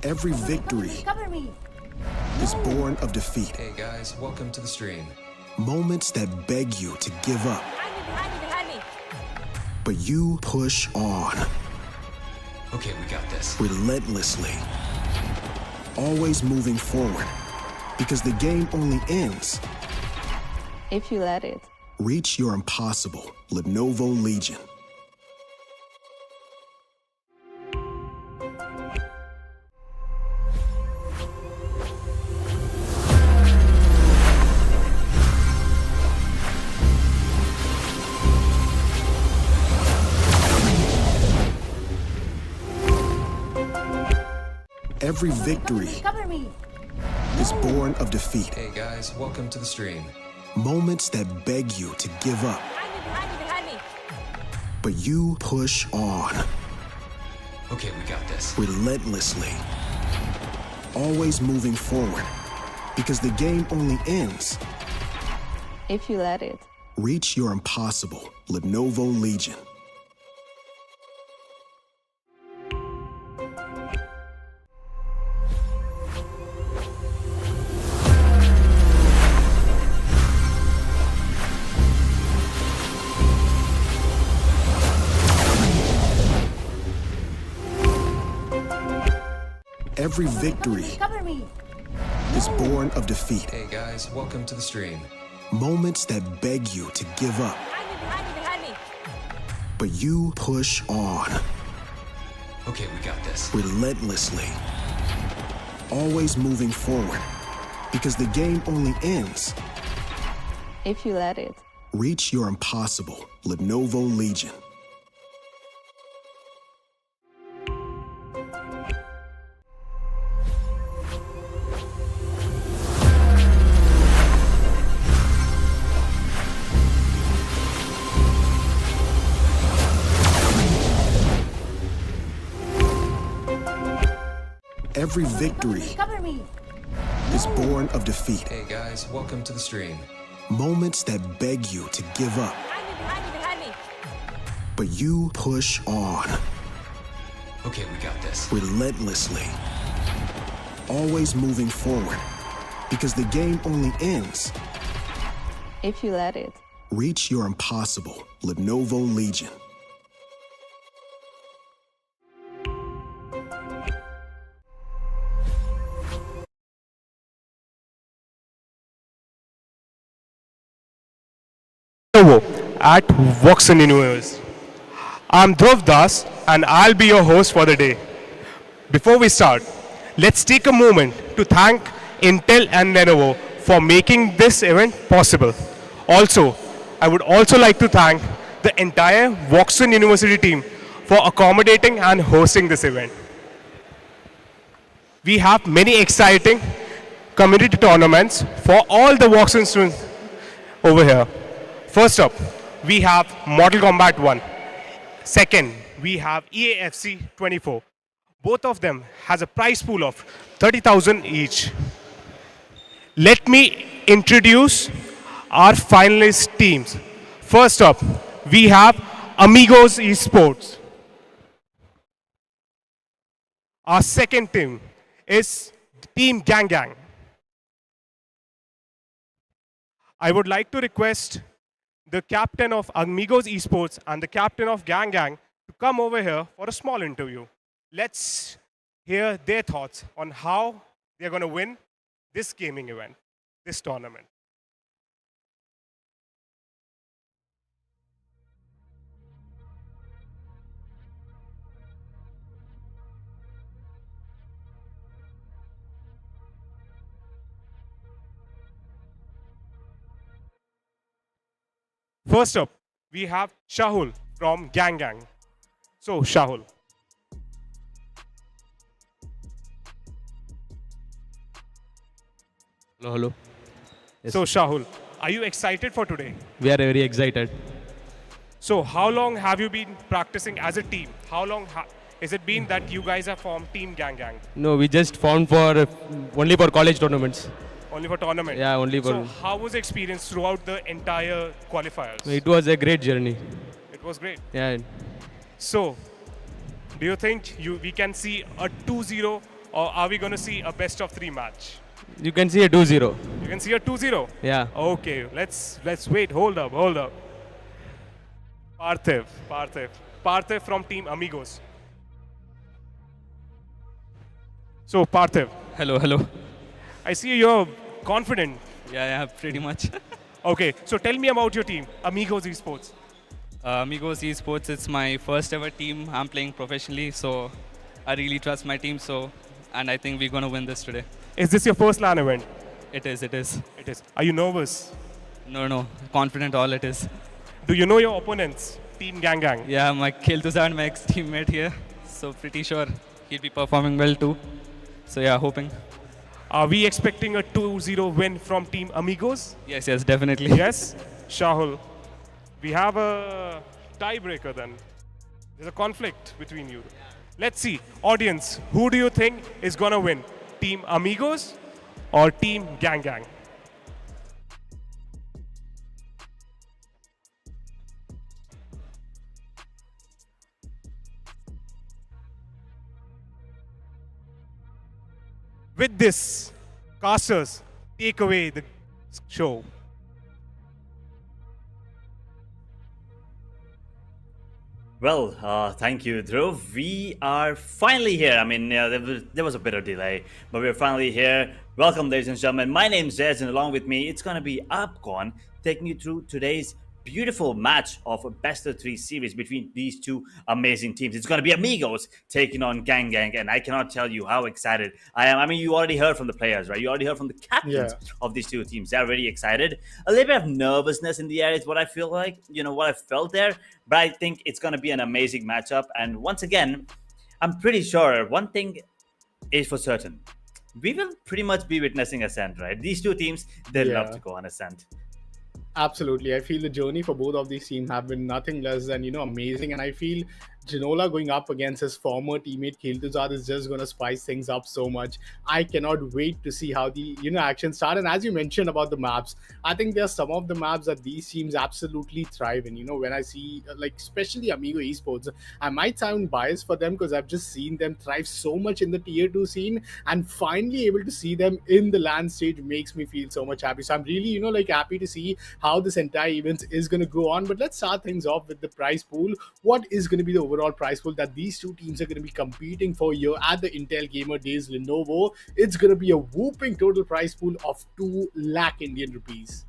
Every victory Cover me. is born of defeat. Hey guys, welcome to the stream. Moments that beg you to give up, Behind me. but you push on Okay, we got this. relentlessly, always moving forward, because the game only ends. If you let it. Reach your impossible, Lenovo Legion. Every victory Cover me. is born of defeat. Hey guys, welcome to the stream. Moments that beg you to give up, Behind me. but you push on Okay, we got this. relentlessly, always moving forward, because the game only ends. If you let it. Reach your impossible, Lenovo Legion. Every victory Cover me. is born of defeat. Hey guys, welcome to the stream. Moments that beg you to give up, Behind me. but you push on Okay, we got this. relentlessly, always moving forward, because the game only ends. If you let it. Reach your impossible, Lenovo Legion. Every victory Cover me. is born of defeat. Hey guys, welcome to the stream. Moments that beg you to give up, Behind me. but you push on Okay, we got this. relentlessly, always moving forward, because the game only ends. If you let it. Reach your impossible, Lenovo Legion. Lenovo at Voxen Universe. I'm Dhruv Das and I'll be your host for the day. Before we start, let's take a moment to thank Intel and Lenovo for making this event possible. Also, I would also like to thank the entire Voxen University team for accommodating and hosting this event. We have many exciting community tournaments for all the Voxen students over here. First up, we have Mortal Kombat 1. Second, we have EAFC 24. Both of them has a prize pool of 30,000 each. Let me introduce our finalist teams. First up, we have Amigos Esports. Our second team is Team Gang Gang. I would like to request the captain of Amigos Esports and the captain of Gang Gang to come over here for a small interview. Let's hear their thoughts on how they're going to win this gaming event, this tournament. First up, we have Shahul from Gang Gang. So, Shahul. Hello, hello. Yes. So, Shahul, are you excited for today? We are very excited. So, how long have you been practicing as a team? How long has it been that you guys have formed Team Gang Gang? No, we just formed for only for college tournaments. Only for tournament? Yeah, only for. So, how was the experience throughout the entire qualifiers? It was a great journey. It was great. Yeah. So, do you think we can see a 2-0 or are we going to see a best of 3 match? You can see a 2-0. You can see a 2-0. Yeah. Okay, let's wait. Hold up. Parthiv from Team Amigos. So Parthiv, Hello. I see you're confident. Yeah, pretty much. Okay, so tell me about your team, Amigos Esports. Amigos Esports, it's my first ever team. I'm playing professionally, so I really trust my team. And I think we're gonna win this today. Is this your first LAN event? It is. It is. Are you nervous? No. Confident all it is. Do you know your opponents, Team Gang? Yeah, my Kiltuzan, my ex-teammate here. So pretty sure he'll be performing well too. So yeah, hoping. Are we expecting a 2-0 win from Team Amigos? Yes, definitely. Yes? Shahul, we have a tiebreaker then. There's a conflict between you. Let's see. Audience, who do you think is going to win? Team Amigos or Team Gang? With this, casters, take away the show. Well, thank you, Dhruv. We are finally here. I mean, there was a bit of delay, but we're finally here. Welcome, ladies and gentlemen. My name's Zez, and along with me, it's going to be Upcon taking you through today's beautiful match of a best of 3 series between these two amazing teams. It's going to be Amigos taking on Gang, and I cannot tell you how excited I am. I mean, you already heard from the players, right? You already heard from the captains of these two teams. They're really excited. A little bit of nervousness in the air is what I feel like, what I felt there, but I think it's going to be an amazing matchup. And once again, I'm pretty sure one thing is for certain. We will pretty much be witnessing Ascent, right? These two teams, they love to go on Ascent. Absolutely. I feel the journey for both of these teams have been nothing less than, amazing. And I feel Ginola going up against his former teammate Kiltuzad is just going to spice things up so much. I cannot wait to see how the, action start. And as you mentioned about the maps, I think there are some of the maps that these teams absolutely thrive in. When I see, especially Amigo Esports, I might sound biased for them because I've just seen them thrive so much in the tier 2 scene, and finally able to see them in the LAN stage makes me feel so much happy. So I'm really, happy to see how this entire event is going to go on. But let's start things off with the prize pool. What is going to be the overall prize pool that these two teams are going to be competing for here at the Intel Gamer Days Lenovo? It's going to be a whooping total prize pool of 2 lakh Indian rupees.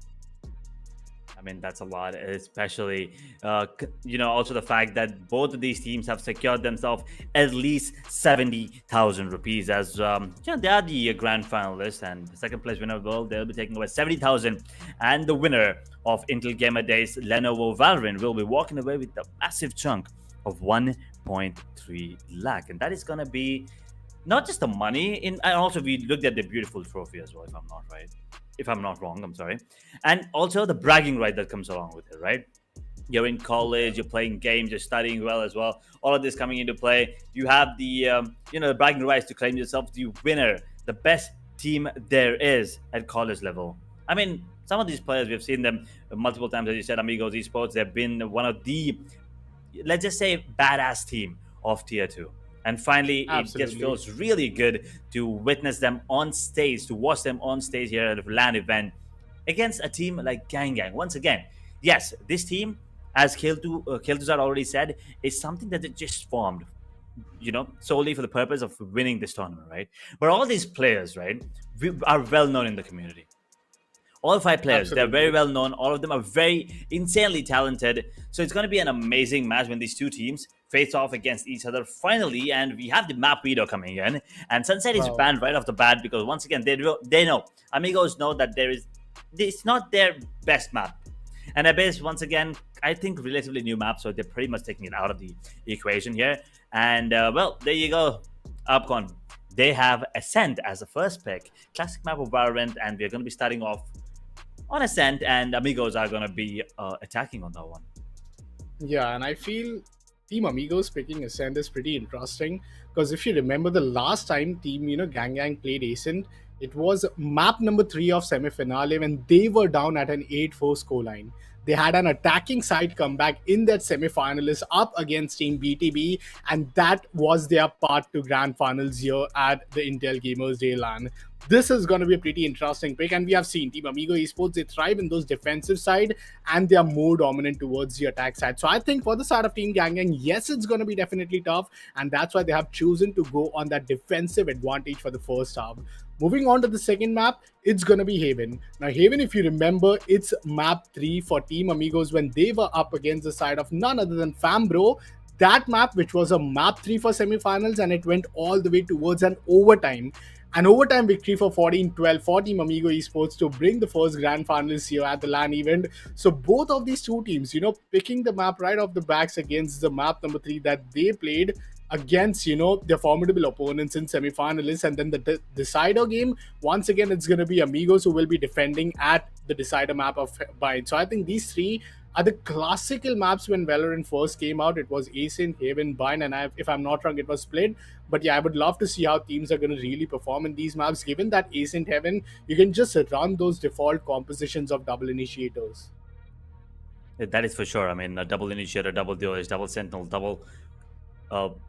I mean, that's a lot, especially, also the fact that both of these teams have secured themselves at least 70,000 rupees as, they are the grand finalists, and the second place winner of the world, they'll be taking away 70,000, and the winner of Intel Gamer Days Lenovo Valorant will be walking away with a massive chunk of 1.3 lakh, and that is going to be not just the money, and also we looked at the beautiful trophy as well, if I'm not wrong, I'm sorry. And also the bragging right that comes along with it, right? You're in college, you're playing games, you're studying well as well. All of this coming into play. You have the, the bragging rights to claim yourself the winner, the best team there is at college level. I mean, some of these players, we've seen them multiple times, as you said, Amigos Esports. They've been one of the, let's just say, badass team of Tier 2. And finally, It just feels really good to witness them on stage, to watch them on stage here at a LAN event against a team like Gang. Once again, yes, this team, as Kiltuzad already said, is something that it just formed, solely for the purpose of winning this tournament, right? But all these players, right, are well known in the community. All 5 players, they're very well known. All of them are very insanely talented. So it's going to be an amazing match when these two teams face off against each other finally. And we have the map veto coming in. And Sunset is banned right off the bat because once again, they know. Amigos know that it's not their best map. And Abyss, once again, I think relatively new map. So they're pretty much taking it out of the equation here. And well, there you go, Upcon. They have Ascent as the first pick. Classic map of Valorant. And we're going to be starting off on Ascent, and Amigos are going to be attacking on that one. Yeah, and I feel Team Amigos picking Ascent is pretty interesting because if you remember the last time Team, Gang played Ascent, it was map number 3 of semi-finale when they were down at an 8-4 scoreline. They had an attacking side comeback in that semi-finalist up against Team BTB, and that was their part to grand finals here at the Intel Gamers Day LAN. This is going to be a pretty interesting pick, and we have seen Team Amigo Esports, they thrive in those defensive side and they are more dominant towards the attack side. So I think for the side of Team Gang Gang, yes, it's going to be definitely tough, and that's why they have chosen to go on that defensive advantage for the first half. Moving on to the second map, it's going to be Haven. Now, Haven, if you remember, it's map 3 for Team Amigos when they were up against the side of none other than Fambro. That map, which was a map 3 for semifinals, and it went all the way towards an overtime. An overtime victory for 14-12 for Team Amigo Esports to bring the first grand finals here at the LAN event. So both of these two teams, picking the map right off the backs against the map number 3 that they played against, their formidable opponents in semi-finalists. And then the decider game, once again, it's going to be Amigos who will be defending at the decider map of Bind. So I think these three are the classical maps when Valorant first came out. It was Ascent, Haven, Bind, and if I'm not wrong, it was Split. But yeah, I would love to see how teams are going to really perform in these maps, given that Ascent, Haven, you can just run those default compositions of double initiators. That is for sure. I mean, a double initiator, double duelist, double sentinel, double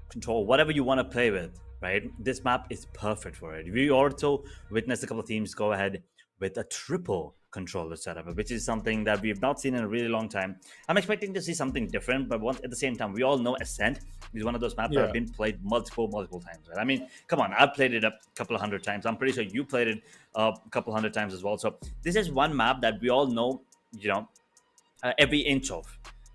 control, whatever you want to play with, right? This map is perfect for it. We also witnessed a couple of teams go ahead with a triple controller setup, which is something that we've not seen in a really long time. I'm expecting to see something different, but at the same time, we all know Ascent is one of those maps that have been played multiple times. Right? I mean, come on, I've played it a couple of hundred times. I'm pretty sure you played it a couple hundred times as well. So this is one map that we all know, every inch of.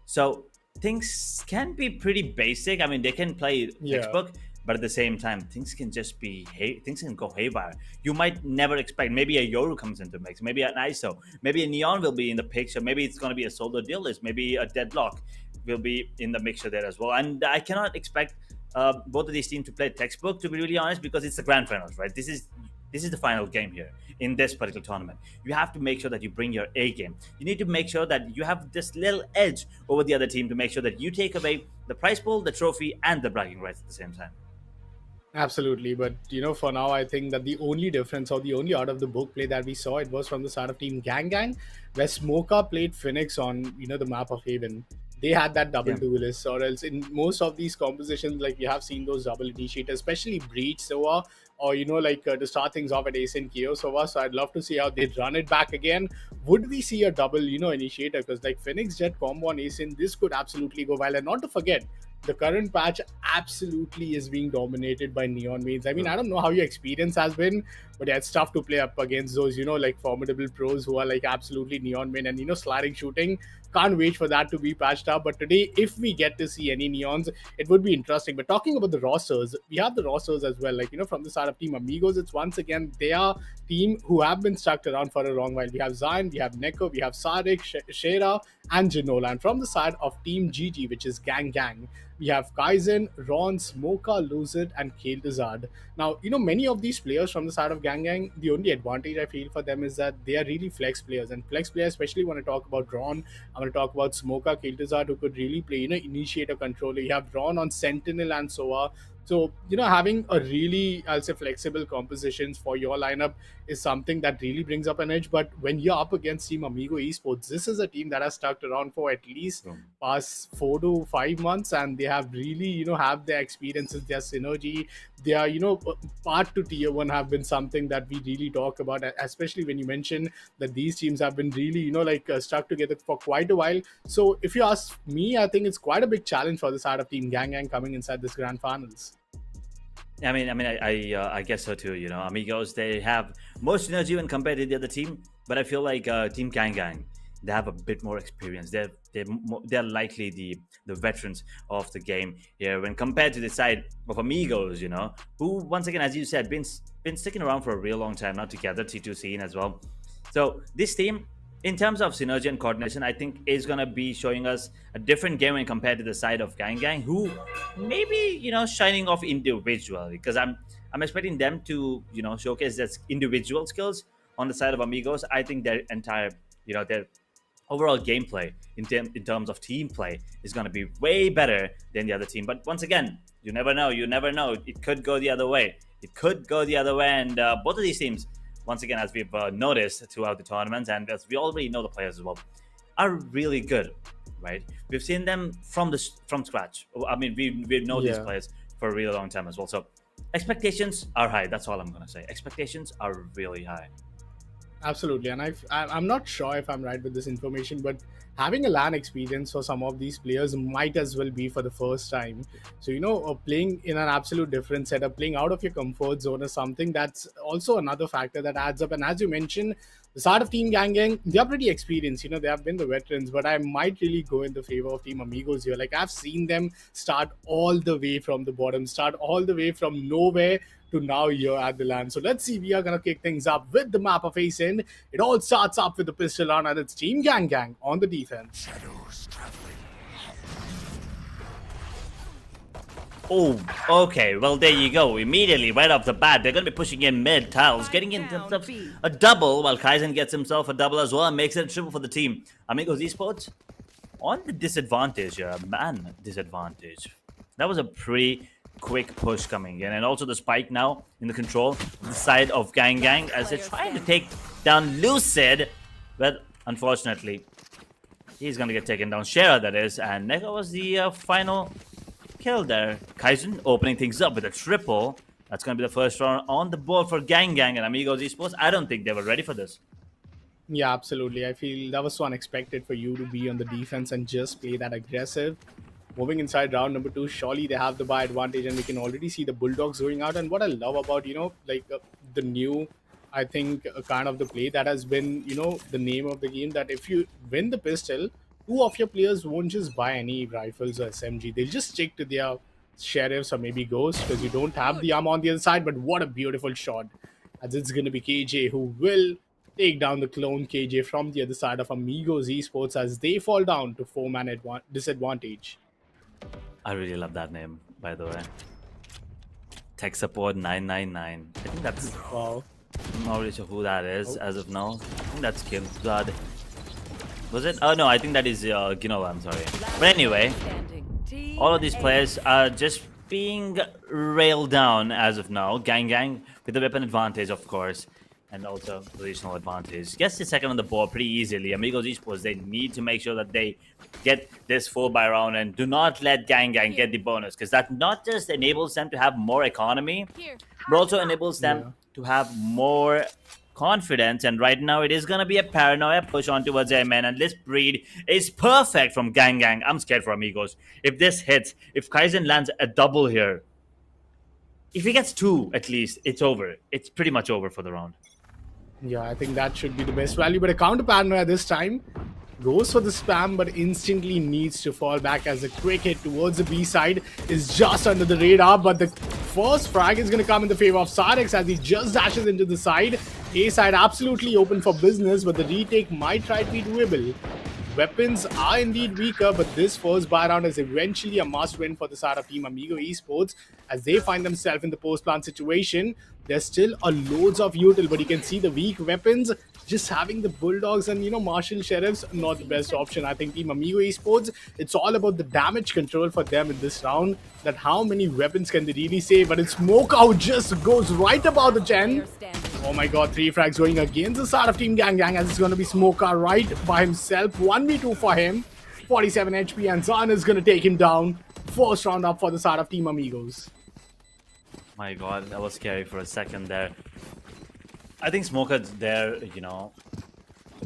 So things can be pretty basic. I mean, they can play textbook, but at the same time, things can just be things can go haywire. You might never expect. Maybe a Yoru comes into the mix. Maybe an ISO. Maybe a Neon will be in the picture. Maybe it's going to be a solo duelist. Maybe a Deadlock will be in the mixture there as well. And I cannot expect both of these teams to play textbook, to be really honest, because it's the grand finals, right? This is the final game here in this particular tournament. You have to make sure that you bring your A game. You need to make sure that you have this little edge over the other team to make sure that you take away the prize pool, the trophy, and the bragging rights at the same time. Absolutely, but for now, I think that the only difference or the only out of the book play that we saw, it was from the side of Team Gang Gang, where Smoka played Phoenix on the map of Haven. They had that double duelist, or else in most of these compositions, like we have seen those double initiators, especially Breach Sova, or to start things off at Ace and KO Sova. So I'd love to see how they run it back again. Would we see a double initiator? Because like Phoenix Jet combo on Ace, this could absolutely go wild. And not to forget, the current patch absolutely is being dominated by Neon mains. I mean, I don't know how your experience has been, but yeah, it's tough to play up against those, formidable pros who are like absolutely Neon main and, sliding shooting. Can't wait for that to be patched up. But today, if we get to see any Neons, it would be interesting. But talking about the rosters, we have the rosters as well. Like, from the side of Team Amigos, it's once again their team who have been stuck around for a long while. We have Zion, we have Neko, we have Sadik, Shera, and Janola. And from the side of Team GG, which is Gang Gang, we have Kaizen, Ron, Smoka, Luzit, and Kael'Dazad. Now, many of these players from the side of Gang Gang, the only advantage I feel for them is that they are really flex players. And flex players, especially when I talk about Ron, I'm going to talk about Smoka, Kael'Dazad, who could really play, initiator controller. You have Ron on Sentinel and Sova. So, having a really, I'll say, flexible compositions for your lineup is something that really brings up an edge. But when you're up against Team Amigo Esports, this is a team that has stuck around for at least past 4 to 5 months, and they have really, have their experiences, their synergy, their, part to tier 1 have been something that we really talk about, especially when you mention that these teams have been really, stuck together for quite a while. So if you ask me, I think it's quite a big challenge for the side of Team Gang Gang coming inside this grand finals. I guess so too. Amigos, they have more synergy when compared to the other team, but I feel like Team Gang Gang, they have a bit more experience. They're likely the veterans of the game here when compared to the side of Amigos, who once again, as you said, been sticking around for a real long time now together, T2 scene as well. So this team, in terms of synergy and coordination, I think is going to be showing us a different game when compared to the side of Gang Gang, who maybe, shining off individually, because I'm expecting them to, showcase their individual skills on the side of Amigos. I think their entire, their overall gameplay in terms of team play is going to be way better than the other team. But once again, you never know. It could go the other way. And both of these teams, once again, as we've noticed throughout the tournaments, and as we already know the players as well, are really good, right? We've seen them from scratch. I mean, we know these Yeah. players for a really long time as well. So expectations are high. That's all I'm gonna say. Expectations are really high. Absolutely, and I'm not sure if I'm right with this information, but having a LAN experience for some of these players might as well be for the first time. So playing in an absolute different setup, playing out of your comfort zone is something that's also another factor that adds up. And as you mentioned, the start of Team Gang, they are pretty experienced. They have been the veterans, but I might really go in the favor of Team Amigos here. Like I've seen them start all the way from the bottom, start all the way from nowhere to now here at the land. So let's see, we are going to kick things up with the map of Ascent. It all starts up with the pistol on, and it's Team Gang on the defense. Oh, okay. Well, there you go. Immediately, right off the bat, they're going to be pushing in mid tiles, getting in themselves a double, while Kaizen gets himself a double as well and makes it a triple for the team. Amigos Esports on the disadvantage, man, disadvantage. That was a pretty quick push coming in, and also the spike now in the control on the side of Gang as they're trying to take down Lucid, but unfortunately, he's going to get taken down. Shera, that is, and Nega was the final kill there. Kaizen opening things up with a triple. That's going to be the first round on the board for Gang and Amigos Esports. I don't think they were ready for this. Yeah, absolutely. I feel that was so unexpected for you to be on the defense and just play that aggressive. Moving inside round number 2, surely they have the buy advantage, and we can already see the Bulldogs going out. And what I love about, the new, I think, kind of the play that has been, the name of the game, that if you win the pistol, 2 of your players won't just buy any rifles or SMG. They'll just stick to their sheriffs or maybe ghosts because you don't have the armor on the other side. But what a beautiful shot, as it's going to be KJ who will take down the clone KJ from the other side of Amigos Esports as they fall down to 4-man disadvantage. I really love that name, by the way. Tech support 999. I think that's. Wow. I'm not really sure who that is as of now. I think that's Killzad. Was it? Oh no, I think that is Ginola. I'm sorry. But anyway, all of these players are just being railed down as of now. Gang with the weapon advantage, of course, and also positional advantage. Gets the second on the board pretty easily. Amigos Esports, they need to make sure that they get this full buy round and do not let Gang get the bonus, because that not just enables them to have more economy, but also enables them to have more confidence. And right now it is going to be a paranoia push on towards Amen, and this breed is perfect from Gang. I'm scared for Amigos. If this hits, if Kaizen lands a double here, if he gets 2 at least, it's over. It's pretty much over for the round. Yeah, I think that should be the best value. But a counter paranoia this time goes for the spam, but instantly needs to fall back as a quick hit towards the B side is just under the radar. But the first frag is going to come in the favor of Sarex as he just dashes into the side. A side absolutely open for business, but the retake might try to be doable. Weapons are indeed weaker, but this first buy round is eventually a must win for the side of Team Amigo Esports as they find themselves in the post-plant situation. There's still a loads of util, but you can see the weak weapons. Just having the Bulldogs and, Marshall Sheriffs, not the best option. I think Team Amigo Esports, it's all about the damage control for them in this round, that how many weapons can they really save. But it's Smokeout just goes right about the 10. Oh my god, 3 frags going against the side of Team Gang as it's going to be Smoker right by himself. 1v2 for him. 47 HP and Zan is going to take him down. First round up for the side of Team Amigos. My god, that was scary for a second there. I think Smoker there,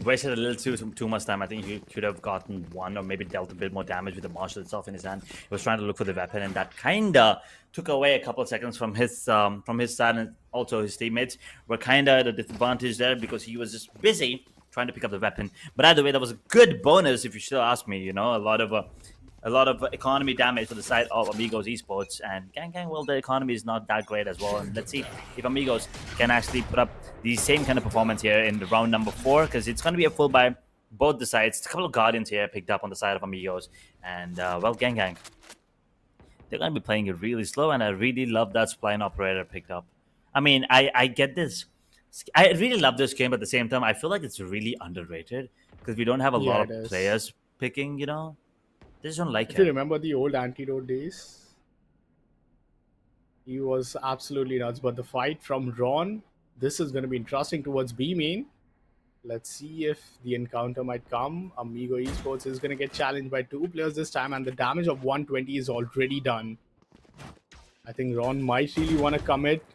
wasted a little too much time. I think he could have gotten 1 or maybe dealt a bit more damage with the Marshal itself in his hand. He was trying to look for the weapon, and that kinda took away a couple of seconds from his side, and also his teammates were kinda at a disadvantage there because he was just busy trying to pick up the weapon. But either way, that was a good bonus if you still ask me. A lot of economy damage for the side of Amigos Esports, and Gang, well, the economy is not that great as well. And let's see if Amigos can actually put up the same kind of performance here in the round number 4, because it's going to be a full buy both the sides. A couple of Guardians here picked up on the side of Amigos, and well, Gang, they're going to be playing it really slow, and I really love that Spline Operator picked up. I mean, I get this. I really love this game, but at the same time, I feel like it's really underrated because we don't have a lot of players picking, They just don't like If you remember the old Antidote days, he was absolutely nuts. But the fight from Ron, this is going to be interesting towards B main. Let's see if the encounter might come. Amigo Esports is going to get challenged by 2 players this time, and the damage of 120 is already done. I think Ron might really want to commit.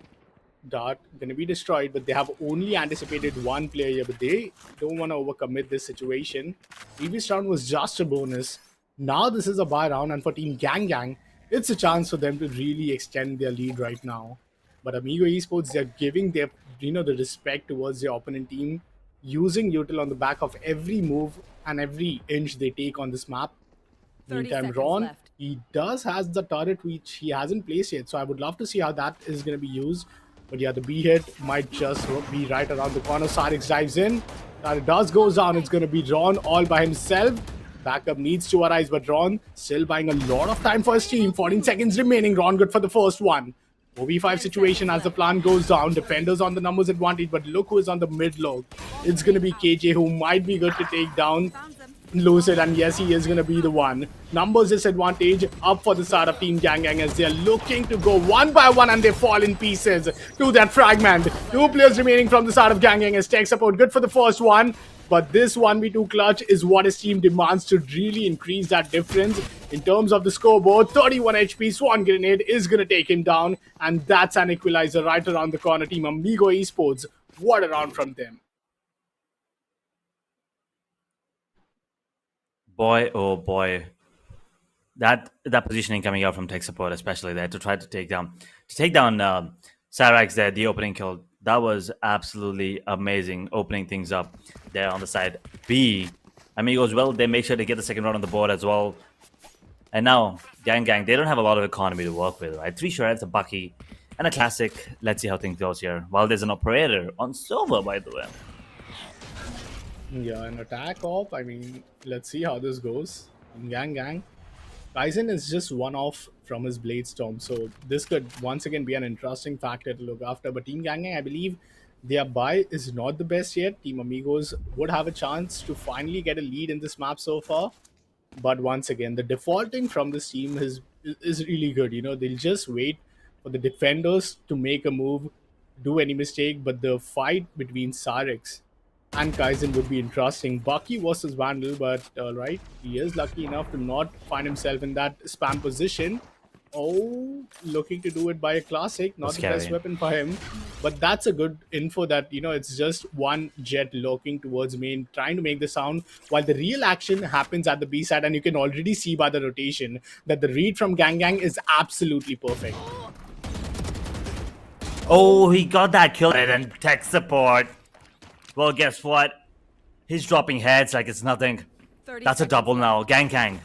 Dart going to be destroyed, but they have only anticipated 1 player here, but they don't want to overcommit this situation. Previous round was just a bonus. Now this is a buy round, and for Team Gang Gang, it's a chance for them to really extend their lead right now. But Amigo Esports, they're giving their the respect towards their opponent team, using Util on the back of every move and every inch they take on this map. 30 Meantime, seconds Ron, left. he does has the turret which he hasn't placed yet, so I would love to see how that is going to be used. But yeah, the B hit might just be right around the corner. Sarix dives in. It does go down. It's going to be Ron all by himself. Backup needs to arise, but Ron still buying a lot of time for his team. 14 seconds remaining. Ron good for the first one. 4v5 situation as the plan goes down. Defenders on the numbers advantage, but look who is on the mid log. It's going to be KJ, who might be good to take down Lucid, and yes, he is going to be the one. Numbers disadvantage up for the start of Team Gang Gang as they are looking to go one by one, and they fall in pieces to that fragment. 2 players remaining from the start of Gang Gang as tech support good for the first one. But this 1v2 clutch is what his team demands to really increase that difference. In terms of the scoreboard, 31 HP, Swan Grenade is going to take him down. And that's an equalizer right around the corner. Team Amigo Esports, what a round from them. Boy, oh boy. That positioning coming out from tech support, especially there, to try to take down Cyrax there, the opening kill. That was absolutely amazing, opening things up there on the side B. Amigos, well, they make sure to get the second round on the board as well. And now, Gang Gang, they don't have a lot of economy to work with, right? 3 shards, a Bucky, and a Classic. Let's see how things goes here. While there's an operator on silver, by the way. Yeah, an attack op. I mean, let's see how this goes. Gang Gang. Kaizen is just one off from his Blade Storm, so this could once again be an interesting factor to look after. But Team Gang Gang, I believe their buy is not the best yet. Team Amigos would have a chance to finally get a lead in this map so far. But once again, the defaulting from this team is really good. They'll just wait for the defenders to make a move, do any mistake. But the fight between Sarix and Kaizen would be interesting. Bucky versus Vandal, but right, he is lucky enough to not find himself in that spam position. Oh, looking to do it by a Classic, not the best weapon for him. But that's a good info that, it's just one jet looking towards main, trying to make the sound, while the real action happens at the B side, and you can already see by the rotation that the read from Gang Gang is absolutely perfect. Oh, he got that kill and tech support. Well, guess what? He's dropping heads like it's nothing. That's a double now. Gang Gang.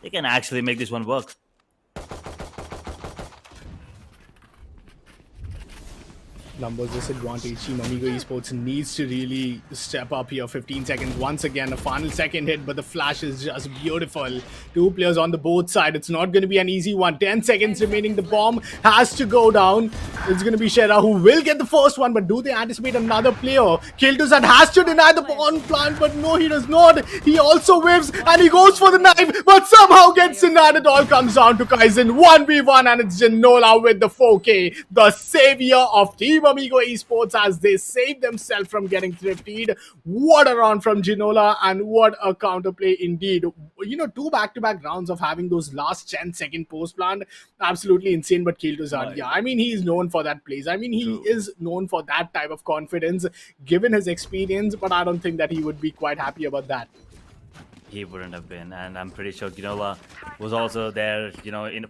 They can actually make this one work. Numbers disadvantage. Team Amigo Esports needs to really step up here. 15 seconds. Once again, a final second hit, but the flash is just beautiful. 2 players on the both side. It's not going to be an easy one. 10 seconds remaining. The bomb has to go down. It's going to be Shera who will get the first one, but do they anticipate another player? Kiltuzat has to deny the bomb plant, but no, he does not. He also whips and he goes for the knife, but somehow gets denied. It all comes down to Kaizen 1v1, and it's Genola with the 4K, the savior of Team Amigo Esports, as they save themselves from getting thriftied. What a round from Genola, and what a counterplay indeed. 2 back-to-back rounds of having those last 10-second post plan, absolutely insane. But Kiltuzad, yeah, I mean, he's known for that plays. I mean, he is known for that type of confidence given his experience, but I don't think that he would be quite happy about that. He wouldn't have been, and I'm pretty sure Genola was also there,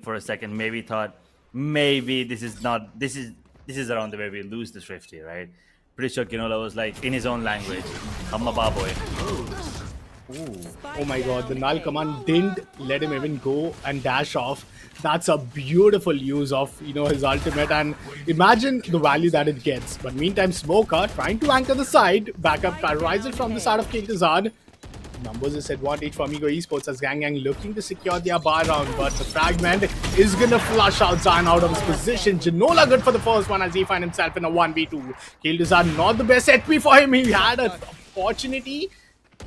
for a second, maybe thought, maybe this is around the way we lose the Thrifty, right? Pretty sure Genola was like, in his own language, Amma baboy. Oh my god, the null command didn't let him even go and dash off. That's a beautiful use of, his ultimate, and imagine the value that it gets. But meantime, Smoker trying to anchor the side, backup rises from the side of Kiltuzad. Numbers disadvantage for Amigo Esports as Gang Gang looking to secure their bar round, but the fragment is gonna flush out Zion out of his position. Genola good for the first one as he finds himself in a 1v2. Kiltuzad not the best HP for him. He had an opportunity,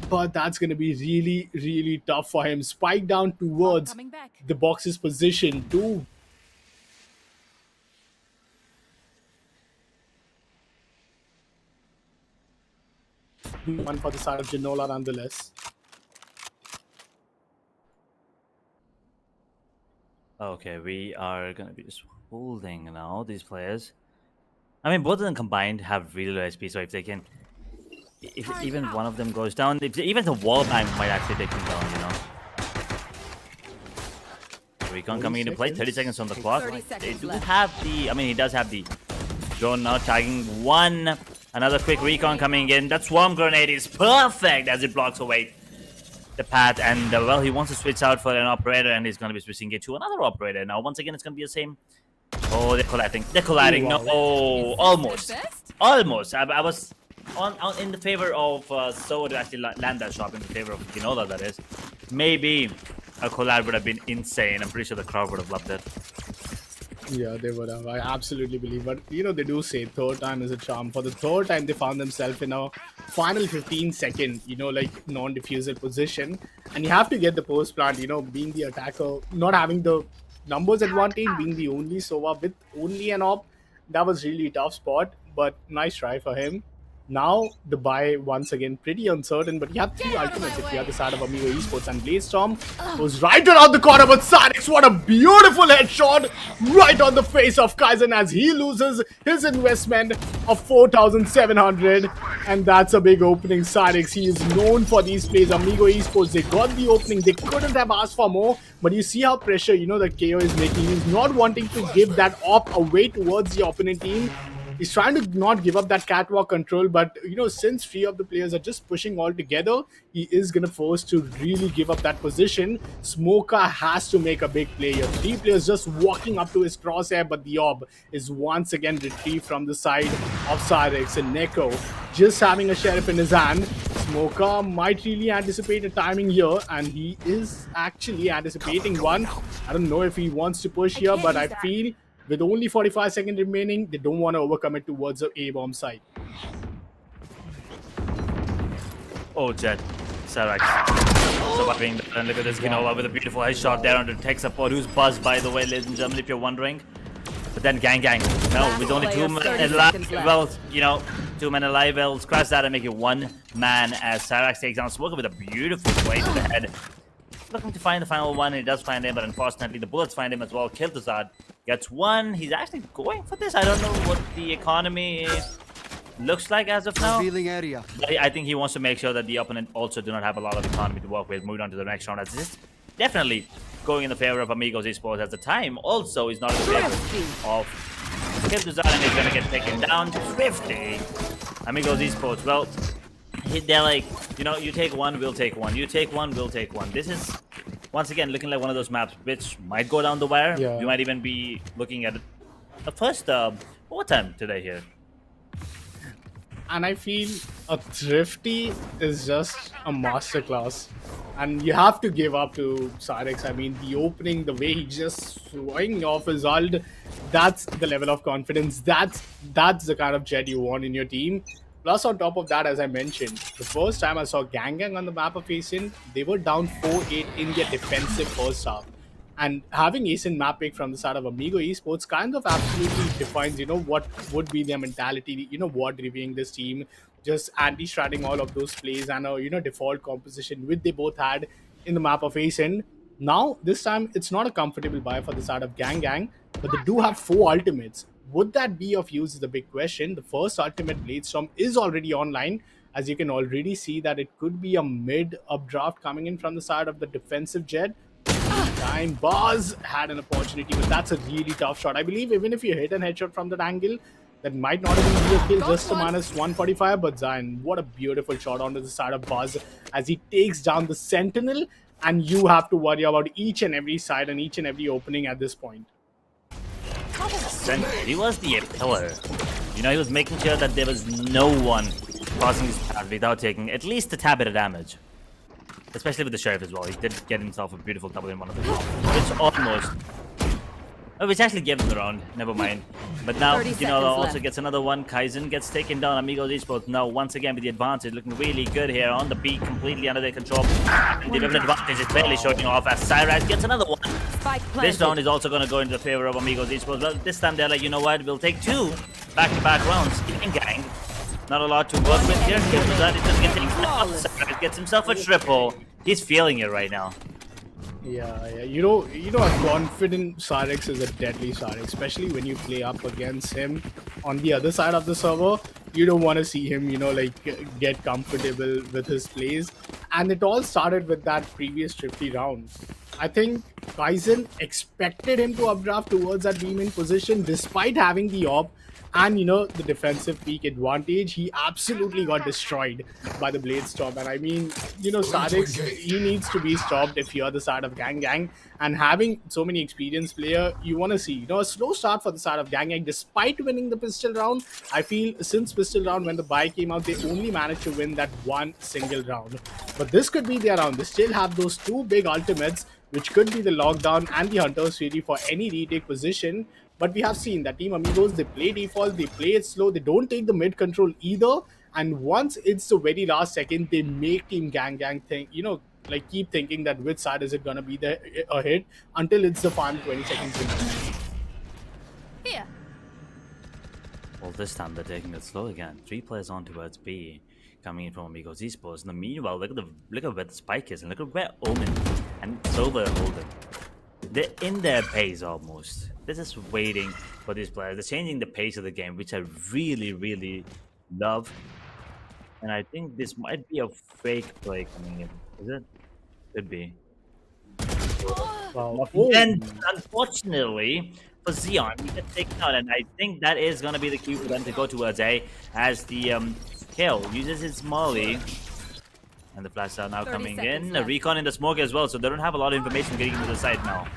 but that's gonna be really, really tough for him. Spike down towards the box's position too. one for the side of Ginola nonetheless. Okay, we are gonna be just holding now these players. I mean, both of them combined have really low SP, so if they can, if even one of them goes down, even the wall bang might actually take them down, you know. Recon coming into play, 30 seconds on the clock. They do have the, I mean, he does have the drone now tagging one. Another quick recon coming in. That swarm grenade is perfect as it blocks away the path. And, well, he wants to switch out for an operator, and he's going to be switching it to another operator. Now, once again, it's going to be the same. Oh, they're colliding. They're colliding. No, oh, almost. Almost. I was in the favor of Soa to actually land that shot, in the favor of Ginola, that is. Maybe a collab would have been insane. I'm pretty sure the crowd would have loved it. Yeah, they would have. I absolutely believe. But, you know, they do say third time is a charm. For the third time, they found themselves in a final 15-second, you know, like non-diffuser position. And you have to get the post plant, you know, being the attacker, not having the numbers advantage, being the only Sova with only an op. That was really a tough spot, but nice try for him. Now, the buy, once again, pretty uncertain, but you have 3 ultimates if you have the side of Amigo Esports. And Bladestorm goes right around the corner, but Sarix, what a beautiful headshot right on the face of Kaizen as he loses his investment of 4,700. And that's a big opening. Sarix, he is known for these plays. Amigo Esports, they got the opening. They couldn't have asked for more, but you see how pressure, you know, that KO is making. He's not wanting to give that op away towards the opponent team. He's trying to not give up that catwalk control, but, you know, since 3 of the players are just pushing all together, he is going to force to really give up that position. Smoker has to make a big play here. 3 players just walking up to his crosshair, but the orb is once again retrieved from the side of Sarix. And Neko just having a sheriff in his hand. Smoker might really anticipate a timing here, and he is actually anticipating one. I don't know if he wants to push here, but I feel with only 45 seconds remaining, they don't want to overcome it towards the A-bomb side. Oh, Jet. Sarax surviving the turn. Look at this Ginola with a beautiful headshot there under tech support, who's buzzed, by the way, ladies and gentlemen, if you're wondering. But then Gang, no, with only 2 men alive, well, you know, 2 men alive, will scratch that and make it 1 man as Sarax takes down Smoker with a beautiful play to the head. Looking to find the final one, and he does find him, but unfortunately the bullets find him as well. Kiltazad gets 1. He's actually going for this. I don't know what the economy looks like as of now. Area. I think he wants to make sure that the opponent also do not have a lot of economy to work with. Moving on to the next round. As this is definitely going in the favor of Amigos Esports, as the time also is not in favor of Kiltazad, and he's going to get taken down. Thrifty. Amigos Esports, well, they're like, you know, you take 1, we'll take 1. You take 1, we'll take 1. This is, once again, looking like one of those maps which might go down the wire. Yeah. You might even be looking at the first overtime today here. And I feel a Thrifty is just a masterclass. And you have to give up to Sarix. I mean, the opening, the way he's just swinging off his ult, that's the level of confidence. That's the kind of Jet you want in your team. Plus, on top of that, as I mentioned, the first time I saw Gang on the map of Ascent, they were down 4-8 in their defensive first half. And having Ascent map pick from the side of Amigo Esports kind of absolutely defines, you know, what would be their mentality, you know, what reviewing this team, just anti-stratting all of those plays and a, you know, default composition which they both had in the map of Ascent. Now, this time, it's not a comfortable buy for the side of Gang, but they do have 4 ultimates. Would that be of use is the big question. The first ultimate Bladestorm is already online. As you can already see that it could be a mid-updraft coming in from the side of the defensive Jet. Time Buzz had an opportunity, but that's a really tough shot. I believe even if you hit an headshot from that angle, that might not even be a kill, just a minus 145. But Zion, what a beautiful shot onto the side of Buzz as he takes down the Sentinel. And you have to worry about each and every side and each and every opening at this point. He was the pillar. You know, he was making sure that there was no one crossing his path without taking at least a tad bit of damage. Especially with the Sheriff as well. He did get himself a beautiful double in one of them. Which almost... which actually gave him the round. Never mind. But now, you know, also gets another one. Kaizen gets taken down. Amigos Esports now once again with the advantage. Looking really good here on the beat. Completely under their control. And the advantage is barely showing off as Cyrax gets another one. This round is also going to go into the favor of Amigos Esports. Well, this time they're like, you know what? We'll take 2 back-to-back rounds. Gang Not a lot to work with here. That is just getting outside. Gets himself a triple. He's feeling it right now. Yeah. You know, a confident Sarex is a deadly Sarex, especially when you play up against him on the other side of the server. You don't want to see him, get comfortable with his plays. And it all started with that previous 50 round. I think Kaizen expected him to updraft towards that B main position despite having the op and the defensive peak advantage. He absolutely got destroyed by the Blade Storm. And I mean, Sadix, he needs to be stopped if you're the side of Gang. And having so many experienced player, you want to see a slow start for the side of Gang despite winning the pistol round. I feel since pistol round, when the buy came out, they only managed to win that one single round. But this could be their round. They still have those two big ultimates, which could be the lockdown and the Hunter's Fury for any retake position. But we have seen that Team Amigos, they play default, they play it slow, they don't take the mid control either. And once it's the very last second, they make Team Gang think, keep thinking that which side is it going to be a hit until it's the final 20 seconds remaining. Here. Well, this time they're taking it slow again. 3 players on towards B, coming in from Amigos Esports. In the meanwhile, look at where the spike is, and look at where Omen and Silver are holding. They're in their pace almost. They're just waiting for these players. They're changing the pace of the game, which I really, really love. And I think this might be a fake play coming in. Is it? Could be. Wow. And unfortunately for Xeon, he gets taken out, and I think that is going to be the key for them to go towards A, as the Kill uses his Molly. And the flash are now coming in. A recon in the smoke as well, so they don't have a lot of information getting into the side now.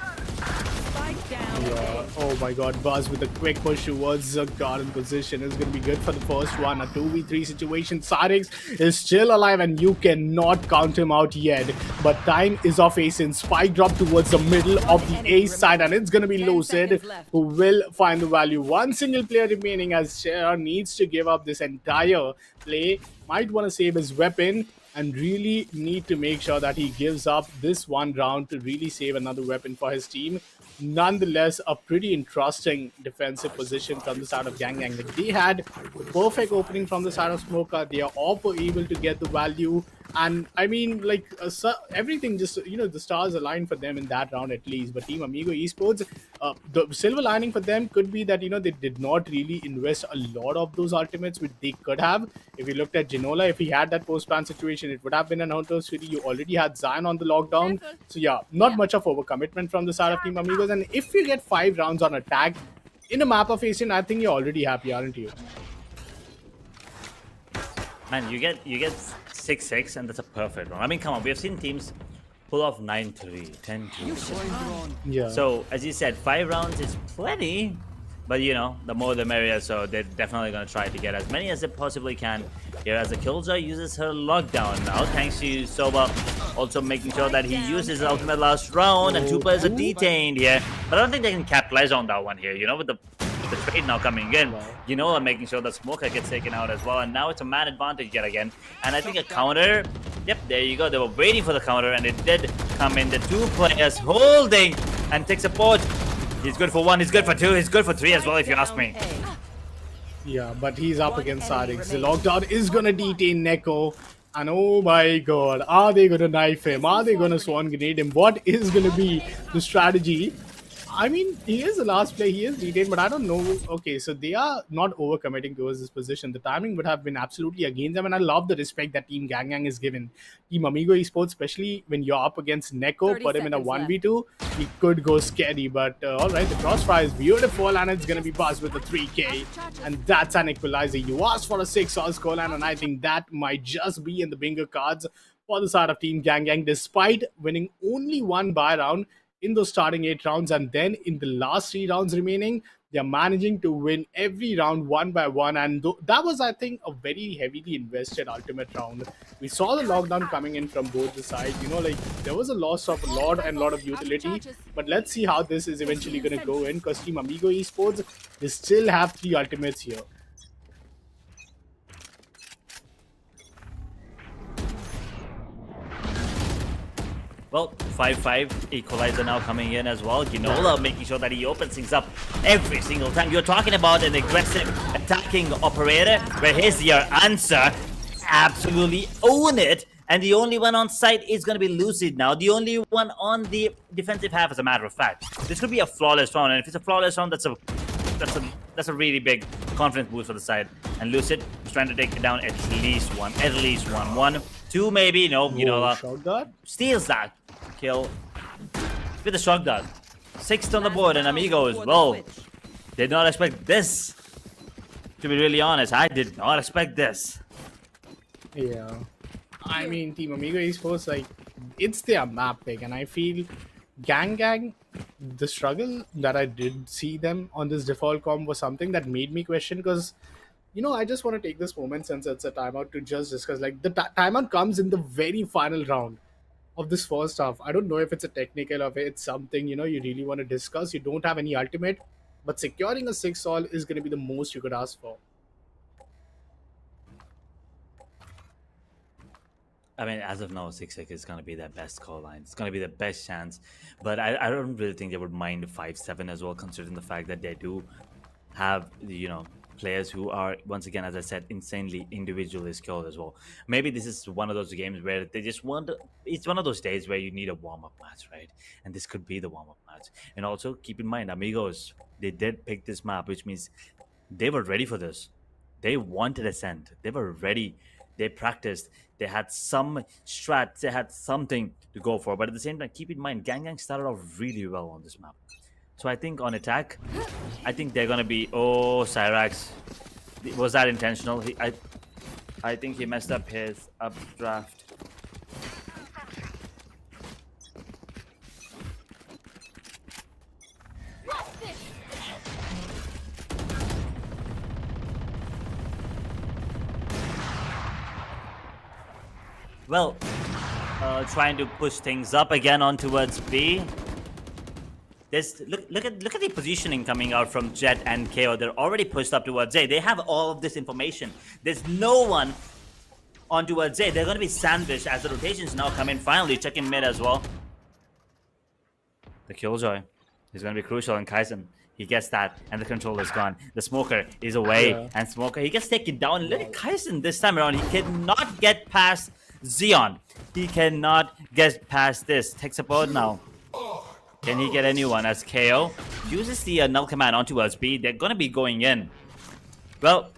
Yeah. Oh my god, Buzz with a quick push towards a garden position is going to be good for the first one. A 2v3 situation. Sarix is still alive and you cannot count him out yet. But time is of Ascent. Spike drop towards the middle of the A side, and it's going to be Lucid who will find the value. One single player remaining, as Shera needs to give up this entire play. Might want to save his weapon and really need to make sure that he gives up this one round to really save another weapon for his team. Nonetheless, a pretty interesting defensive position from the side of Gang. They had the perfect opening from the side of Smoker. They are all able to get the value. And I mean, everything just, the stars aligned for them in that round at least. But Team Amigo Esports, the silver lining for them could be that, they did not really invest a lot of those ultimates, which they could have. If you looked at Genola, if he had that post-ban situation, it would have been an Hunter's Fury. You already had Zion on the lockdown. So yeah, not much of overcommitment from the side of Team Amigos. And if you get 5 rounds on attack in a map of Ascent, I think you're already happy, aren't you? Man, you get 6-6, and that's a perfect round. I mean, come on, we have seen teams pull off 9-3, 10-2. Yeah. So, as you said, 5 rounds is plenty, but the more the merrier, so they're definitely going to try to get as many as they possibly can. Here, as the Killjoy uses her lockdown now, thanks to Soba also making sure that he uses his ultimate last round, and 2 players are detained here. But I don't think they can capitalize on that one here, with the trade now coming in. I'm making sure that Smoker gets taken out as well, and now it's a man advantage yet again. And I think a counter, yep, there you go. They were waiting for the counter, and it did come in. The 2 players holding and take support. He's good for 1, he's good for 2, he's good for 3 as well, if you ask me. Yeah, but he's up against Sarix. The lockdown is going to detain Neko. And oh my god, are they going to knife him? Are they going to swan grenade him? What is going to be the strategy? I mean, he is the last play, he is detained, but I don't know. Okay, so they are not overcommitting towards this position. The timing would have been absolutely against them, and I love the respect that Team Gang is given. Team Amigo Esports, especially when you're up against Neko, put him in a 1v2, he could go scary, but alright, the crossfire is beautiful, and it's going to be buzzed with the 3k, and that's an equalizer. You asked for a 6-hour scoreline, and I think that might just be in the bingo cards for the side of Team Gang, despite winning only 1 buy round in those starting 8 rounds, and then in the last 3 rounds remaining, they're managing to win every round 1 by 1, and that was, I think, a very heavily invested ultimate round. We saw the lockdown coming in from both the sides, there was a loss of a lot of utility, but let's see how this is eventually going to go in, because Team Amigo Esports, they still have 3 ultimates here. Well, 5-5 equalizer now coming in as well. Ginola making sure that he opens things up every single time. You're talking about an aggressive attacking operator, where here's your answer. Absolutely own it. And the only one on site is going to be Lucid now. The only one on the defensive half, as a matter of fact. This could be a flawless round. And if it's a flawless round, that's a really big confidence boost for the side. And Lucid is trying to take it down at least one. At least one. 1, 2 maybe. No, Ginola steals that kill with a shock dart. 6th on the board, and Amigos, well, did not expect this. To be really honest, I did not expect this. Yeah. I mean, Team Amigo Esports, like, it's their map pick, and I feel Gang, the struggle that I did see them on this default comp was something that made me question, because, you know, I just want to take this moment, since it's a timeout, to just discuss, like, the timeout comes in the very final round of this first half. I don't know if it's a technical or if it's something, you know, you really want to discuss. You don't have any ultimate, but securing a 6-all is going to be the most you could ask for. I mean, as of now, 6-6 is going to be their best call line. It's going to be the best chance. But I don't really think they would mind 5-7 as well, considering the fact that they do have, you know, players who are, once again, as I said, insanely individually skilled as well. Maybe this is one of those games where they just want to, it's one of those days where you need a warm-up match, right? And this could be the warm-up match. And also, keep in mind, Amigos, they did pick this map, which means they were ready for this. They wanted Ascent. They were ready. They practiced. They had some strats. They had something to go for. But at the same time, keep in mind, Gang started off really well on this map. So I think on attack, I think they're going to be... Oh, Cyrax. Was that intentional? I think he messed up his updraft. Well, trying to push things up again on towards B. Look at the positioning coming out from Jet and KO. They're already pushed up towards A. They have all of this information. There's no one on towards A. They're going to be sandwiched as the rotations now come in. Finally, checking mid as well. The Killjoy is going to be crucial, and Kaizen, he gets that, and the control is gone. The Smoker is away, and Smoker, he gets taken down. Look at Kaizen this time around. He cannot get past Xeon. He cannot get past this. Takes a board now. Can he get anyone as KO uses the null command onto us B? They're going to be going in. Well,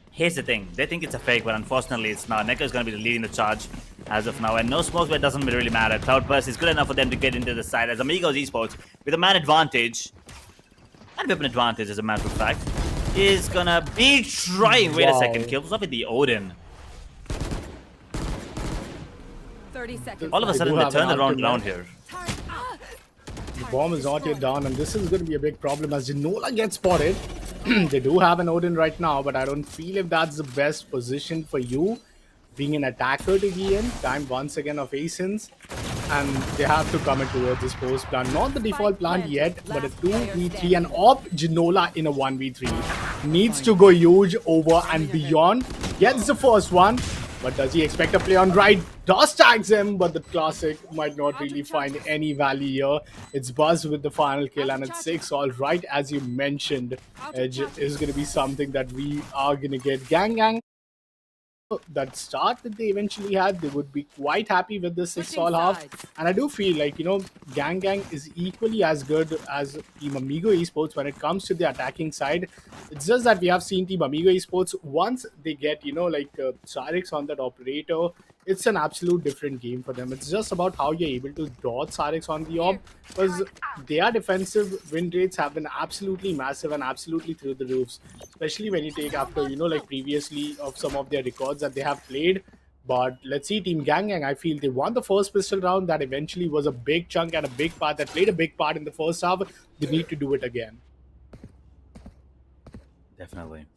here's the thing. They think it's a fake, but unfortunately it's not. Neko is going to be leading the charge as of now. And no smokes, but it doesn't really matter. Cloudburst is good enough for them to get into the side as Amigos Esports, with a man advantage, and weapon advantage as a matter of fact, is going to be trying. Wait a second. Kills off with the Odin. 30 seconds. All of a sudden, they turn around here. The bomb is not yet down, and this is going to be a big problem as Genola gets spotted. They do have an Odin right now, but I don't feel if that's the best position for you, being an attacker to be in. Time once again of Ascent, and they have to come in towards this post plan. Not the default plan yet, but a 2v3 and opt Genola in a 1v3. Needs to go huge over and beyond. Gets the first one. But does he expect a play on right? Does tags him, but the classic might not really find any value here. It's Buzz with the final kill, and it's 6-all. Right as you mentioned, Edge is going to be something that we are going to get. Gang. That start that they eventually had, they would be quite happy with this 6-all half. And I do feel like, you know, Gang is equally as good as Team Amigo Esports when it comes to the attacking side. It's just that we have seen Team Amigo Esports, once they get, you know, like Cyrix on that operator, it's an absolute different game for them. It's just about how you're able to dodge Cyrix on the orb, because their defensive win rates have been absolutely massive and absolutely through the roofs, especially when you take after, you know, like previously of some of their records that they have played. But let's see, Team Gang, I feel they won the first pistol round. That eventually was a big chunk and a big part that played a big part in the first half. They need to do it again. Definitely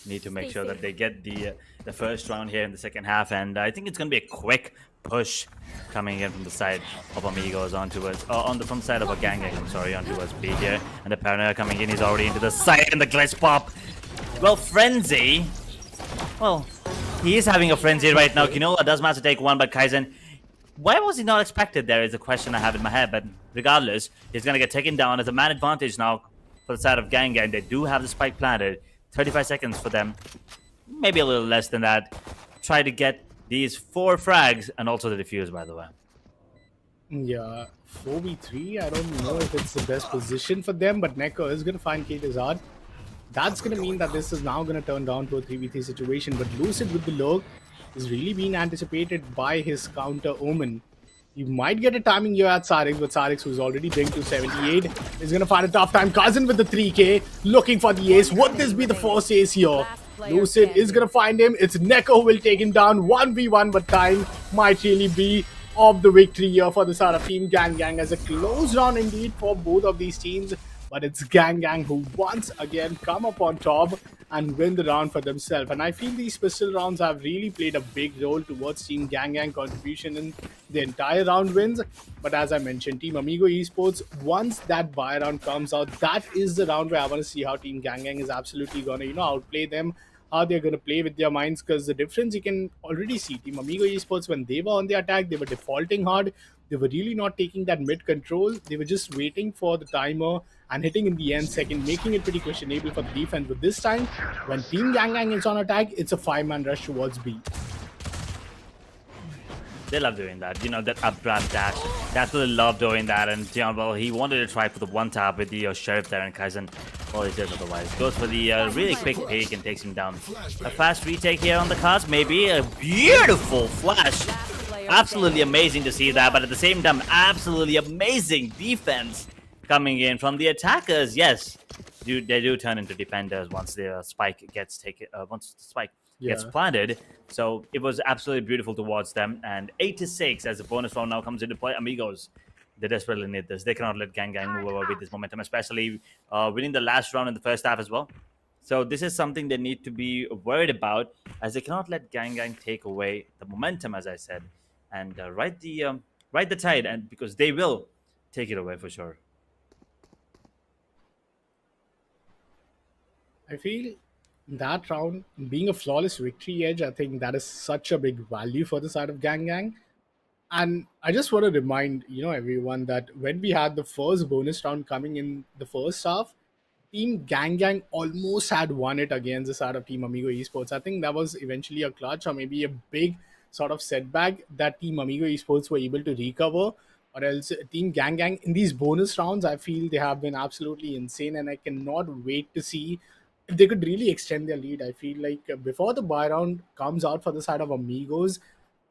need to make sure that they get the first round here in the second half, and I think it's going to be a quick push coming in from the side of Amigos onto us, from the side of a Gang, I'm sorry, onto us B here, and the Paranoia coming in. He's already into the side, and the glitch pop. Well, Frenzy, well, he is having a frenzy right now. Kinola does manage to take one, but Kaizen Why was he not expected there is a question I have in my head. But regardless, he's going to get taken down as a man advantage now for the side of Gang Gang. They do have the spike planted. 35 seconds for them. Maybe a little less than that. Try to get these 4 frags and also the defuse, by the way. Yeah, 4v3. I don't know if it's the best position for them, but Neko is going to find Kate hard. That's going to mean that this is now going to turn down to a 3v3 situation. But Lucid with the lurk is really being anticipated by his counter Omen. You might get a timing here at Sarix, but Sarix, who's already linked to 78, is going to find a tough time. Cousin with the 3k, looking for the ace. Would this be the first ace here? Lucid is going to find him. It's Neko who will take him down 1v1, but time might really be of the victory here for the side of Team Gang Gang, as a close round indeed for both of these teams. But it's Gang Gang who once again come up on top and win the round for themselves. And I feel these pistol rounds have really played a big role towards Team Gang Gang contribution in the entire round wins. But as I mentioned, Team Amigo Esports, once that buy round comes out, that is the round where I want to see how Team Gang Gang is absolutely going to, outplay them, how they're going to play with their minds. Because the difference you can already see, Team Amigo Esports, when they were on the attack, they were defaulting hard. They were really not taking that mid control. They were just waiting for the timer and hitting in the end second, making it pretty questionable for the defense. But this time, when Team Gang Gang is on attack, it's a 5-man rush towards B. They love doing that, that up grab dash. They absolutely love doing that. And, well, he wanted to try for the one tap with the Sheriff there, and Kaizen, well, he says otherwise. Goes for the really quick pick and takes him down. A fast retake here on the cards, maybe. A beautiful flash. Absolutely amazing to see that, but at the same time, absolutely amazing defense coming in from the attackers. Yes, they do turn into defenders once the spike gets taken. Once the spike gets planted. So it was absolutely beautiful to watch them. And 8-6 as the bonus round now comes into play. Amigos, they desperately need this. They cannot let Gang Gang move over with this momentum, especially winning the last round in the first half as well. So this is something they need to be worried about, as they cannot let Gang Gang take away the momentum, as I said, and ride the tide, and because they will take it away for sure. I feel that round being a flawless victory edge, I think that is such a big value for the side of Gang Gang. And I just want to remind everyone that when we had the first bonus round coming in the first half, Team Gang Gang almost had won it against the side of Team Amigo Esports. I think that was eventually a clutch or maybe a big sort of setback that Team Amigo Esports were able to recover. Or else Team Gang Gang in these bonus rounds, I feel they have been absolutely insane, and I cannot wait to see if they could really extend their lead. I feel like before the buy round comes out for the side of Amigos,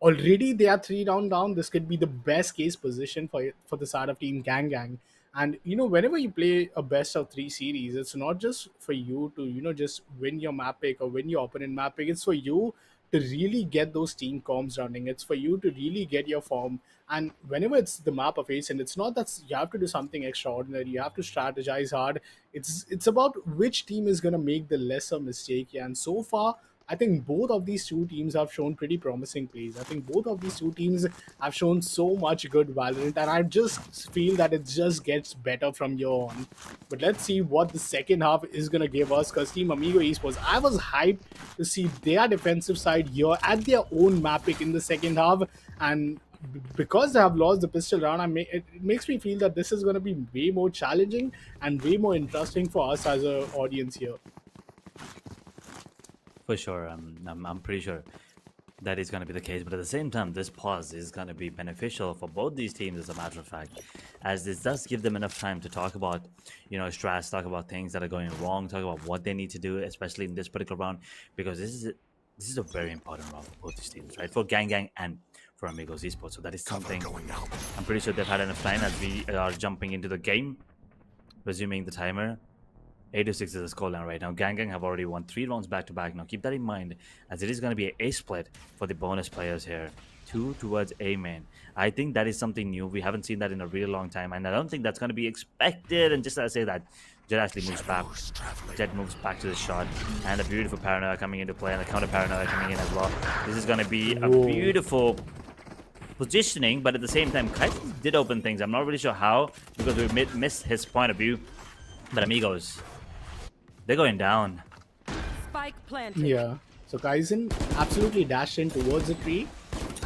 already they are 3 rounds down. This could be the best case position for the side of Team Gang Gang. And whenever you play a best of 3 series, it's not just for you to just win your map pick or win your opponent map pick. It's for you to really get those team comms running. It's for you to really get your form. And whenever it's the map of Ascent, it's not that you have to do something extraordinary. You have to strategize hard. It's about which team is going to make the lesser mistake. Yeah. And so far, I think both of these two teams have shown pretty promising plays. I think both of these two teams have shown so much good Valorant, and I just feel that it just gets better from here on. But let's see what the second half is going to give us, because Team Amigo Esports, I was hyped to see their defensive side here at their own map pick in the second half, and because they have lost the pistol round, it makes me feel that this is going to be way more challenging and way more interesting for us as an audience here. For sure, I'm pretty sure that is going to be the case. But at the same time, this pause is going to be beneficial for both these teams, as a matter of fact, as this does give them enough time to talk about, strats, talk about things that are going wrong, talk about what they need to do, especially in this particular round, because this is a very important round for both these teams, right? For Gang Gang and for Amigos Esports. So that is something I'm pretty sure they've had enough time as we are jumping into the game, resuming the timer. 8-6 is the scoreline right now. Gang Gang have already won 3 rounds back-to-back. Now keep that in mind, as it is going to be an A split for the bonus players here. 2 towards A main. I think that is something new. We haven't seen that in a really long time, and I don't think that's going to be expected. And just as I say that, Jet actually moves back. Jet moves back to the shot, and a beautiful paranoia coming into play, and a counter paranoia coming in as well. This is going to be a beautiful positioning, but at the same time, Kai did open things. I'm not really sure how, because we missed his point of view. But Amigos, they're going down. Spike planted. Yeah. So Kaizen absolutely dashed in towards the tree.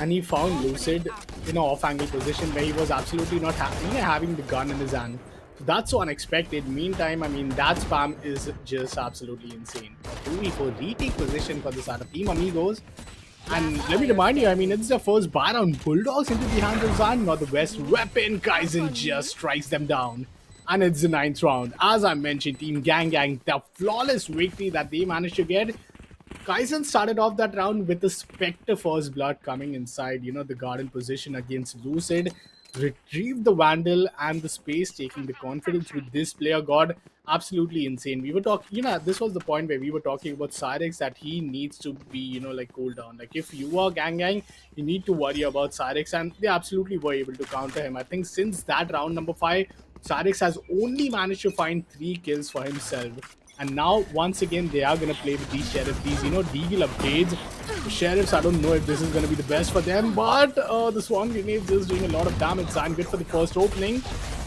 and he found Lucid in an off-angle position where he was absolutely not having the gun in his hand. So that's so unexpected. Meantime, I mean, that spam is just absolutely insane. 2v4 retake position for this other team, Amigos. And let me remind you, I mean, it's the first buy down. Bulldogs into the hands of Zan, not the best weapon. Kaizen just strikes them down. And it's the 9th round. As I mentioned, Team Gang Gang, the flawless victory that they managed to get. Kaizen started off that round with the Spectre First Blood coming inside, you know, the garden position against Lucid. Retrieved the Vandal and the space, taking the confidence with this player. God, absolutely insane. We were talking, you know, this was the point where we were talking about Cyrix, that he needs to be, you know, like cool down. Like if you are Gang Gang, you need to worry about Cyrix, and they absolutely were able to counter him. I think since that round number 5, Cyrix has only managed to find 3 kills for himself. And now, once again, they are going to play with these Sheriffs, these, you know, Deagle upgrades. The Sheriffs, I don't know if this is going to be the best for them, but the Swarm Grenades is doing a lot of damage. And good for the first opening.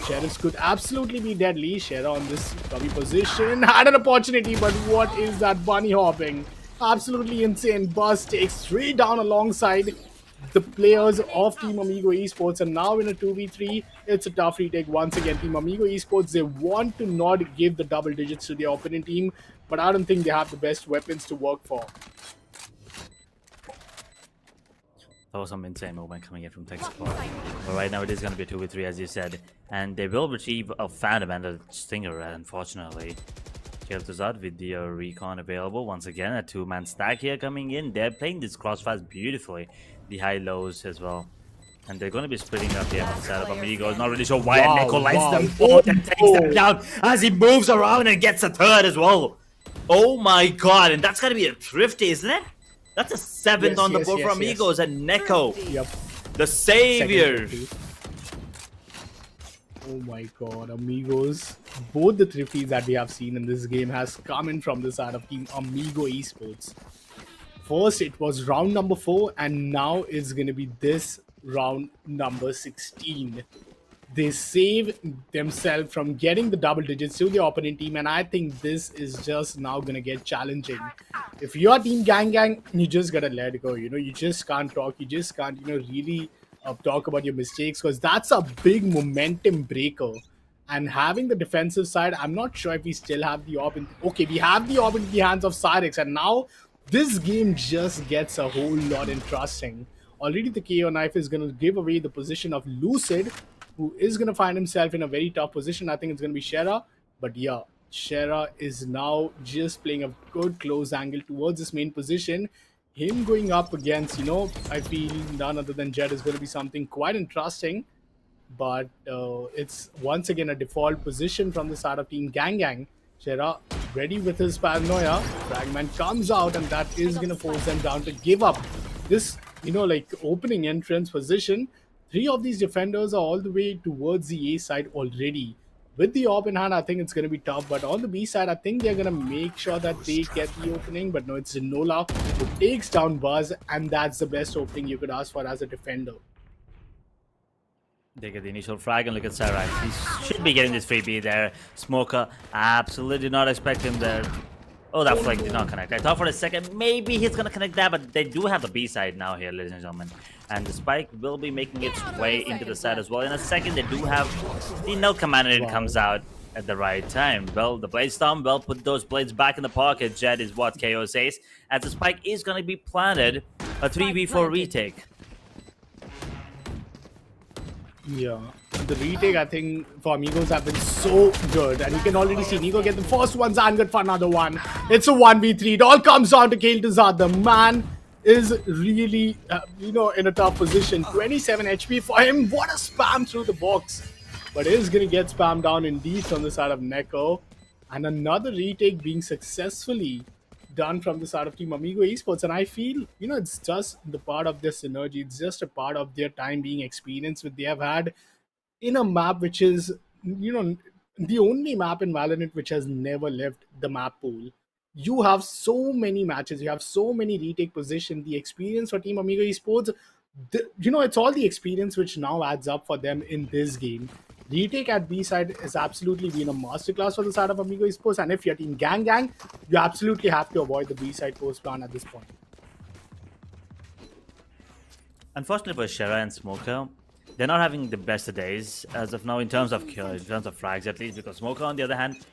Sheriffs could absolutely be deadly. Shera on this cubby position. Had an opportunity, but what is that bunny hopping? Absolutely insane. Buzz takes 3 down alongside the players of Team Amigo Esports, and now in a 2v3, it's a tough retake once again. Team Amigo Esports, they want to not give the double digits to the opponent team, but I don't think they have the best weapons to work for. That was some insane movement coming in from Tech Support. But right now it is going to be a 2v3, as you said, and they will retrieve a Phantom and a Stinger, unfortunately. Kel'Thuzad with the recon available. Once again, a 2-man stack here coming in. They're playing this crossfires beautifully. The high-lows as well. And they're going to be splitting up here on the side of Amigos. Not really sure why Neko lights them both and takes them down as he moves around and gets a third as well. Oh my god, and that's going to be a thrifty, isn't it? That's a 7th on the board for Amigos, and Neko, the savior. Oh my god, Amigos. Both the thrifties that we have seen in this game has come in from the side of Team Amigo Esports. First, it was round number 4, and now it's going to be this round number 16. They save themselves from getting the double digits to the opponent team, and I think this is just now going to get challenging. If you're Team Gang Gang, you just got to let it go. You know, you just can't talk. You just can't, you know, really talk about your mistakes, because that's a big momentum breaker. And having the defensive side, I'm not sure if we still have the orb. Okay, we have the orb in the hands of Cyrix, and now this game just gets a whole lot interesting. Already the KO knife is going to give away the position of Lucid, who is going to find himself in a very tough position. I think it's going to be Shera. But yeah, Shera is now just playing a good close angle towards his main position. Him going up against, you know, I feel none other than Jet is going to be something quite interesting. But it's once again a default position from the side of Team Gang Gang. Shera ready with his paranoia. Fragment comes out, and that is going to force them down to give up this, you know, like opening entrance position. 3 of these defenders are all the way towards the A side already. With the AWP in hand, I think it's going to be tough. But on the B side, I think they're going to make sure that they get the opening. But no, it's Zinola who takes down Buzz, and that's the best opening you could ask for as a defender. They get the initial frag, and look at Sarah. He should be getting this freebie there. Smoker, absolutely did not expect him there. Oh, that flag did not connect. I thought for a second maybe he's going to connect that, but they do have the B side now here, ladies and gentlemen. And the spike will be making its way into the side as well. In a second, they do have the null command, and it comes out at the right time. Well, the blade storm, well, put those blades back in the pocket. Jet is what KO says. As the spike is going to be planted, a 3v4 retake. Yeah, the retake, I think, for Amigos have been so good. And you can already see Nico get the first one, and good for another one. It's a 1v3. It all comes down to Kel'Thuzad. The man is really, you know, in a tough position. 27 HP for him. What a spam through the box. But it is going to get spammed down indeed from the side of Neko. And another retake being successfully done from the side of Team Amigo Esports. And I feel, you know, it's just the part of their synergy. It's just a part of their time being experienced what they have had in a map which is, you know, the only map in Valorant which has never left the map pool. You have so many matches, you have so many retake positions. The experience for Team Amigo Esports, you know, it's all the experience which now adds up for them in this game. Retake at B side has absolutely been a masterclass for the side of Amigo Esports, and if you're Team Gang Gang, you absolutely have to avoid the B side post plan at this point. Unfortunately for Shera and Smoker, they're not having the best of days as of now in terms of kill, in terms of frags at least, because Smoker on the other hand,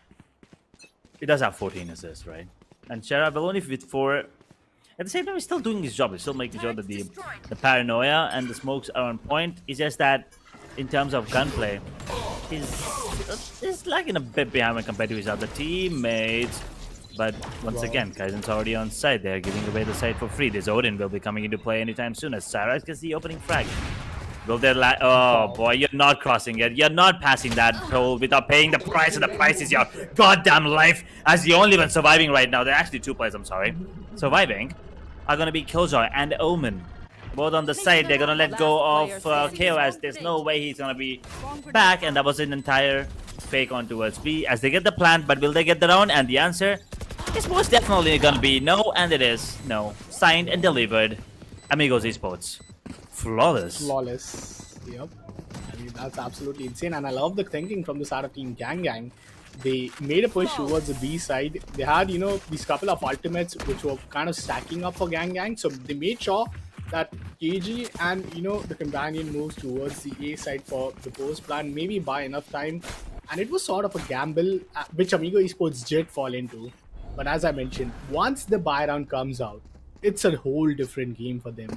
he does have 14 assists, right? And Shera will only with 4. At the same time, he's still doing his job. He's still making sure that the paranoia and the smokes are on point. It's just that in terms of gunplay, he's lagging a bit behind when compared to his other teammates. But once again, Kaizen's already on site. They're giving away the site for free. This Odin will be coming into play anytime soon as Cyrax gets the opening frag. Will there oh boy, you're not crossing it. You're not passing that hole without paying the price, and the price is your goddamn life as the only one surviving right now. There are actually 2 players, I'm sorry. Surviving are going to be Killjoy and Omen. Both on the side, they're going to let go of KO as there's no way he's going to be back, and that was an entire fake on towards B as they get the plant, but will they get the round? And the answer is most definitely going to be no, and it is no. Signed and delivered. Amigos Esports. Flawless. Yep. I mean, that's absolutely insane. And I love the thinking from the side of Team Gang. They made a push towards the B side. They had, these couple of ultimates which were kind of stacking up for Gang. So they made sure that KG and, the companion moves towards the A side for the post plan, maybe buy enough time. And it was sort of a gamble, which Amigo Esports did fall into. But as I mentioned, once the buy round comes out, it's a whole different game for them.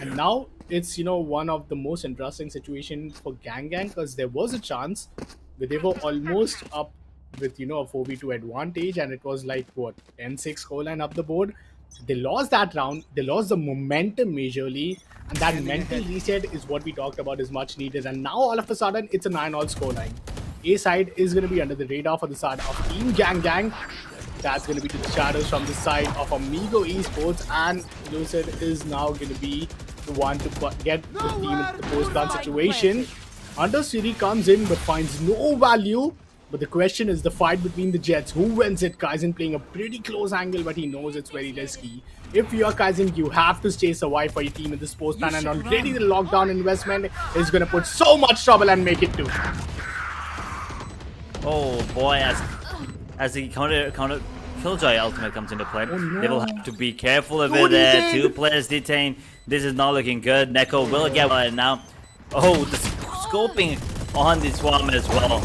And now it's, one of the most interesting situations for Gang because there was a chance where they were almost up with, a 4v2 advantage, and it was like, what, 10-6 scoreline up the board. They lost that round. They lost the momentum majorly, and that mental reset is what we talked about is much needed. And now all of a sudden, it's a 9-all scoreline. A side is going to be under the radar for the side of Team Gang. That's going to be to the shadows from the side of Amigo Esports, and Lucid is now going to be the one to get the team into the post-plan situation. Under Siri comes in but finds no value. But the question is the fight between the Jets. Who wins it? Kaizen playing a pretty close angle, but he knows it's very risky. If you are Kaizen, you have to stay survive for your team in this post-plan, and already the lockdown investment is going to put so much trouble and make it 2. Oh boy, as the counter Killjoy ultimate comes into play, they will have to be careful of it there. 2 players detained. This is not looking good. Neko will get one now. Oh, the scoping on the Swarm as well.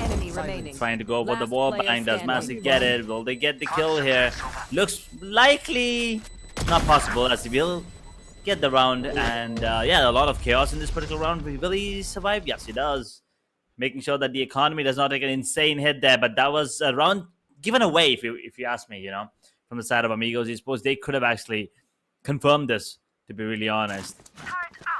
Trying to go over the wall bind. Does Massive get it? Will they get the kill here? Looks likely not possible as he will get the round. And yeah, a lot of chaos in this particular round. Will he survive? Yes, he does. Making sure that the economy does not take an insane hit there. But that was a round given away, if you ask me, from the side of Amigos Esports. They could have actually confirmed this, to be really honest.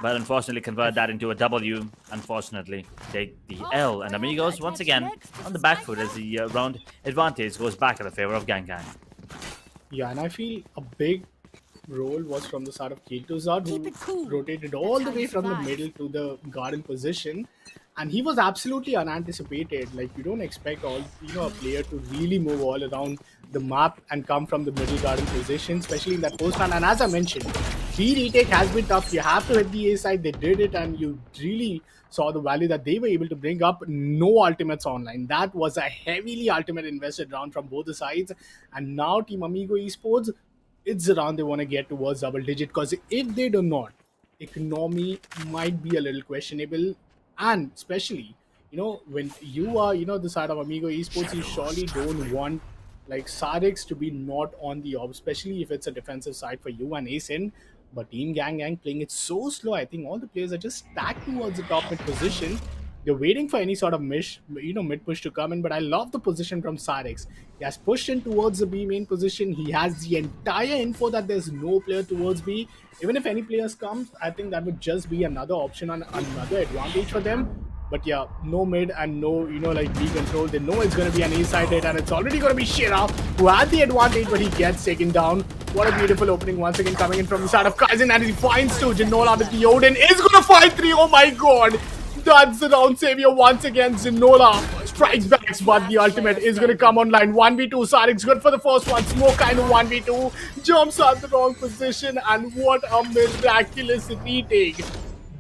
But unfortunately convert that into a W. Unfortunately, take the L. And Amigos, once again, on the back foot as the round advantage goes back in the favor of Gang. Yeah, and I feel a big role was from the side of Kel'Thuzad, who rotated all the way from the middle to the garden position. And he was absolutely unanticipated. Like, you don't expect a player to really move all around the map and come from the middle garden position, especially in that post plan. And as I mentioned, B retake has been tough. You have to hit the A side. They did it, and you really saw the value that they were able to bring up. No ultimates online. That was a heavily ultimate invested round from both the sides. And now Team Amigo Esports, it's the round they want to get towards double digit, because if they do not, economy might be a little questionable. And especially, when you are, the side of Amigo Esports, you surely don't want like Sarix to be not on the op, especially if it's a defensive side for you and Ascent. But Team Gang playing it so slow. I think all the players are just stacked towards the top mid position. They're waiting for any sort of mid push to come in. But I love the position from Sarix. He has pushed in towards the B main position. He has the entire info that there's no player towards B. Even if any players come, I think that would just be another option and another advantage for them. But yeah, no mid and no, B control. They know it's going to be an A-side hit, and it's already going to be Shera who had the advantage, but he gets taken down. What a beautiful opening once again coming in from the side of Kaizen, and he finds 2. Jinola with the Odin is going to find 3. Oh my god. That's the round savior once again. Zinola strikes back, but the ultimate is going to come online. 1v2. Sarik's good for the first one. Smoke kind of 1v2. Jumps at the wrong position. And what a miraculous retake.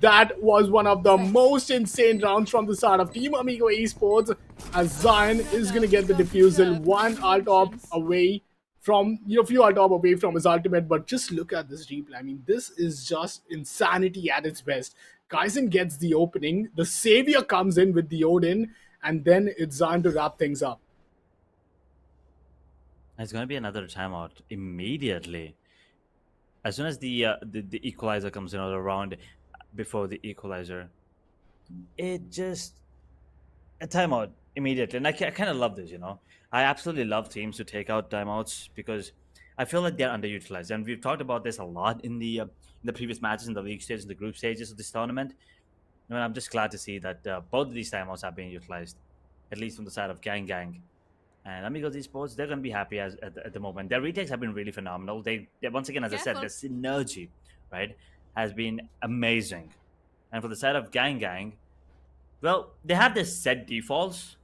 That was one of the most insane rounds from the side of Team Amigo Esports, as Zion is going to get the defusal. 1 ult op away from few are top away from his ultimate, but just look at this replay. I mean, this is just insanity at its best. Kaizen gets the opening, the savior comes in with the Odin, and then it's Zan to wrap things up. It's going to be another timeout immediately. As soon as the equalizer comes in, or the round before the equalizer, it just a timeout immediately. And I kind of love this, I absolutely love teams to take out timeouts because I feel like they're underutilized. And we've talked about this a lot in the previous matches, in the league stages, in the group stages of this tournament. And I'm just glad to see that both of these timeouts are being utilized, at least from the side of Gang Gang. And Amigos Esports, they're going to be happy at the moment. Their retakes have been really phenomenal. They once again, as I said, the synergy, right, has been amazing. And for the side of Gang Gang, well, they have their set defaults.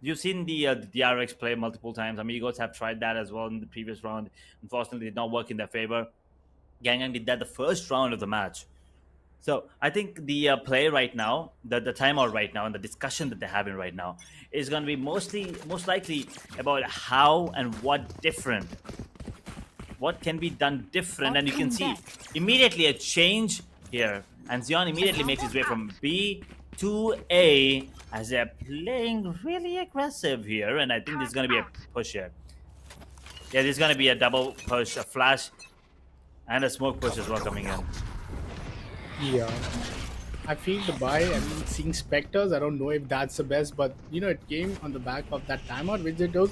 You've seen the DRX play multiple times. Amigos have tried that as well in the previous round. Unfortunately, it did not work in their favor. Gang Gang did that the first round of the match. So I think the play right now, the timeout right now, and the discussion that they're having right now is going to be most likely about how and what can be done different. And you can see immediately a change here. And Zion immediately makes his way from B to A as they're playing really aggressive here. And I think there's going to be a push here. Yeah, there's going to be a double push, a flash, and a smoke push as well coming in. Yeah, I feel the buy. I mean, seeing Spectres, I don't know if that's the best, but it came on the back of that timeout which they took.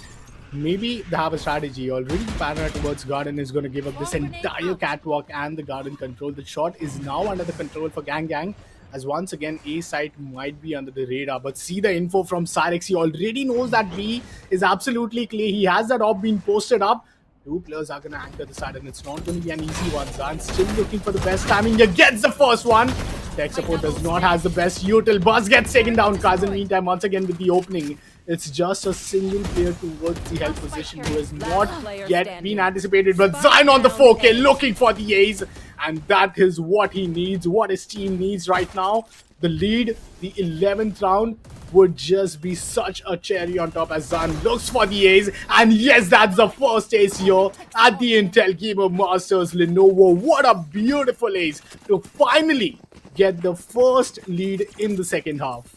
Maybe they have a strategy already. Paranoid towards Garden is going to give up this entire catwalk and the Garden control. The shot is now under the control for Gang Gang, as once again A site might be under the radar. But see the info from Cyrix. He already knows that B is absolutely clear. He has that op being posted up. Two players are going to anchor the side, and it's not going to be an easy one. Zan still looking for the best timing. He gets the first one. Tech support does not have the best util. Buzz gets taken down. Kaizen meantime once again with the opening. It's just a single player towards the help position who has not yet been anticipated. But Zion on the 4K looking for the ace. And that is what he needs, what his team needs right now. The lead, the 11th round, would just be such a cherry on top as Zan looks for the ace. And yes, that's the first ace here at the Intel Gamer Masters Lenovo. What a beautiful ace to finally get the first lead in the second half.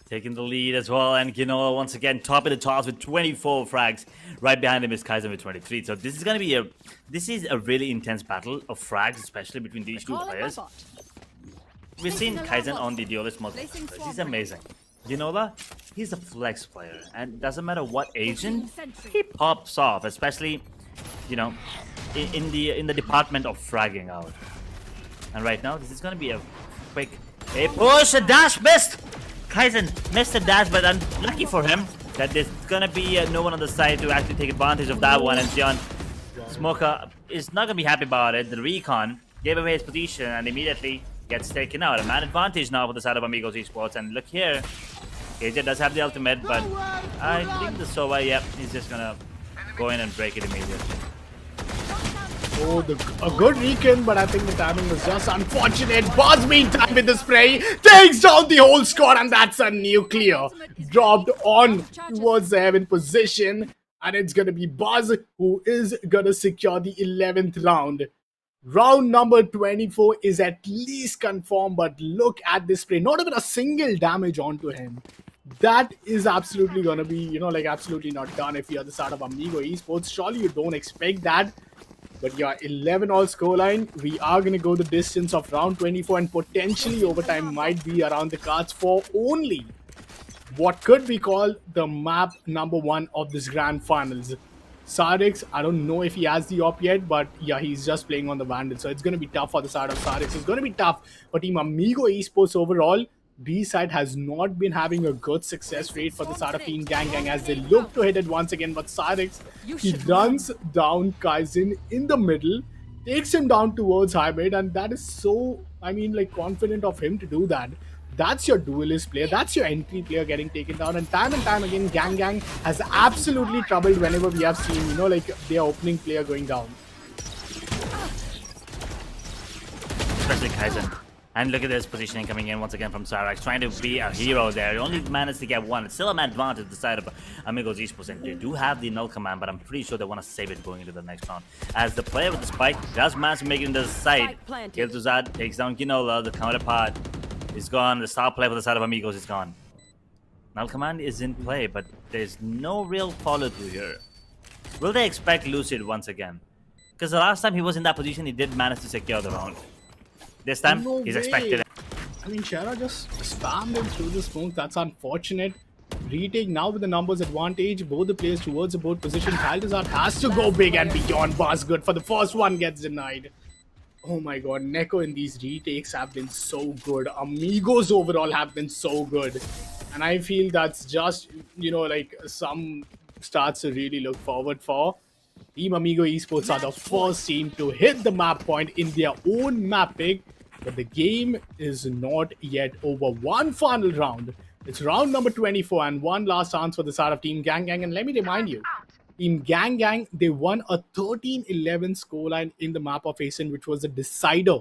Taking the lead as well, and once again top of the charts with 24 frags. Right behind him is Kaizen with 23. So this is going to be a really intense battle of frags, especially between these two players. We've seen Kaizen on the duelist multiple. He's amazing. He's a flex player, and doesn't matter what agent he pops off, especially in the department of fragging out. And right now, this is going to be a quick push. A dash missed. Kaizen missed the dash, but unlucky for him that there's gonna be no one on the side to actually take advantage of that one. And Zion Smoker is not gonna be happy about it. The recon gave away his position and immediately gets taken out. A man advantage now for the side of Amigos Esports. And look here, AJ does have the ultimate, but I think the Sova, he's just gonna go in and break it immediately. Oh, a good recon, but I think the timing was just unfortunate. Buzz meantime with the spray takes down the whole squad, and that's a nuclear dropped on towards the heaven position. And it's going to be Buzz who is going to secure the 11th round. Round number 24 is at least confirmed, but look at this spray. Not even a single damage onto him. That is absolutely going to be, absolutely not done if you're the side of Amigo Esports. Surely you don't expect that. But yeah, 11-all scoreline. We are going to go the distance of round 24, and potentially overtime might be around the cards for only what could be called the map number 1 of this grand finals. Sarix, I don't know if he has the op yet, but yeah, he's just playing on the Vandal. So it's going to be tough for the side of Sarix. It's going to be tough for Team Amigo Esports overall. B side has not been having a good success rate for the side of Team Gang Gang as they look to hit it once again. But Sarix, he runs down Kaizen in the middle, takes him down towards high mid, and that is so, confident of him to do that. That's your duelist player, that's your entry player getting taken down, and time again, Gang Gang has absolutely troubled whenever we have seen, their opening player going down. Especially Kaizen. And look at this positioning coming in once again from Cyrax, trying to be a hero there. He only managed to get one. It's still an advantage the side of Amigos Esports, and they do have the null command, but I'm pretty sure they want to save it going into the next round. As the player with the spike does manage to make it into the side. Kel'Thuzad takes down Ginola, the counterpart is gone. The star player for the side of Amigos is gone. Null command is in play, but there's no real follow-through here. Will they expect Lucid once again? Because the last time he was in that position, he did manage to secure the round. This time, he's expected. I mean, Shara just spammed him through the smoke. That's unfortunate. Retake now with the numbers advantage. Both the players towards the board position. Kel'Thuzad has to go big and beyond. Bars good for the first one gets denied. Oh my god, Neko in these retakes have been so good. Amigos overall have been so good. And I feel that's just, you know, like some starts to really look forward for. Team Amigo Esports are the first team to hit the map point in their own map pick. But the game is not yet over. One final round. It's round number 24 and one last chance for the side of Team Gang Gang. And let me remind you, Team Gang Gang, they won a 13-11 scoreline in the map of Ascent, which was the decider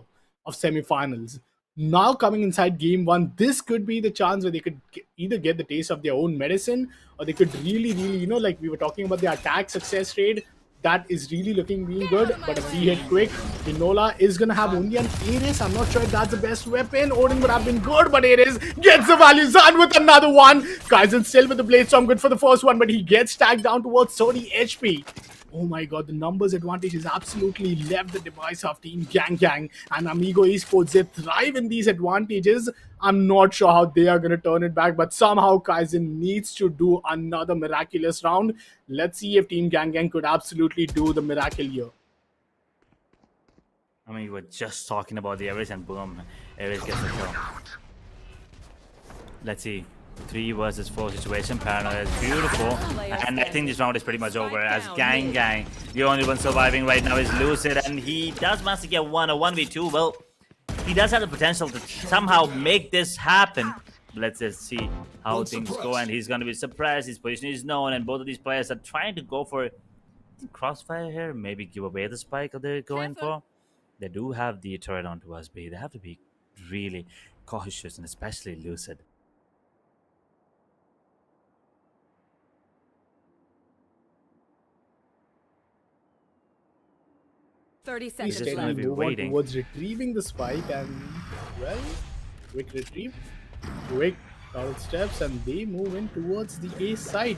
of semifinals. Now coming inside game one, this could be the chance where they could either get the taste of their own medicine, or they could really, you know, like we were talking about the attack success rate, that is really looking being good. But if we hit quick, Ginola is going to have only an Ares. I'm not sure if that's the best weapon. Odin would have been good, but Ares gets the value. Zan with another one. Kaizen still with the blade storm, good for the first one, but he gets tagged down towards 30 HP. Oh my god, the numbers advantage has absolutely left the device of Team Gang Gang, and Amigo Esports, they thrive in these advantages. I'm not sure how they are going to turn it back, but somehow Kaizen needs to do another miraculous round. Let's see if Team Gang Gang could absolutely do the miracle here. I mean, we were just talking about the Ares, and boom, Ares gets the kill. Let's see. 3 versus 4 situation. Paranoia is beautiful. And I think this round is pretty much over, as Gang Gang, the only one surviving right now, is Lucid, and he does manage to get a 1v2. Well, he does have the potential to somehow make this happen. Let's just see how things go, and he's going to be suppressed. His position is known, and both of these players are trying to go for crossfire here. Maybe give away the spike that they're going for. They do have the turret onto us, but they have to be really cautious, and especially Lucid. 30 He's seconds just left. gonna be Move on waiting. towards retrieving the spike, and well, quick retrieve, quick out steps, and they move in towards the A side.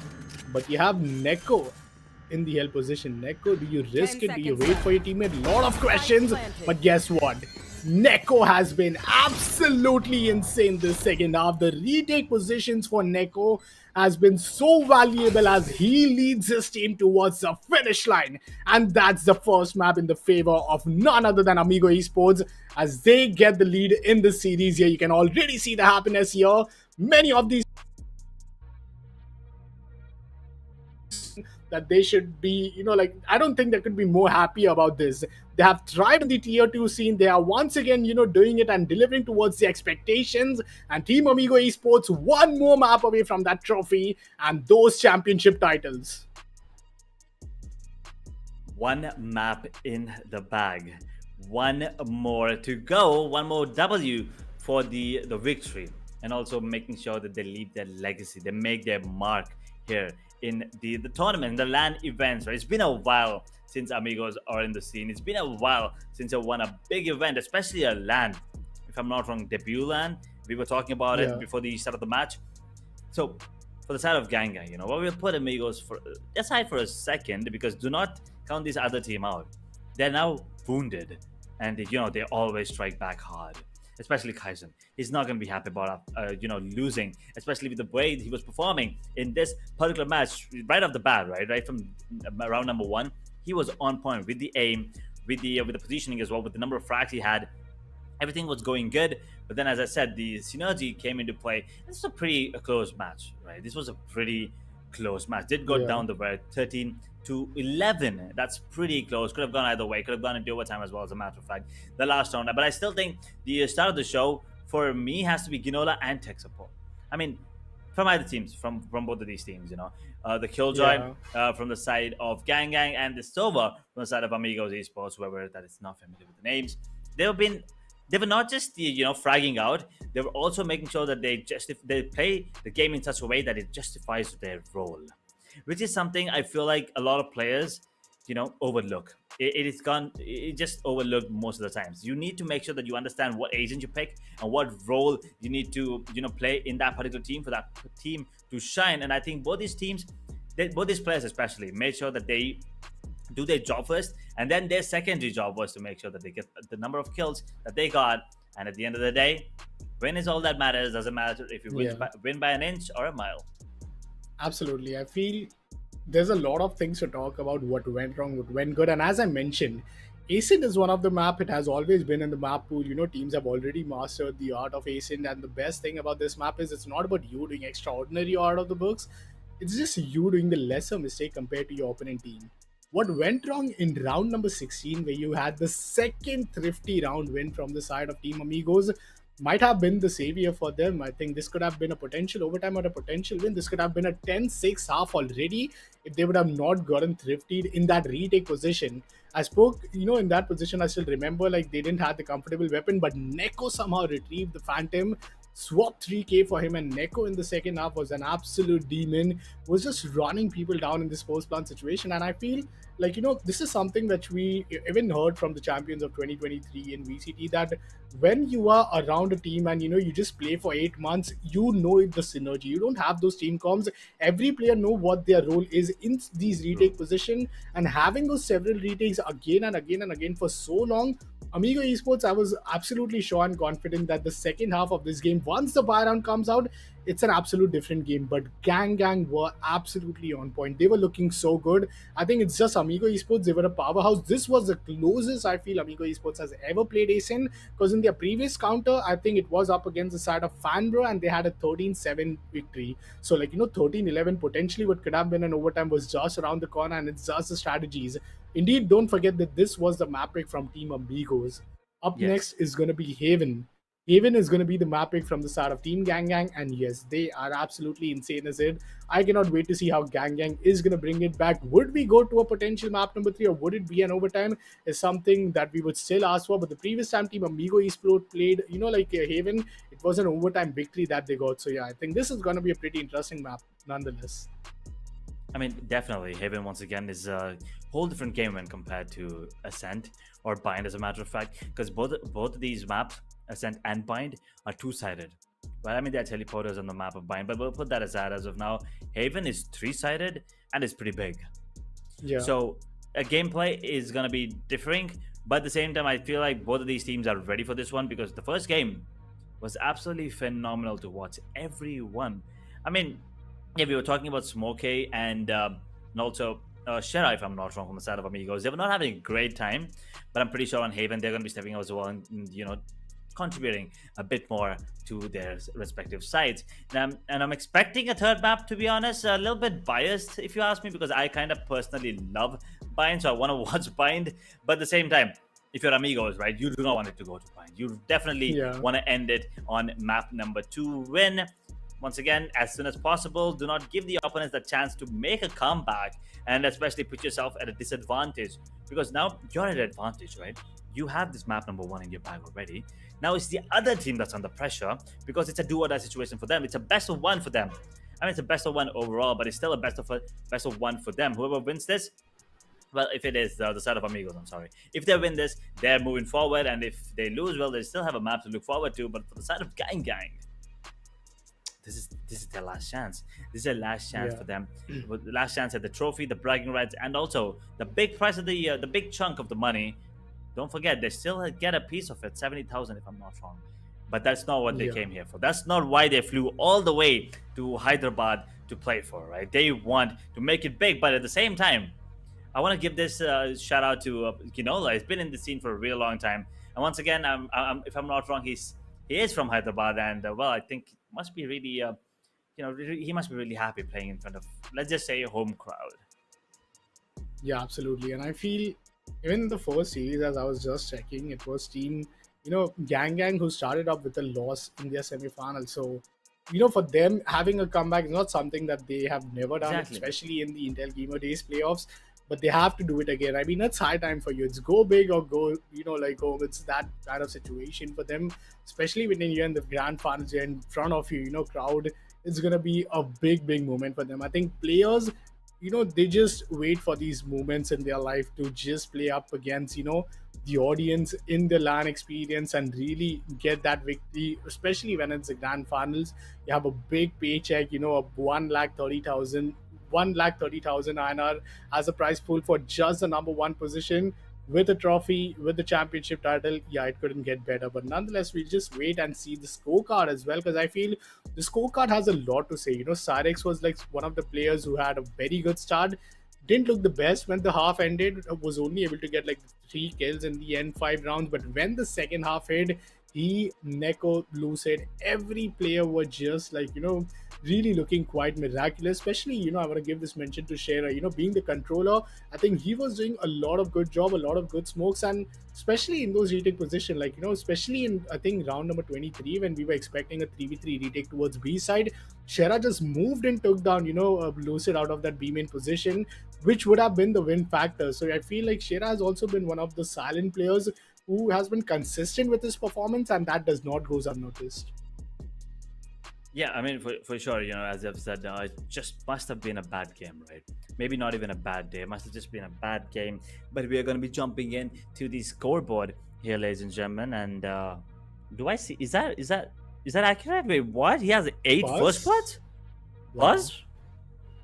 But you have Neko in the hell position. Neko, do you risk 10 it? Do you seconds wait for your teammate? Lot of questions, but guess what? Neko has been absolutely insane this second half. The retake positions for Neko has been so valuable as he leads his team towards the finish line. And that's the first map in the favor of none other than Amigo Esports, as they get the lead in the series here. You can already see the happiness here. Many of these that they should be, you know, like, I don't think they could be more happy about this. They have thrived in the tier 2 scene. They are once again, you know, doing it and delivering towards the expectations. And Team Amigo Esports, one more map away from that trophy and those championship titles. One map in the bag. One more to go. One more W for the victory. And also making sure that they leave their legacy. They make their mark here in the tournament, the LAN events, right? It's been a while since Amigos are in the scene. It's been a while since I won a big event, especially a LAN. If I'm not wrong, debut LAN. We were talking about it before the start of the match. So for the side of Gang Gang, you know, we'll put Amigos aside for a second, because do not count this other team out. They're now wounded, and you know, they always strike back hard. Especially Kaizen. He's not going to be happy about, you know, losing, especially with the way he was performing in this particular match right off the bat, right from round number 1. He was on point with the aim, with the positioning as well, with the number of frags he had. Everything was going good, but then, as I said, the synergy came into play. This was a pretty close match, right? This was a pretty close match. Did go down the way, 13-11. That's pretty close. Could have gone either way. Could have gone into overtime as well, as a matter of fact, the last round. But I still think the start of the show for me has to be Ginola and tech support. I mean, from either teams, from both of these teams, you know, the Killjoy from the side of Gang Gang, and the Silver from the side of Amigos Esports, whoever that is not familiar with the names. They've been they were not just fragging out. They were also making sure that they play the game in such a way that it justifies their role, which is something I feel like a lot of players overlook. It just overlooked most of the times. You need to make sure that you understand what agent you pick and what role you need to play in that particular team for that team to shine. And I think both these teams, both these players especially, made sure that they do their job first, and then their secondary job was to make sure that they get the number of kills that they got. And at the end of the day, win is all that matters. Doesn't matter if you win by an inch or a mile. Absolutely. I feel there's a lot of things to talk about, what went wrong, what went good. And as I mentioned, Ascent is one of the map. It has always been in the map pool. Teams have already mastered the art of Ascent. And the best thing about this map is it's not about you doing extraordinary art of the books. It's just you doing the lesser mistake compared to your opponent team. What went wrong in round number 16, where you had the second thrifty round win from the side of Team Amigos, might have been the savior for them. I think this could have been a potential overtime or a potential win. This could have been a 10-6 half already if they would have not gotten thrifted in that retake position. I spoke, in that position, I still remember, like, they didn't have the comfortable weapon, but Neko somehow retrieved the Phantom, swapped 3k for him, and Neko in the second half was an absolute demon, was just running people down in this post-plant situation. And I feel like, this is something that we even heard from the champions of 2023 in VCT, that when you are around a team and, you just play for 8 months, the synergy. You don't have those team comms. Every player know what their role is in these retake position, and having those several retakes again and again and again for so long, Amigo Esports, I was absolutely sure and confident that the second half of this game, once the buy round comes out, it's an absolute different game. But Gang were absolutely on point. They were looking so good. I think it's just Amigo Esports. They were a powerhouse. This was the closest I feel Amigo Esports has ever played Ascent, because in their previous counter, I think it was up against the side of Fanbro, and they had a 13-7 victory. So, 13-11, potentially what could have been an overtime was just around the corner, and it's just the strategies. Indeed, don't forget that this was the map pick from Team Amigos. Up next is going to be Haven. Haven is going to be the map pick from the side of Team Gang, and yes, they are absolutely insane as it. I cannot wait to see how Gang is going to bring it back. Would we go to a potential map number 3, or would it be an overtime, is something that we would still ask for. But the previous time Team Amigo Esports played, Haven, it was an overtime victory that they got. So yeah, I think this is going to be a pretty interesting map nonetheless. I mean, definitely, Haven once again is a whole different game when compared to Ascent or Bind, as a matter of fact, because both of these maps, Ascent and Bind, are two-sided. Well, I mean, there are teleporters on the map of Bind, but we'll put that aside as of now. Haven is three-sided and it's pretty big. Yeah. So a gameplay is going to be differing, but at the same time, I feel like both of these teams are ready for this one, because the first game was absolutely phenomenal to watch. Everyone. I mean, yeah, we were talking about Smokey and also Shera, if I'm not wrong, from the side of Amigos. They were not having a great time, but I'm pretty sure on Haven they're going to be stepping up as well and contributing a bit more to their respective sides. And I'm expecting a third map, to be honest. A little bit biased, if you ask me, because I kind of personally love Bind, so I want to watch Bind. But at the same time, if you're Amigos, right, you do not want it to go to Bind. You definitely want to end it on map number 2 win. Once again, as soon as possible. Do not give the opponents the chance to make a comeback, and especially put yourself at a disadvantage, because now you're at an advantage, right? You have this map number 1 in your bag already. Now it's the other team that's under pressure, because it's a do-or-die situation for them. It's a best of 1 for them. I mean, it's a best of 1 overall, but it's still a best of 1 for them. Whoever wins this, well, if it is the side of Amigos, I'm sorry. If they win this, they're moving forward, and if they lose, well, they still have a map to look forward to. But for the side of Gang, this is their last chance. This is their last chance for them. The last chance at the trophy, the bragging rights, and also the big prize of the big chunk of the money. Don't forget, they still get a piece of it, 70,000 if I'm not wrong. But that's not what they came here for. That's not why they flew all the way to Hyderabad to play for, right? They want to make it big, but at the same time, I want to give this shout out to Kinola. He's been in the scene for a real long time, and once again, if I'm not wrong, he is from Hyderabad, and well, I think must be really, he must be really happy playing in front of, let's just say, a home crowd. Yeah, absolutely. And I feel even in the first series, as I was just checking, it was Team, Gang who started up with a loss in their semi-final. So, for them, having a comeback is not something that they have never done, especially in the Intel Gamer Days playoffs. but they have to do it again. I mean, it's high time for you. It's go big or go, like home. It's that kind of situation for them, especially when you're in the grand finals, you're in front of you, crowd. It's gonna be a big, big moment for them. I think players, they just wait for these moments in their life to just play up against, the audience in the LAN experience and really get that victory, especially when it's the grand finals. You have a big paycheck, a 1,30,000 INR as a prize pool for just the number one position with a trophy, with the championship title. Yeah, it couldn't get better. But nonetheless, we'll just wait and see the scorecard as well, because I feel the scorecard has a lot to say. Cyrex was like one of the players who had a very good start. Didn't look the best when the half ended, was only able to get like 3 kills in the end, 5 rounds. But when the second half hit, he Neko Lucid, every player was just like, really looking quite miraculous. Especially, I want to give this mention to Shera, being the controller. I think he was doing a lot of good job, a lot of good smokes, and especially in those retake position, like, especially in, I think, round number 23, when we were expecting a 3v3 retake towards B side, Shera just moved and took down, Lucid out of that B main position, which would have been the win factor. So I feel like Shera has also been one of the silent players who has been consistent with his performance, and that does not goes unnoticed. Yeah, I mean, for sure, as I've said, it just must have been a bad game, right? Maybe not even a bad day. It must have just been a bad game. But we are going to be jumping in to the scoreboard here, ladies and gentlemen. And do I see? Is that accurate? Wait, what? He has 8 first bloods? Buzz?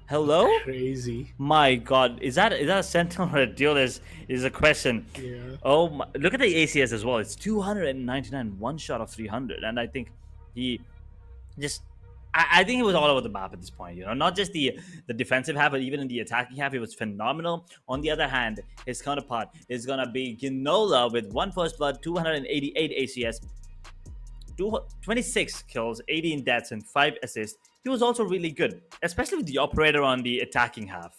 Hello? Crazy. My God, is that a sentinel or a duel? Is a question. Yeah. Oh my, look at the ACS as well. It's 299, one shot of 300, and I think he just. I think he was all over the map at this point. Not just the defensive half, but even in the attacking half, he was phenomenal. On the other hand, his counterpart is gonna be Ginola with 1 first blood, 288 ACS, 26 kills, 18 deaths, and 5 assists. He was also really good, especially with the operator on the attacking half.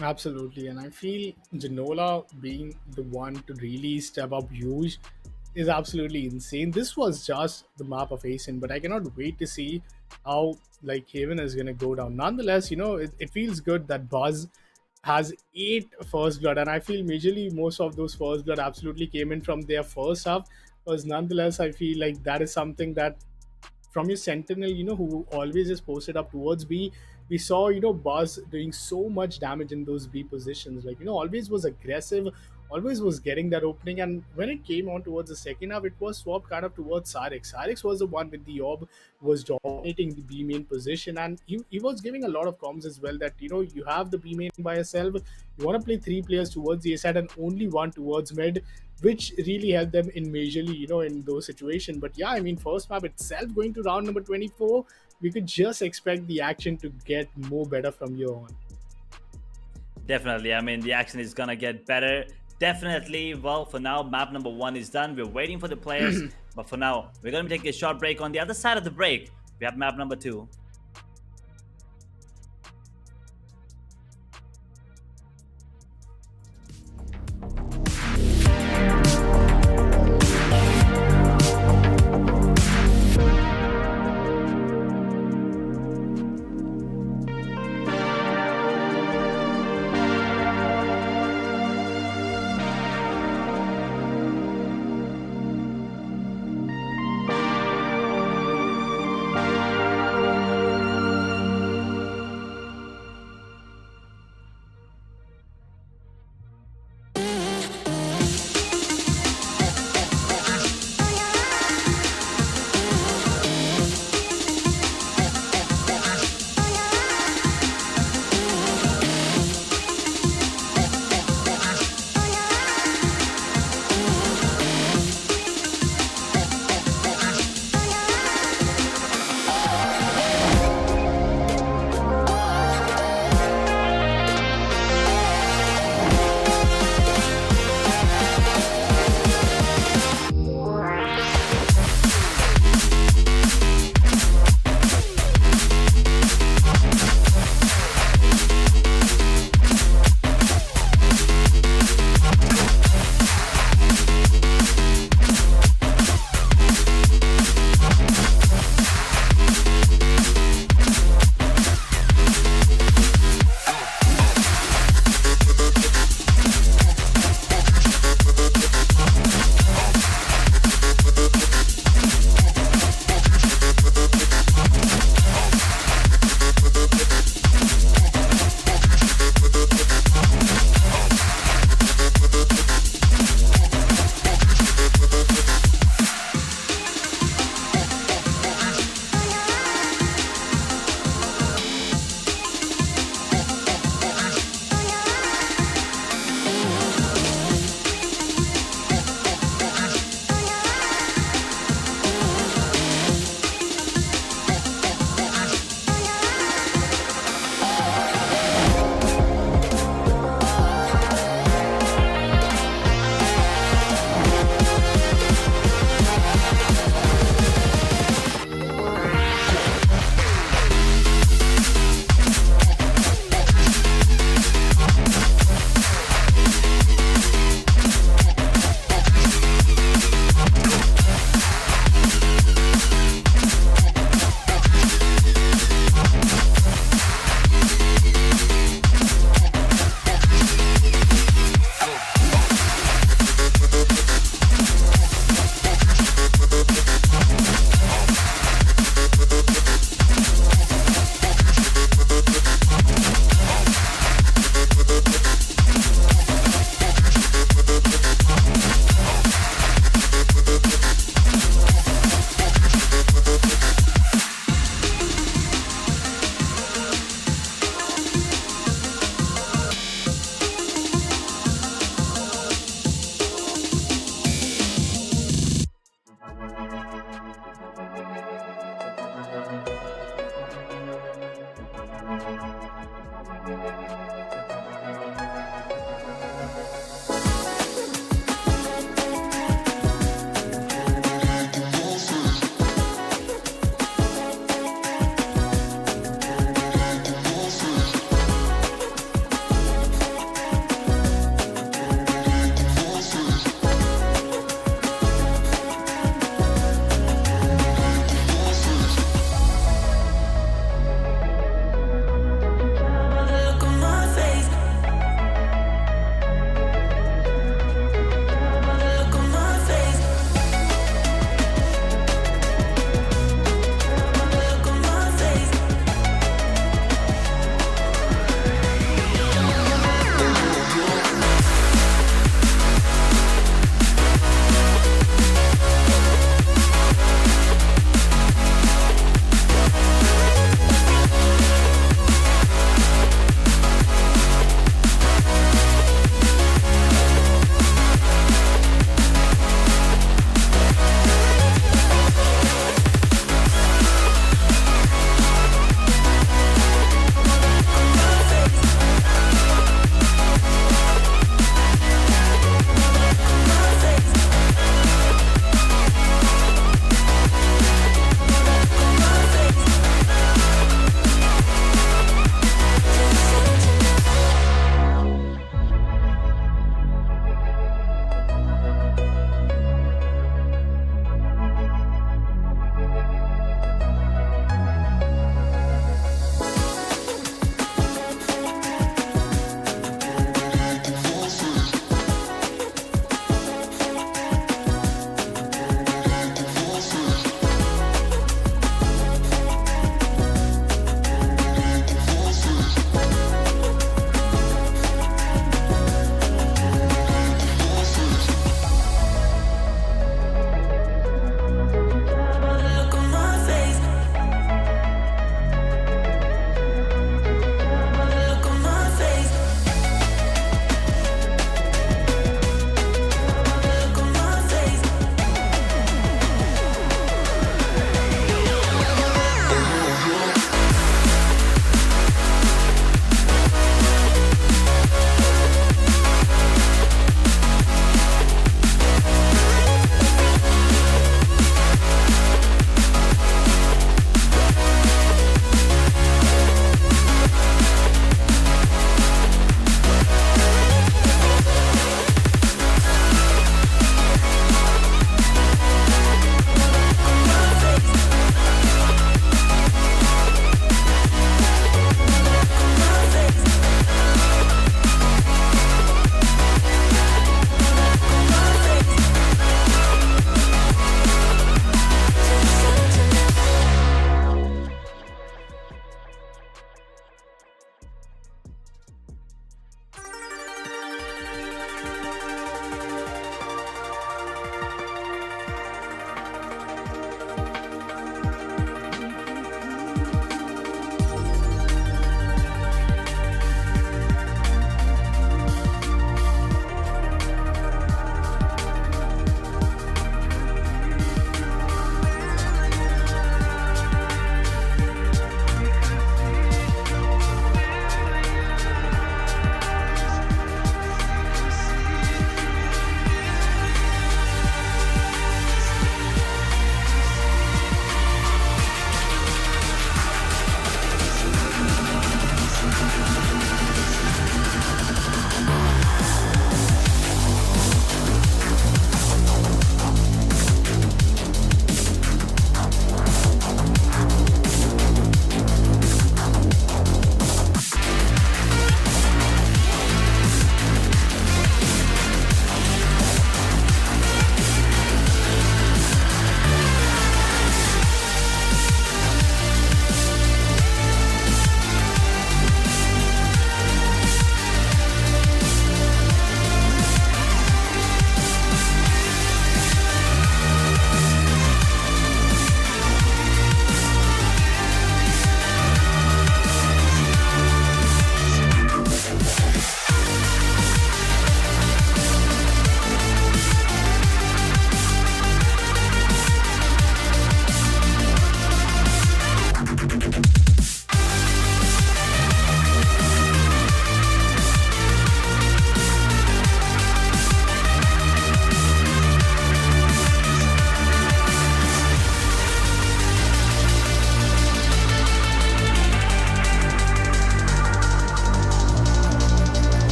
Absolutely, and I feel Ginola being the one to really step up huge is absolutely insane. This was just the map of Ascent, but I cannot wait to see how like Haven is gonna go down. Nonetheless, it feels good that Buzz has 8 first blood, and I feel majorly most of those first blood absolutely came in from their first half. Because nonetheless, I feel like that is something that from your sentinel, who always is posted up towards B, we saw, Buzz doing so much damage in those B positions. Like, always was aggressive, always was getting that opening. And when it came on towards the second half, it was swapped kind of towards Cyrex. Cyrex was the one with the orb, was dominating the B main position. And he was giving a lot of comms as well that, you have the B main by yourself. You want to play 3 players towards the A side and only 1 towards mid, which really helped them in majorly, in those situations. But yeah, I mean, first map itself going to round number 24, we could just expect the action to get more better from here on. Definitely. I mean, the action is going to get better. Definitely. Well, for now, map number 1 is done. We're waiting for the players. But for now, we're going to take a short break. On the other side of the break, we have map number 2.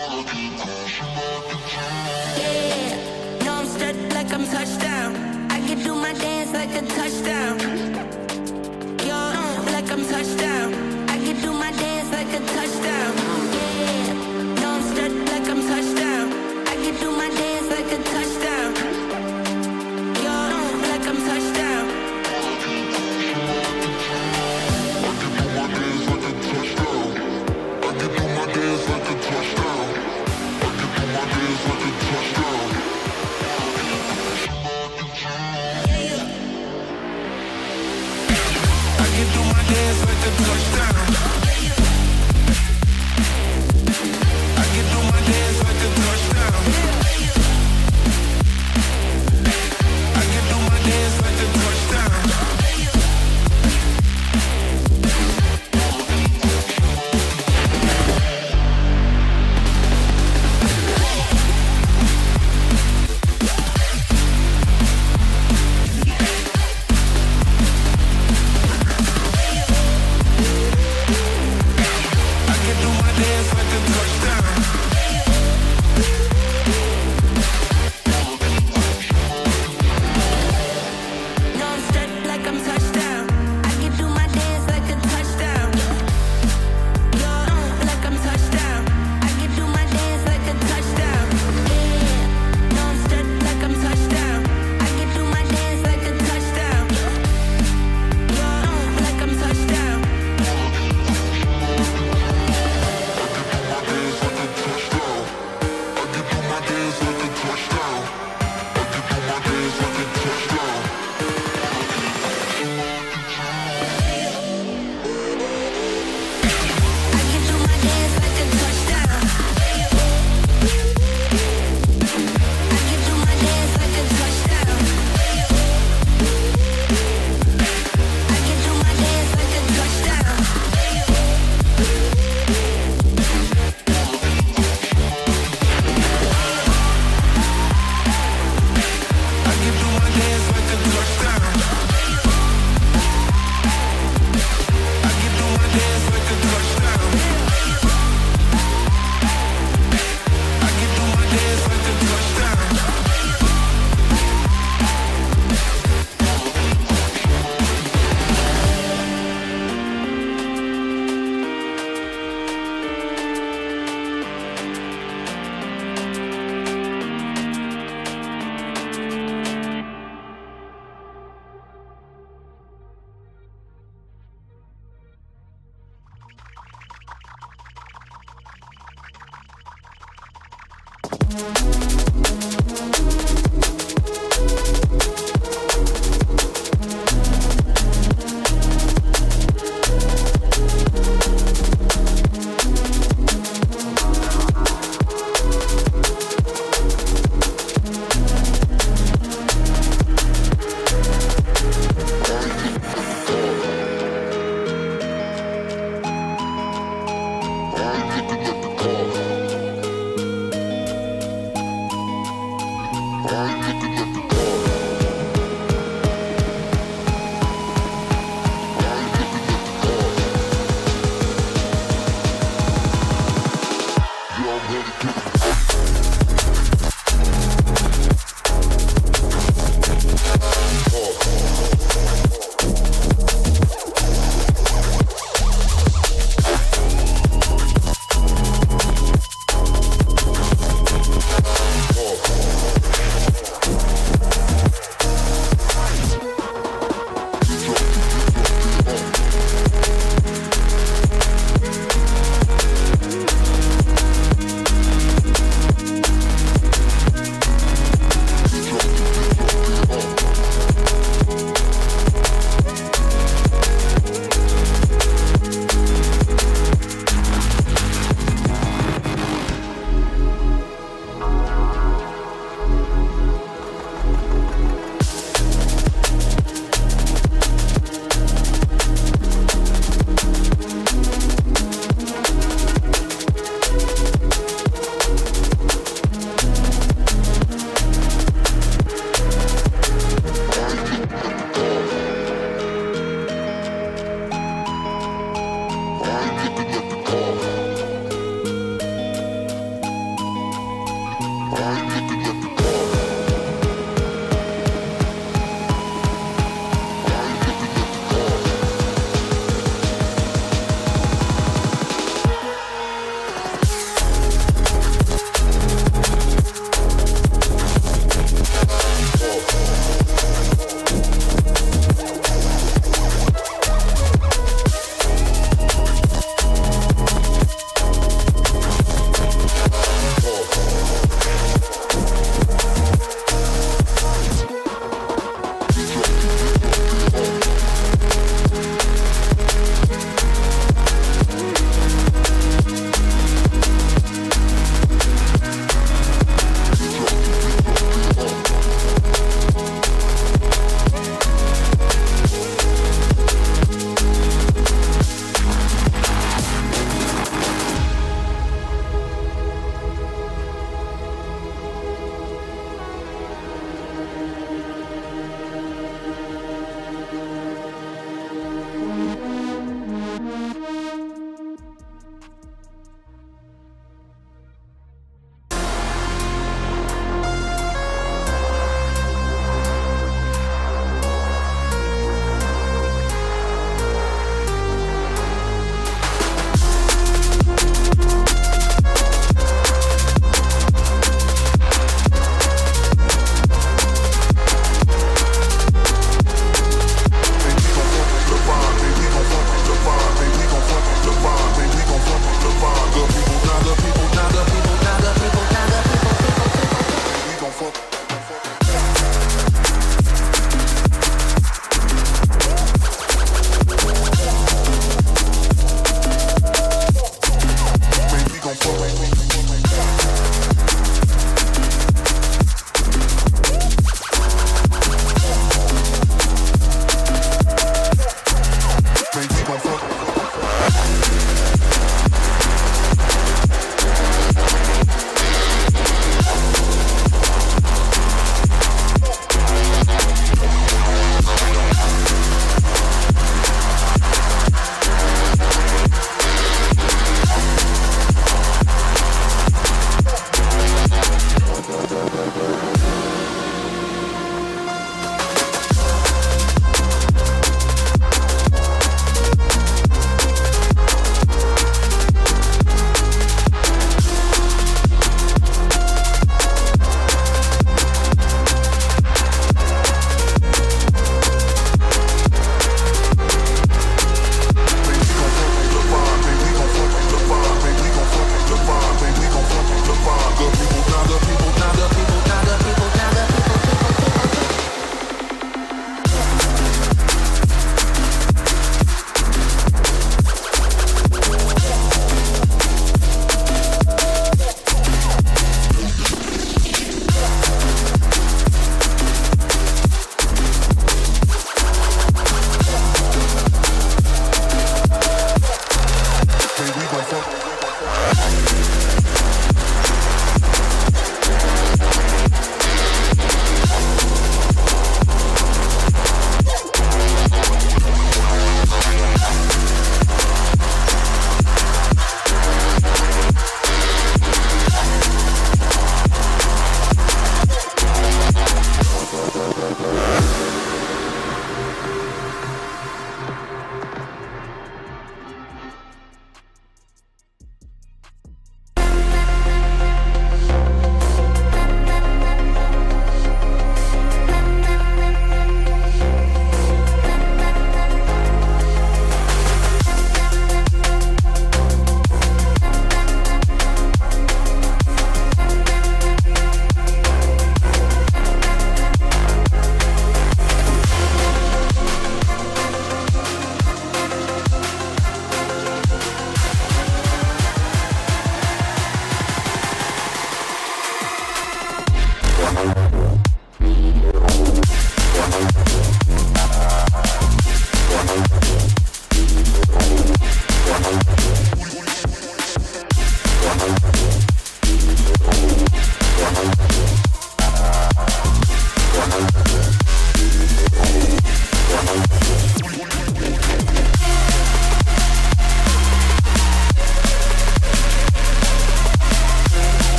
Yeah, no, I'm strapped like I'm touchdown. I can do my dance like a touchdown. Yo, like I'm touchdown. I can do my dance like a touchdown. Yeah, no, I'm strapped like I'm touchdown. I can do my dance like a touchdown. Yo, like I'm touchdown.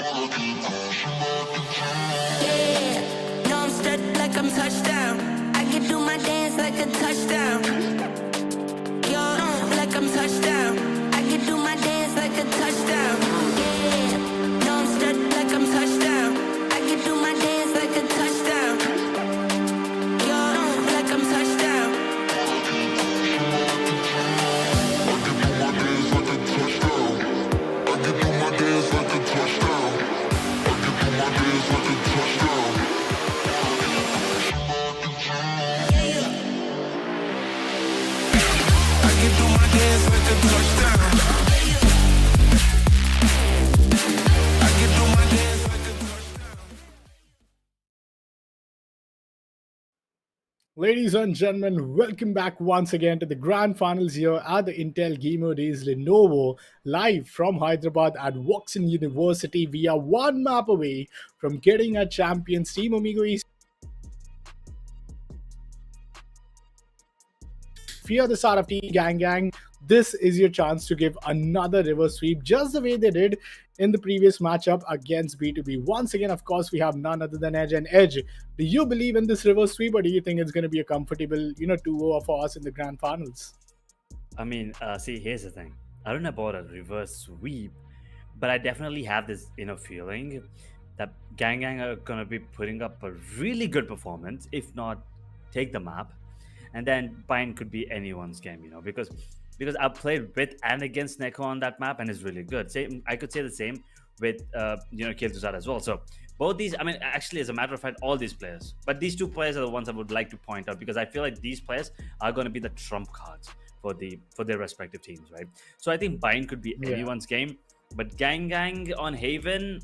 Yeah, no, I'm straight like I'm touchdown. I can do my dance like a touchdown. Yo, like I'm touchdown. I can do my dance like a touchdown. Yeah, no, I'm straight like I'm touchdown. I can do my dance like a touchdown. Yo, like I'm touchdown. Ladies and gentlemen, welcome back once again to the grand finals here at the Intel Gamer Days Lenovo, live from Hyderabad at Watson University. We are one map away from getting a champions. Team Amigo Esports. Fear the start of Team Gang. This is your chance to give another reverse sweep just the way they did in the previous matchup against B2B. Once again, of course, we have none other than Edge. And Edge, do you believe in this reverse sweep, or do you think it's going to be a comfortable, 2-0 for us in the grand finals? I mean, see, here's the thing. I don't know about a reverse sweep, but I definitely have this feeling that Gang are going to be putting up a really good performance, if not take the map. And then Pine could be anyone's game, because I've played with and against Neko on that map, and it's really good. I could say the same with Kiltuzad as well. So both these, I mean, actually, as a matter of fact, all these players, but these two players are the ones I would like to point out, because I feel like these players are going to be the trump cards for their respective teams, right? So I think Bind could be anyone's game, but Gang on Haven,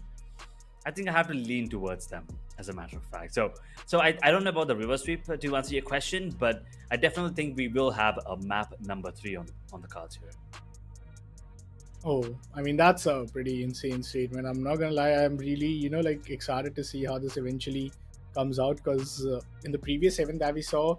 I think I have to lean towards them, as a matter of fact. So I don't know about the reverse sweep to answer your question, but I definitely think we will have a map number 3 on the cards here. Oh, I mean, that's a pretty insane statement. I'm not gonna lie, I'm really, excited to see how this eventually comes out, because in the previous event that we saw,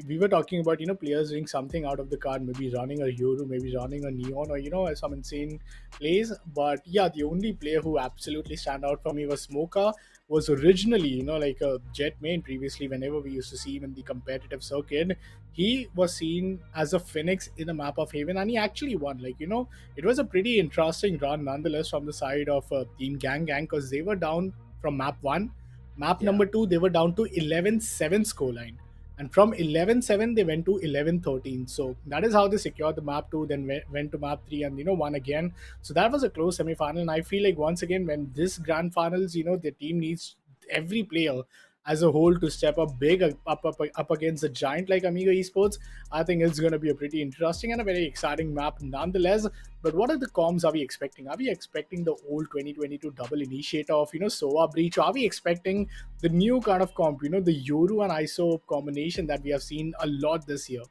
we were talking about, players doing something out of the card, maybe running a Yoru, maybe running a Neon, or, some insane plays. But yeah, the only player who absolutely stand out for me was Smoker. Was originally, like a Jet main previously. Whenever we used to see him in the competitive circuit, he was seen as a Phoenix in the map of Haven, and he actually won. It was a pretty interesting run nonetheless from the side of Team Gang, because they were down from map 1. Map number 2, they were down to 11-7 scoreline. And from 11-7, they went to 11-13. So that is how they secured the map 2, then went to map 3 and, won again. So that was a close semi-final. And I feel like once again, when this grand finals, the team needs every player as a whole to step up big up against a giant like Amigo Esports. I think it's going to be a pretty interesting and a very exciting map nonetheless. But what are the comms are we expecting? Are we expecting the old 2022 double initiator of, Sova Breach? Or are we expecting the new kind of comp, the Yoru and ISO combination that we have seen a lot this year?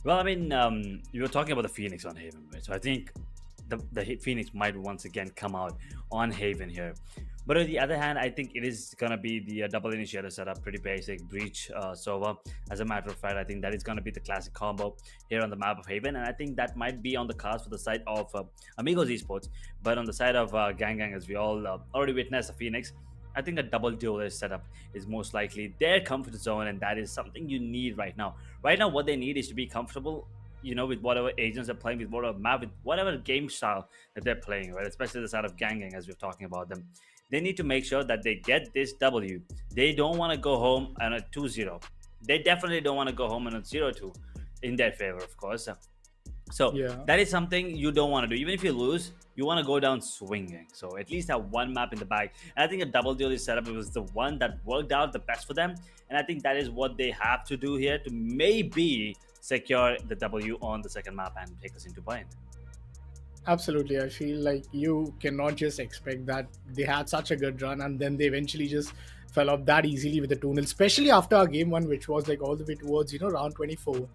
Well, I mean, you were talking about the Phoenix on Haven, right? So I think the Phoenix might once again come out on Haven here. But on the other hand, I think it is going to be the double initiator setup, pretty basic, Breach, Sova. As a matter of fact, I think that is going to be the classic combo here on the map of Haven. And I think that might be on the cards for the side of Amigos Esports. But on the side of Gang, as we all already witnessed, the Phoenix, I think a double duelist setup is most likely their comfort zone. And that is something you need right now. Right now, what they need is to be comfortable, with whatever agents they're playing, with whatever map, with whatever game style that they're playing, right? Especially the side of Gang, as we're talking about them. They need to make sure that they get this W. They don't want to go home on a 2-0. They definitely don't want to go home on a 0-2 in their favor, of course. So that is something you don't want to do. Even if you lose, you want to go down swinging. So at least have one map in the bag. And I think a double duelist setup was the one that worked out the best for them. And I think that is what they have to do here to maybe secure the W on the second map and take us into bind. Absolutely. I feel like you cannot just expect that they had such a good run and then they eventually just fell off that easily with the 2-0, especially after our game 1, which was like all the way towards, round 24.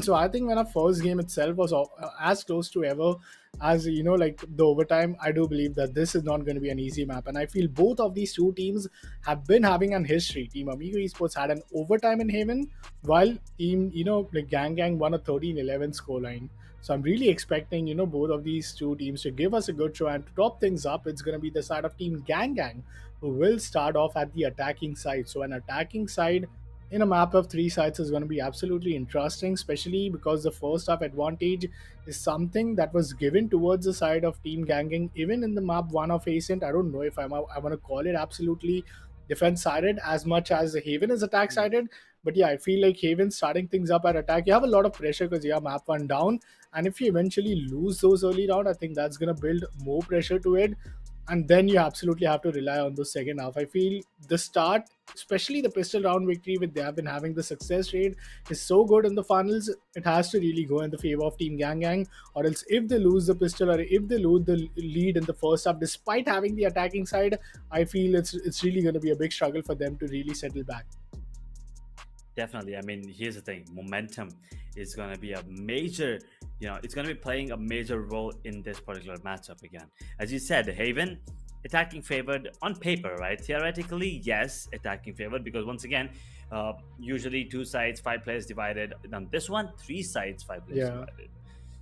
So I think when our first game itself was as close to ever as, like the overtime, I do believe that this is not going to be an easy map. And I feel both of these two teams have been having an history. Team Amigo Esports had an overtime in Haven, while team, like Gang won a 13-11 scoreline. So I'm really expecting, both of these two teams to give us a good show. And to top things up, it's going to be the side of Team Gang Gang, who will start off at the attacking side. So an attacking side in a map of three sides is going to be absolutely interesting, especially because the first half advantage is something that was given towards the side of Team Ganging. Even in the map one of Ascent, I don't know if I want to call it absolutely defense sided as much as Haven is attack sided. But yeah, I feel like Haven starting things up at attack, you have a lot of pressure because you have map one down. And if you eventually lose those early round, I think that's going to build more pressure to it. And then you absolutely have to rely on the second half. I feel the start, especially the pistol round victory, with they have been having the success rate is so good in the finals. It has to really go in the favor of Team Gang Gang, or else if they lose the pistol or if they lose the lead in the first half, despite having the attacking side, I feel it's really going to be a big struggle for them to really settle back. Definitely. I mean, here's the thing. Momentum is going to be a major, it's going to be playing a major role in this particular matchup again. As you said, Haven, attacking favored on paper, right? Theoretically, yes, attacking favored, because once again, usually two sides, 5 players divided. On this one, 3 sides, 5 players divided.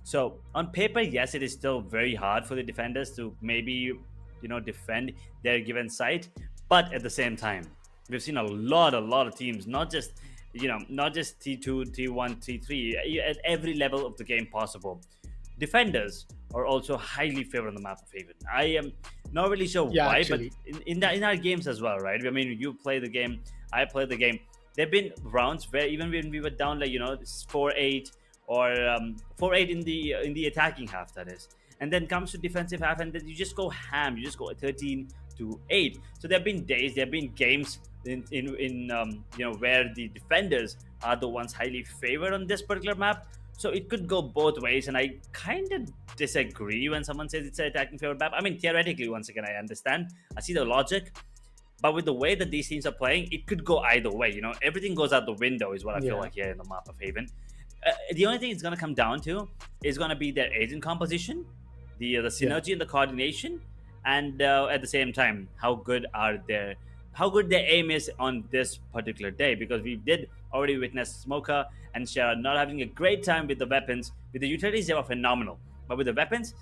So on paper, yes, it is still very hard for the defenders to maybe, defend their given side. But at the same time, we've seen a lot of teams, not just T2, T1, T3, at every level of the game possible. Defenders are also highly favored on the map of Haven. I am not really sure why, actually. but in our games as well, right? I mean, you play the game, I play the game. There have been rounds where even when we were down, 4-8 or 4-8 in the attacking half, that is, and then comes to defensive half, and then you just go ham. You just go 13-8. So there have been days, there have been games in where the defenders are the ones highly favored on this particular map. So it could go both ways, and I kind of disagree when someone says it's an attacking favored map. I mean, theoretically, once again, I understand, I see the logic, but with the way that these teams are playing, it could go either way. Everything goes out the window is what I feel like here in the map of Haven. The only thing it's going to come down to is going to be their agent composition, the synergy and the coordination, and at the same time, how good their aim is on this particular day, because we did already witness Smoker and Shara not having a great time with the weapons. With the utilities, they were phenomenal, but with the weapons,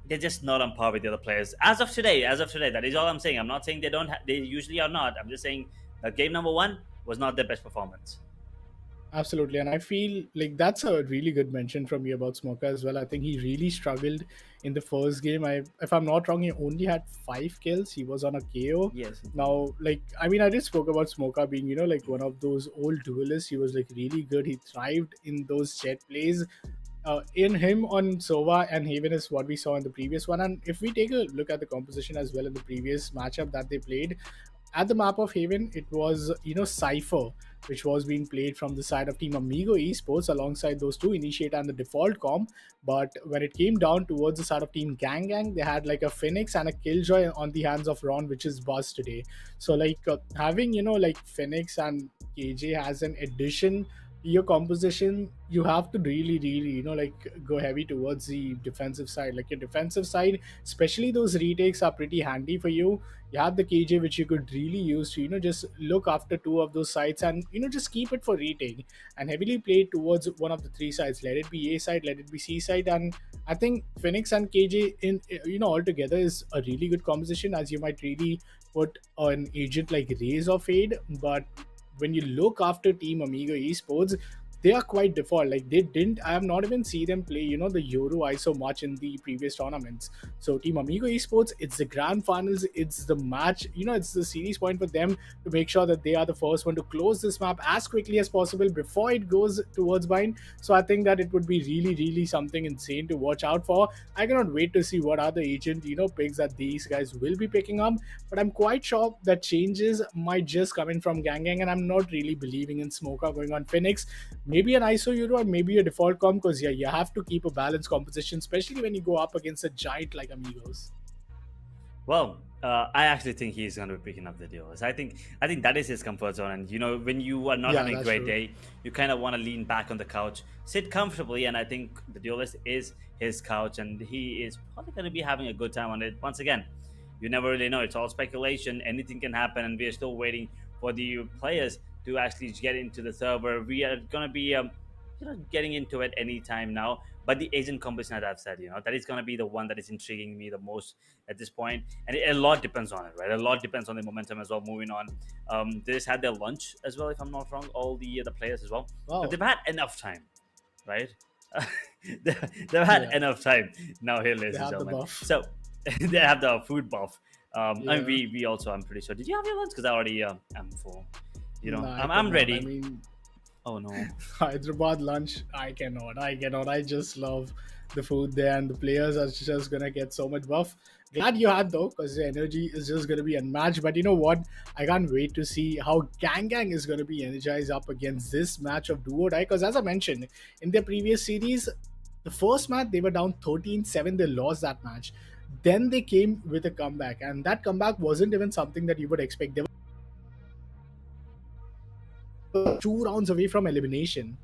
they're just not on par with the other players as of today. That is all I'm saying. I'm not saying they usually are not. I'm just saying that game number 1 was not their best performance. Absolutely, and I feel like that's a really good mention from you about Smoker as well. I think he really struggled in the first game. If I'm not wrong, he only had 5 kills. He was on a KO. Yes. Now, I did spoke about Smoker being, one of those old duelists. He was really good. He thrived in those jet plays. In him on Sova and Haven is what we saw in the previous one. And if we take a look at the composition as well in the previous matchup that they played, at the map of Haven, it was, Cypher, which was being played from the side of Team Amigo Esports alongside those two, Initiate and the default comp. But when it came down towards the side of Team Gang Gang, they had a Phoenix and a Killjoy on the hands of Ron, which is Buzz today. So having, Phoenix and KJ as an addition your composition, you have to really go heavy towards the defensive side. Your defensive side, especially those retakes, are pretty handy for you. You have the KJ, which you could really use to just look after 2 of those sides and just keep it for retake and heavily play towards one of the 3 sides. Let it be A side, let it be C side. And I think Phoenix and KJ in all together is a really good composition, as you might really put an agent like Raze or Fade. But when you look after Team Amigo Esports, they are quite default. I have not even seen them play, the Euro ISO much in the previous tournaments. So Team Amigo Esports, it's the grand finals, it's the match, it's the series point for them to make sure that they are the first one to close this map as quickly as possible before it goes towards bind. So I think that it would be really something insane to watch out for. I cannot wait to see what other agent, picks that these guys will be picking up. But I'm quite sure that changes might just come in from Gang Gang, and I'm not really believing in Smoker going on Phoenix. Maybe an ISO Euro and maybe a default comp, because you have to keep a balanced composition, especially when you go up against a giant like Amigos. Well, I actually think he's going to be picking up the duels. I think that is his comfort zone. And when you are not having a great day, you kind of want to lean back on the couch, sit comfortably, and I think the duelist is his couch, and he is probably going to be having a good time on it. Once again, you never really know. It's all speculation. Anything can happen, and we are still waiting for the players to actually get into the server. We are going to be getting into it anytime now. But the agent composition, as I've said, that is going to be the one that is intriguing me the most at this point, and a lot depends on it, right? A lot depends on the momentum as well. Moving on, they just had their lunch as well, if I'm not wrong. All the players as well, Wow. but they've had enough time, right? They've had enough time now here, ladies They and have the gentlemen. buff. So they have the food buff. And Yeah. we also, I'm pretty sure. Did you have your lunch? Because I already am full. Nah, I I'm cannot. ready. I mean, Oh no. Hyderabad lunch, I cannot. I just love the food there, and the players are just gonna get so much buff. Glad you had though, because the energy is just gonna be unmatched. But you know what? I can't wait to see how Gang is gonna be energized up against this match of duo die. Because as I mentioned in their previous series, the first match they were down 13-7. They lost that match. Then they came with a comeback, and that comeback wasn't even something that you would expect. They were 2 rounds away from elimination,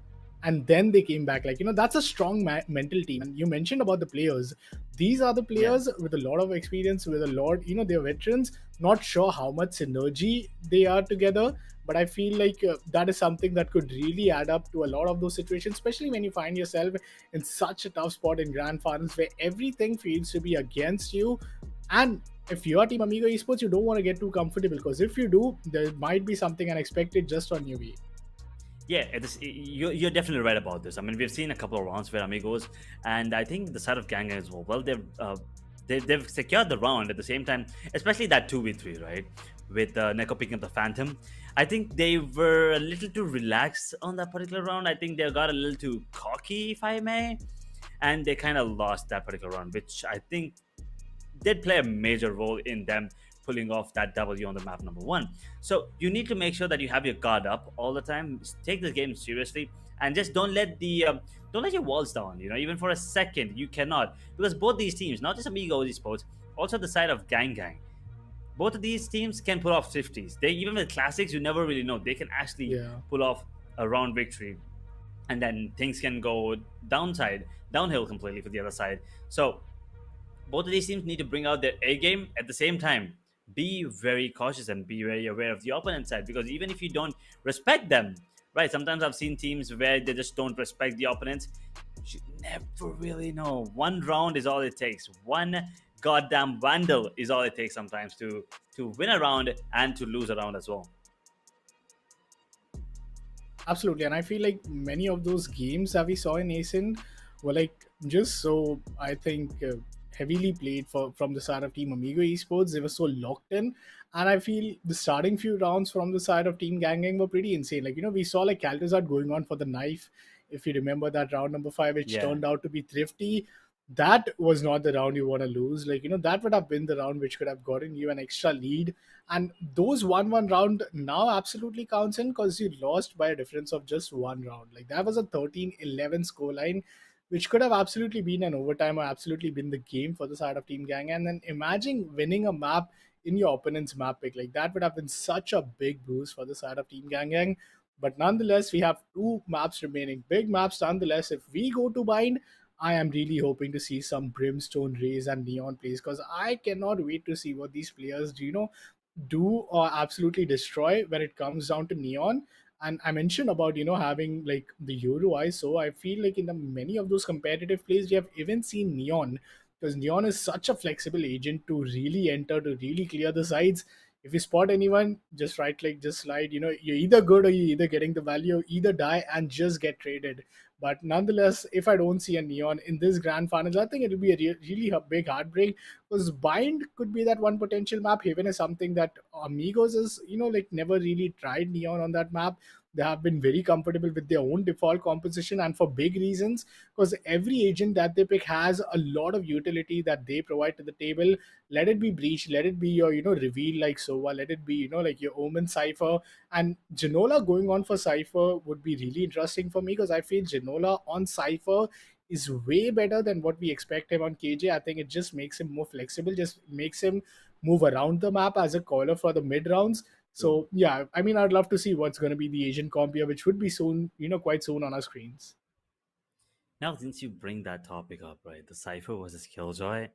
and then they came back. That's a strong mental team. And you mentioned about the players. These are the players with a lot of experience, with a lot, they're veterans. Not sure how much synergy they are together, but I feel like that is something that could really add up to a lot of those situations, especially when you find yourself in such a tough spot in grand finals where everything feels to be against you. And if you are Team Amigo Esports, you don't want to get too comfortable, because if you do, there might be something unexpected just on your way. Yeah, you're definitely right about this. I mean, we've seen a couple of rounds where Amigos, and I think the side of Gang as well. Well, they've secured the round at the same time, especially that 2v3, right? With Neko picking up the Phantom. I think they were a little too relaxed on that particular round. I think they got a little too cocky, if I may, and they kind of lost that particular round, which I think did play a major role in them pulling off that W on the map number 1. So you need to make sure that you have your guard up all the time. Take the game seriously, and just don't let your walls down. Even for a second, you cannot, because both these teams, not just Amigos Esports, also the side of Gang, both of these teams can pull off 50s. They, even with classics, you never really know. They can actually pull off a round victory, and then things can go downhill completely for the other side. So both of these teams need to bring out their A game. At the same time, be very cautious and be very aware of the opponent side, because even if you don't respect them, right? Sometimes I've seen teams where they just don't respect the opponents. You never really know. One round is all it takes. One goddamn vandal is all it takes sometimes to win a round and to lose a round as well. Absolutely, and I feel like many of those games that we saw in Ascent were just so, I think, heavily played from the side of Team Amigo Esports. They were so locked in, and I feel the starting few rounds from the side of Team Gang were pretty insane. We saw Caltazart going on for the knife, if you remember that round number 5, which turned out to be thrifty. That was not the round you want to lose. That would have been the round which could have gotten you an extra lead. And those 1-1 round now absolutely counts in, because you lost by a difference of just 1 round. That was a 13-11 scoreline, which could have absolutely been an overtime or absolutely been the game for the side of Team Gang. And then imagine winning a map in your opponent's map pick. That would have been such a big boost for the side of Team Gang. But nonetheless, we have 2 maps remaining. Big maps nonetheless. If we go to bind, I am really hoping to see some Brimstone, Rays, and Neon plays, because I cannot wait to see what these players do or absolutely destroy when it comes down to Neon. And I mentioned about having the Euro Eye, so I feel in the many of those competitive plays we have even seen Neon, because Neon is such a flexible agent to really enter, to really clear the sides. If you spot anyone, just right click, just slide. You're either good or you're either getting the value, either die and just get traded. But nonetheless, if I don't see a Neon in this grand finals, I think it'll be a really big heartbreak, because Bind could be that one potential map. Haven is something that Amigos is, never really tried Neon on that map. They have been very comfortable with their own default composition, and for big reasons, because every agent that they pick has a lot of utility that they provide to the table. Let it be Breach, let it be your, reveal like Sova, let it be, your Omen Cypher. And Genola going on for Cypher would be really interesting for me, because I feel Genola on Cypher is way better than what we expect him on KJ. I think it just makes him more flexible, just makes him move around the map as a caller for the mid rounds. So yeah, I mean, I'd love to see what's going to be the Asian comp here, which would be soon, quite soon on our screens. Now, since you bring that topic up, right, the Cypher versus Killjoy,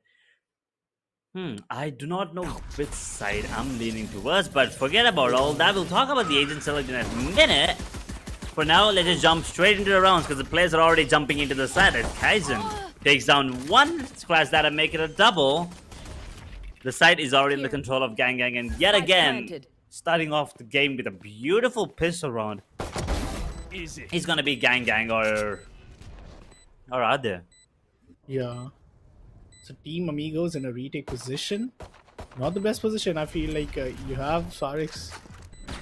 I do not know which side I'm leaning towards, but forget about all that. We'll talk about the agent select in a minute. For now, let's just jump straight into the rounds because the players are already jumping into the side as Kaizen takes down one, scratch that and make it a double. The side is already in the control of Gang Gang, and yet again, starting off the game with a beautiful pistol round. He's gonna be Gang Gang or other. Yeah. So Team Amigos in a retake position. Not the best position. I feel like you have Sarix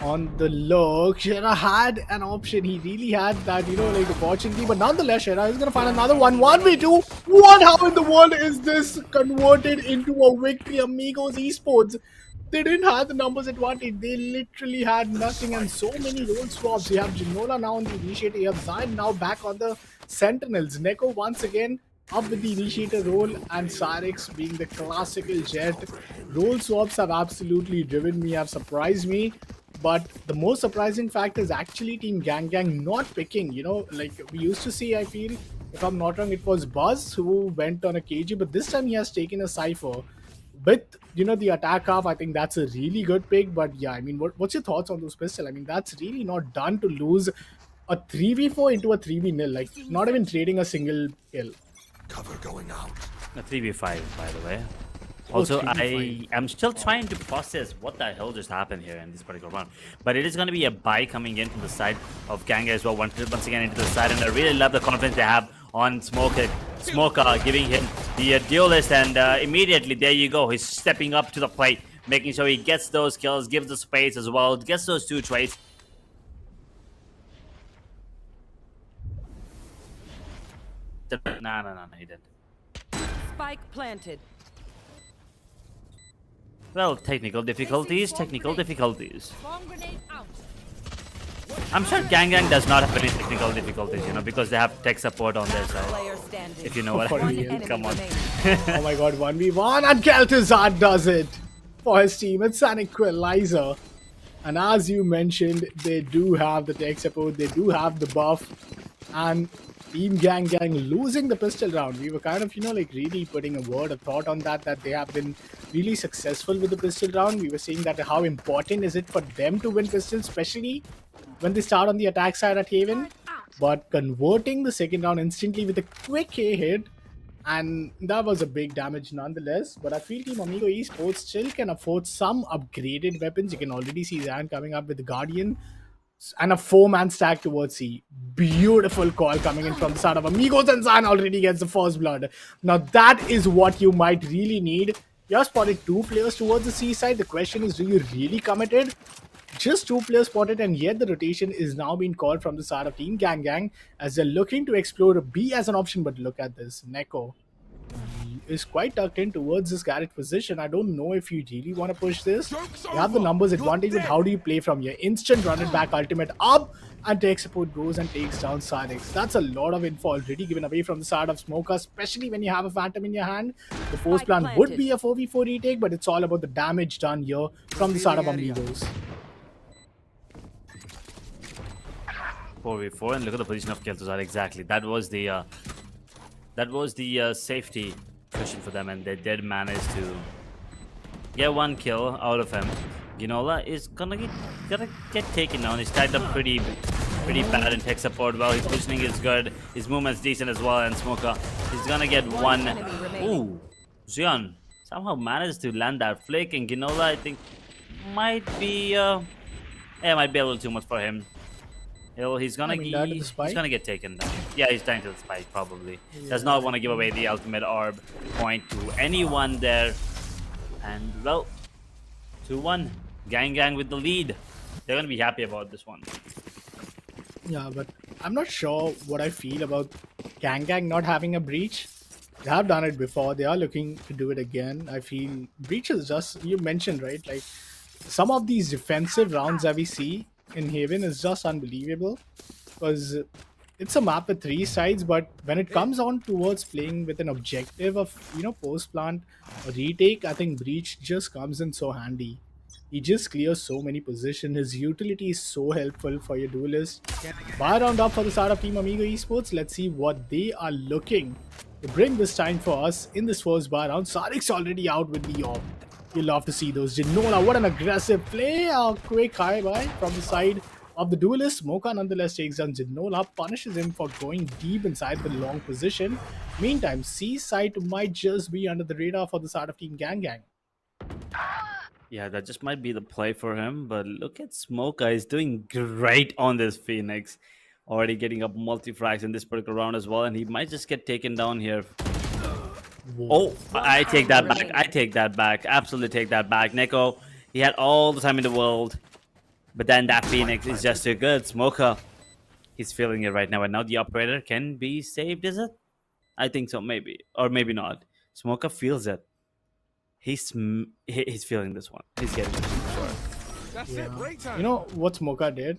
on the look. Shera had an option. He really had that, like opportunity. But nonetheless, Shera is going to find another one. 1v2. What? How in the world is this converted into a victory? Amigos Esports. They didn't have the numbers advantage. They literally had nothing and so many role swaps. You have Ginola now on the initiator. You have Zion now back on the Sentinels. Neko once again up with the initiator role, and Sarix being the classical jet. Role swaps have absolutely driven me, have surprised me. But the most surprising fact is actually Team Gang Gang not picking, like we used to see, I feel, if I'm not wrong, it was Buzz who went on a KG, but this time he has taken a Cypher. With, the attack half, I think that's a really good pick. But yeah, I mean, what's your thoughts on those pistols? I mean, that's really not done to lose a 3v4 into a 3v0, like not even trading a single kill. Cover going out. A 3v5, by the way. Also, I am still trying to process what the hell just happened here in this particular round. But it is going to be a buy coming in from the side of Ganga as well. Once again into the side. And I really love the confidence they have on Smoker, giving him the duelist. And immediately, there you go. He's stepping up to the plate, making sure he gets those kills, gives the space as well, gets those 2 trades. No, he didn't. Spike planted. Well, technical difficulties. Bomb grenade out. I'm sure Gang Gang does not have any technical difficulties, because they have tech support on their side. Player standing. If you know what I mean. Come on. Oh my god, 1v1, and Kel'Thuzad does it for his team. It's an equalizer. And as you mentioned, they do have the tech support, they do have the buff, and Team Gang Gang losing the pistol round. We were kind of, like really putting a word of thought on that they have been really successful with the pistol round. We were saying that how important is it for them to win pistols, especially when they start on the attack side at Haven. But converting the second round instantly with a quick A hit, and that was a big damage nonetheless. But I feel Team Amigo Esports still can afford some upgraded weapons. You can already see Zan coming up with the Guardian and a 4-man stack towards C. Beautiful call coming in from the side of Amigos, and Zan already gets the first blood. Now that is what you might really need. You have spotted 2 players towards the C side. The question is, do you really commit it? Just 2 players spotted, and yet the rotation is now being called from the side of Team Gang Gang as they're looking to explore B as an option. But look at this. Neko is quite tucked in towards this garage position. I don't know if you really want to push this. You have the numbers advantage, but how do you play from here? Instant run it back, ultimate up, and tech support goes and takes down Sarix. That's a lot of info already given away from the side of Smoker, especially when you have a Phantom in your hand. The force plan would be a 4v4 retake, but it's all about the damage done here from the side of Amigos. 4v4, and look at the position of Kel'Thuzad. Exactly, that was the safety cushion for them, and they did manage to get 1 kill out of him. Ginola is gonna get taken down. He's tied up pretty bad in tech support. Well, his positioning is good, his movement's decent as well, and Smoker is gonna get 1. Ooh, Xion somehow managed to land that flick, and Ginola, I think, might be a little too much for him. He's gonna get taken down. Yeah, he's dying to the spike probably. Does not want to give away the ultimate orb point to anyone there. And well, 2-1. Gang Gang with the lead. They're gonna be happy about this one. Yeah, but I'm not sure what I feel about Gang Gang not having a breach. They have done it before. They are looking to do it again. I feel breach is just, you mentioned, right? Like some of these defensive rounds that we see in Haven is just unbelievable, because it's a map with 3 sides, but when it comes on towards playing with an objective of post plant or retake, I think breach just comes in so handy. He just clears so many positions. His utility is so helpful for your duelist. Buy round up for the start of Team Amigo Esports. Let's see what they are looking to bring this time for us in this first buy round. Sarix already out with the orb. You'll love to see those. Ginola, what an aggressive play. A quick high buy from the side of the duelist. Smoker nonetheless takes down Ginola, punishes him for going deep inside the long position. Meantime, C site might just be under the radar for the side of Team Gang Gang. Yeah, that just might be the play for him. But look at Smoker. He's doing great on this Phoenix. Already getting up multi-frags in this particular round as well. And he might just get taken down here. Oh, I take that back. I take that back. Absolutely take that back. Neko, he had all the time in the world. But then that Phoenix is just too good. Smoker, he's feeling it right now. And now the operator can be saved, is it? I think so, maybe. Or maybe not. Smoker feels it. He's feeling this one. He's getting it for sure. You know what Smoker did?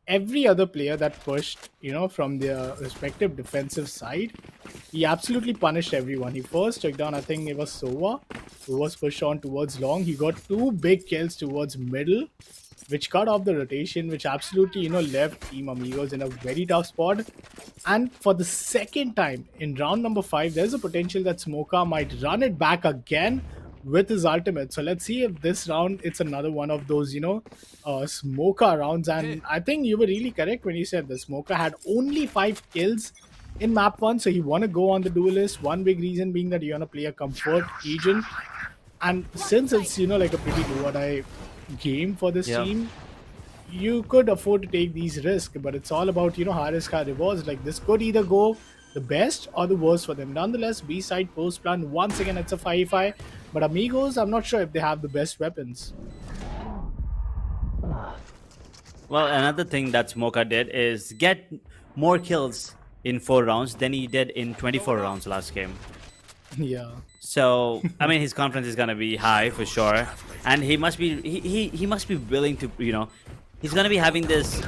Every other player that pushed, from their respective defensive side, he absolutely punished everyone. He first took down, I think it was Sova, who was pushed on towards long. He got 2 big kills towards middle, which cut off the rotation, which absolutely, left Team Amigos in a very tough spot. And for the second time in round number 5, there's a potential that Smoker might run it back again with his ultimate. So let's see if this round it's another one of those Smoker rounds. And I think you were really correct when you said the Smoker had only 5 kills in map 1, so he want to go on the duelist. One big reason being that you want to play a comfort agent, and since it's like a pretty do or die game for this team, you could afford to take these risks. But it's all about high risk high rewards. Like, this could either go the best or the worst for them. Nonetheless, B side post plan, once again it's a 5-5. But Amigos, I'm not sure if they have the best weapons. Well, another thing that Smoker did is get more kills in 4 rounds than he did in 24 rounds last game. Yeah. So, I mean, his confidence is gonna be high for sure, and he must be he must be willing to, he's gonna be having this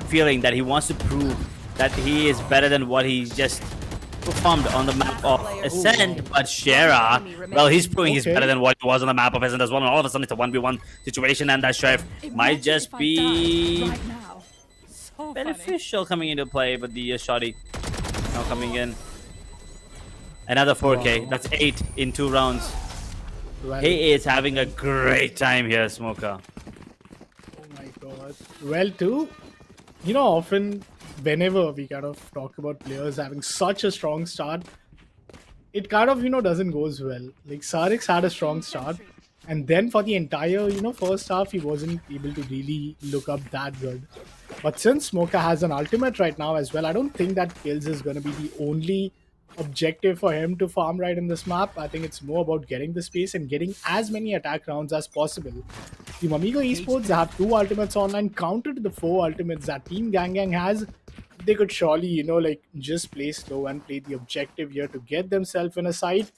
feeling that he wants to prove that he is better than what he just performed on the map of Ascent. But Shera, well, he's proving he's better than what he was on the map of Ascent as well. And all of a sudden, it's a 1v1 situation, and that Sheriff might just be beneficial coming into play. But the Shoddy now coming in. Another 4K. That's 8 in 2 rounds. Well, he is having a great time here, Smoker. Oh my god. Well, too, often whenever we kind of talk about players having such a strong start, it kind of, doesn't go as well. Like, Sarix had a strong start, and then for the entire, first half, he wasn't able to really look up that good. But since Smoker has an ultimate right now as well, I don't think that kills is going to be the only objective for him to farm right in this map. I think it's more about getting the space and getting as many attack rounds as possible. Team Amigo Esports, they have 2 ultimates online, counter to the 4 ultimates that Team Gang Gang has. They could surely, just play slow and play the objective here to get themselves in a side.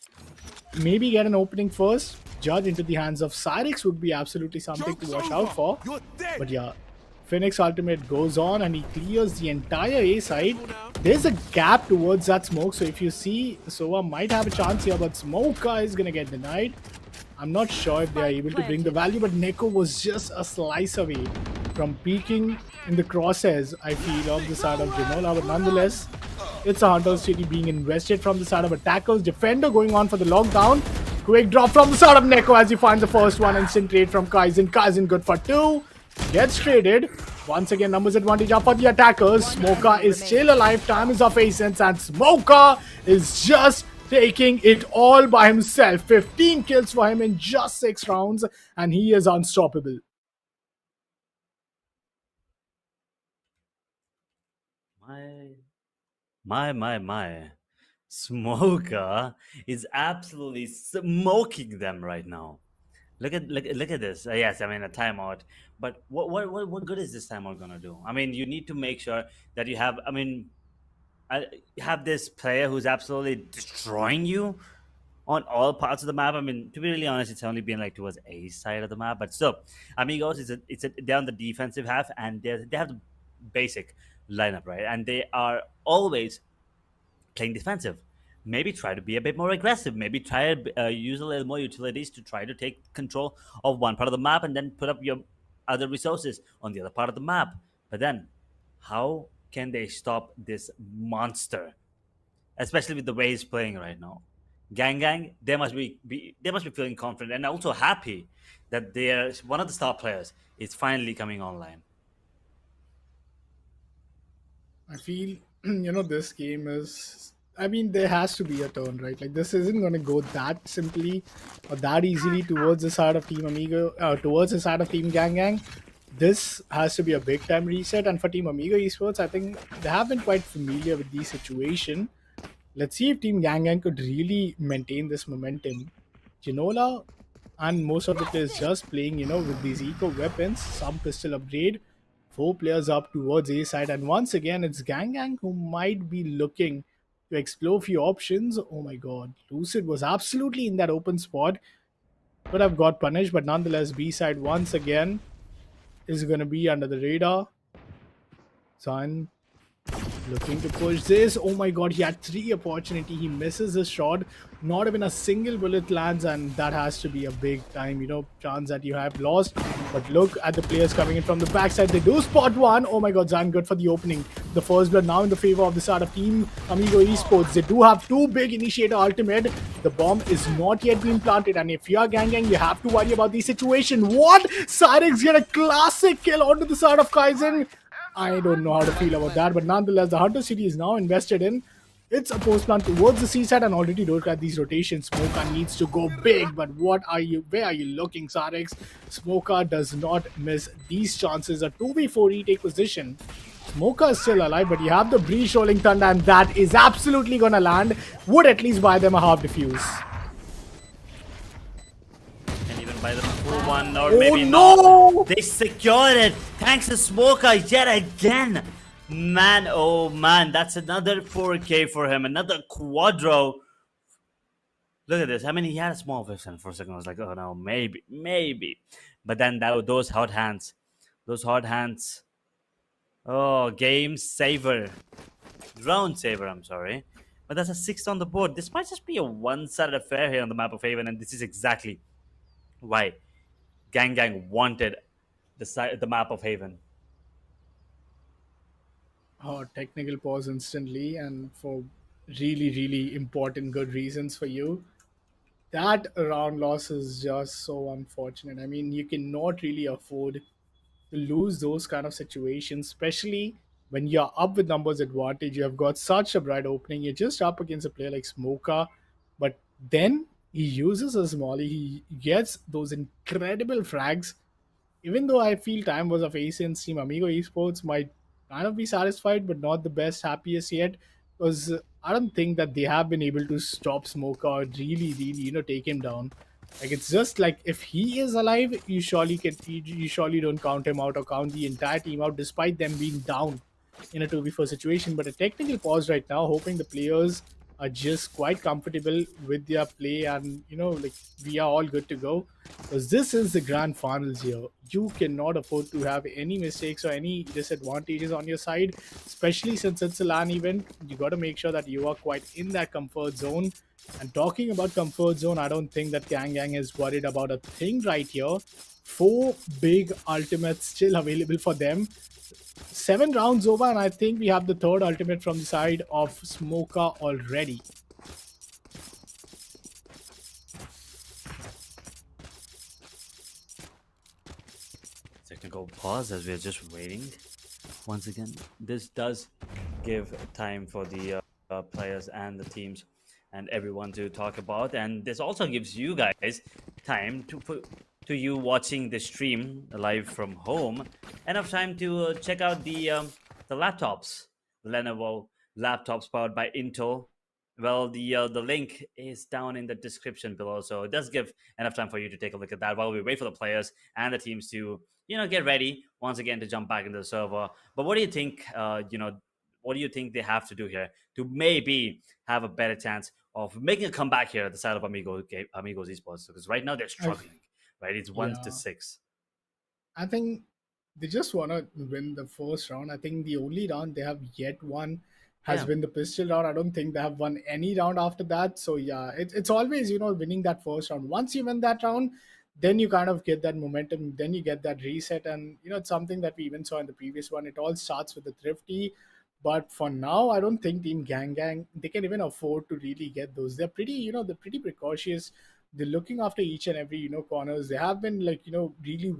Maybe get an opening first. Judge into the hands of Cyrix would be absolutely something to watch out for. But yeah, Phoenix ultimate goes on and he clears the entire A side. There's a gap towards that smoke, so if you see, Sova might have a chance here, but Smoker is going to get denied. I'm not sure if they are able to bring the value, but Neko was just a slice away from peeking in the crosshairs, I feel, of the side of Ginola. But nonetheless, it's a Hunter City being invested from the side of attackers. Defender going on for the lockdown. Quick drop from the side of Neko as he finds the first one. Instant trade from Kaizen. Kaizen good for 2. Gets traded. Once again, numbers advantage up for the attackers. Smoker is still alive. Time is of Ascent, and Smoker is just taking it all by himself. 15 kills for him in just 6 rounds, and he is unstoppable. My. Smoker is absolutely smoking them right now. Look at this. Yes, I mean a timeout. But what good is this timeout gonna do? I mean, you need to make sure that you have. I mean, have this player who's absolutely destroying you on all parts of the map. I mean, to be really honest, it's only been like towards A side of the map, but still, Amigos they're on the defensive half, and they have the basic lineup, right? And they are always playing defensive. Maybe try to be a bit more aggressive. Maybe try to use a little more utilities to try to take control of one part of the map and then put up your other resources on the other part of the map. But then, how can they stop this monster? Especially with the way he's playing right now. Gang, they must be feeling confident and also happy that one of the star players is finally coming online. I feel this game is. I mean, there has to be a turn, right? Like this isn't going to go that simply or that easily towards the side of Team Amigo, towards the side of Team Gang Gang. This has to be a big time reset, and for Team Amigo Esports, I think they have been quite familiar with the situation. Let's see if Team Gang Gang could really maintain this momentum. Ginola and most of the players just playing, with these eco weapons, some pistol upgrade, 4 players up towards A side, and once again, it's Gang Gang who might be looking to explore a few options. Oh my god, Lucid was absolutely in that open spot, could have got punished, but nonetheless, B side once again is going to be under the radar. Sun looking to push this. Oh my god, he had 3 opportunity. He misses his shot. Not even a single bullet lands, and that has to be a big time, chance that you have lost. But look at the players coming in from the backside. They do spot one. Oh my god, Zan good for the opening. The first blood now in the favor of the side of Team Amigo Esports. They do have 2 big initiator ultimate. The bomb is not yet been planted, and if you are Gang Gang, you have to worry about the situation. What? Cyrex get a classic kill onto the side of Kaizen. I don't know how to feel about that, but nonetheless, the Hunter City is now invested in. It's a post plan towards the seaside, and already look at these rotations. Smoker needs to go big, but where are you looking, Sarex? Smoker does not miss these chances. A 2v4 retake position. Smoker is still alive, but you have the breeze rolling thunder, and that is absolutely gonna land. Would at least buy them a half defuse. By the full one, or Oh, maybe no! not. They secured it. Thanks to Smoker yet again. Man, oh man, that's another 4K for him. Another quadro. Look at this. I mean, he had a small vision for a second. I was like, oh no, maybe. But then those hot hands. Oh, game saver. Round saver, I'm sorry. But that's a 6 on the board. This might just be a one-sided affair here on the map of Haven, and this is exactly why Gang Gang wanted the map of Haven. Oh, technical pause instantly, and for really, really important good reasons for you. That round loss is just so unfortunate. I mean, you cannot really afford to lose those kind of situations, especially when you're up with numbers advantage. You have got such a bright opening. You're just up against a player like Smoker, but then he uses his molly. He gets those incredible frags. Even though I feel time was of Ascent, Team Amigo Esports might kind of be satisfied, but not the best, happiest yet. Because I don't think that they have been able to stop Smoker or really, really, take him down. Like it's just like if he is alive, you surely don't count him out or count the entire team out, despite them being down in a 2v4 situation. But a technical pause right now, hoping the players are just quite comfortable with their play, and like we are all good to go, because this is the grand finals here. You cannot afford to have any mistakes or any disadvantages on your side, especially since it's a LAN event. You got to make sure that you are quite in that comfort zone. And talking about comfort zone, I don't think that Gang Gang is worried about a thing right here. 4 big ultimates still available for them. 7 rounds over, and I think we have the third ultimate from the side of Smoker already. Technical pause as we're just waiting. Once again, this does give time for the players and the teams and everyone to talk about, and this also gives you guys time to you watching the stream live from home, enough time to check out the laptops, the Lenovo laptops powered by Intel. Well, the link is down in the description below, so it does give enough time for you to take a look at that while we wait for the players and the teams to get ready once again to jump back into the server. But what do you think? What do you think they have to do here to maybe have a better chance of making a comeback here at the side of Amigos Esports? Because right now they're struggling, right? It's 1-6. I think they just want to win the first round. I think the only round they have yet won has been the pistol round. I don't think they have won any round after that. So yeah, it's always winning that first round. Once you win that round, then you kind of get that momentum. Then you get that reset, and it's something that we even saw in the previous one. It all starts with the thrifty. But for now, I don't think Team Gang Gang, they can even afford to really get those. They're pretty, they're pretty precautious. They're looking after each and every, corners. They have been like, really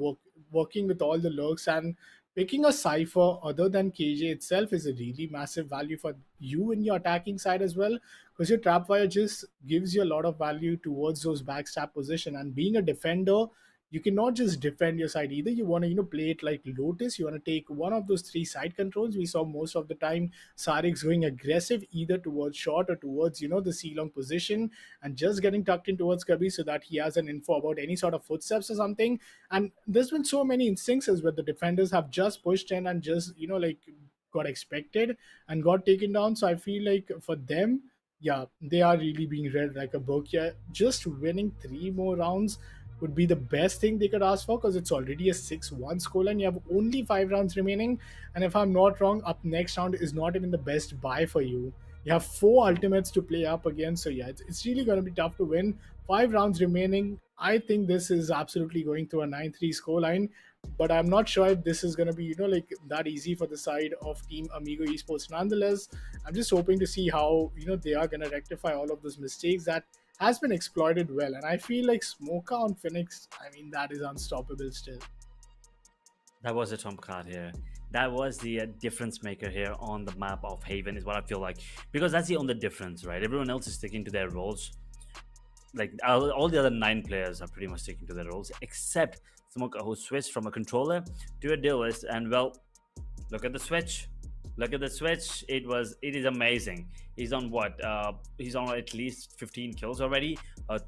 working with all the lurks, and picking a cipher other than KJ itself is a really massive value for you in your attacking side as well, because your trapwire just gives you a lot of value towards those backstab position. And being a defender, you cannot just defend your side either. You want to play it like Lotus. You want to take one of those three side controls. We saw most of the time Sarik's going aggressive either towards short or towards the C long position, and just getting tucked in towards Kirby so that he has an info about any sort of footsteps or something. And there's been so many instances where the defenders have just pushed in and just like got expected and got taken down. So I feel like for them, yeah, they are really being read like a book. Yeah, just winning 3 more rounds would be the best thing they could ask for, because it's already a 6-1 score and you have only 5 rounds remaining. And if I'm not wrong, up next round is not even the best buy for you. You have 4 ultimates to play up again. So yeah, it's really going to be tough to win. 5 rounds remaining. I think this is absolutely going to a 9-3 scoreline, but I'm not sure if this is going to be like that easy for the side of Team Amigo Esports. Nonetheless, I'm just hoping to see how they are going to rectify all of those mistakes that has been exploited well. And I feel like Smoker on Phoenix, I mean, that is unstoppable still. That was a trump card here. That was the difference maker here on the map of Haven, is what I feel like, because that's the only difference, right? Everyone else is sticking to their roles. Like all the other 9 players are pretty much sticking to their roles, except Smoker, who switched from a controller to a duelist. And well, look at the switch. Look at the switch. It is amazing. He's on what? He's on at least 15 kills already.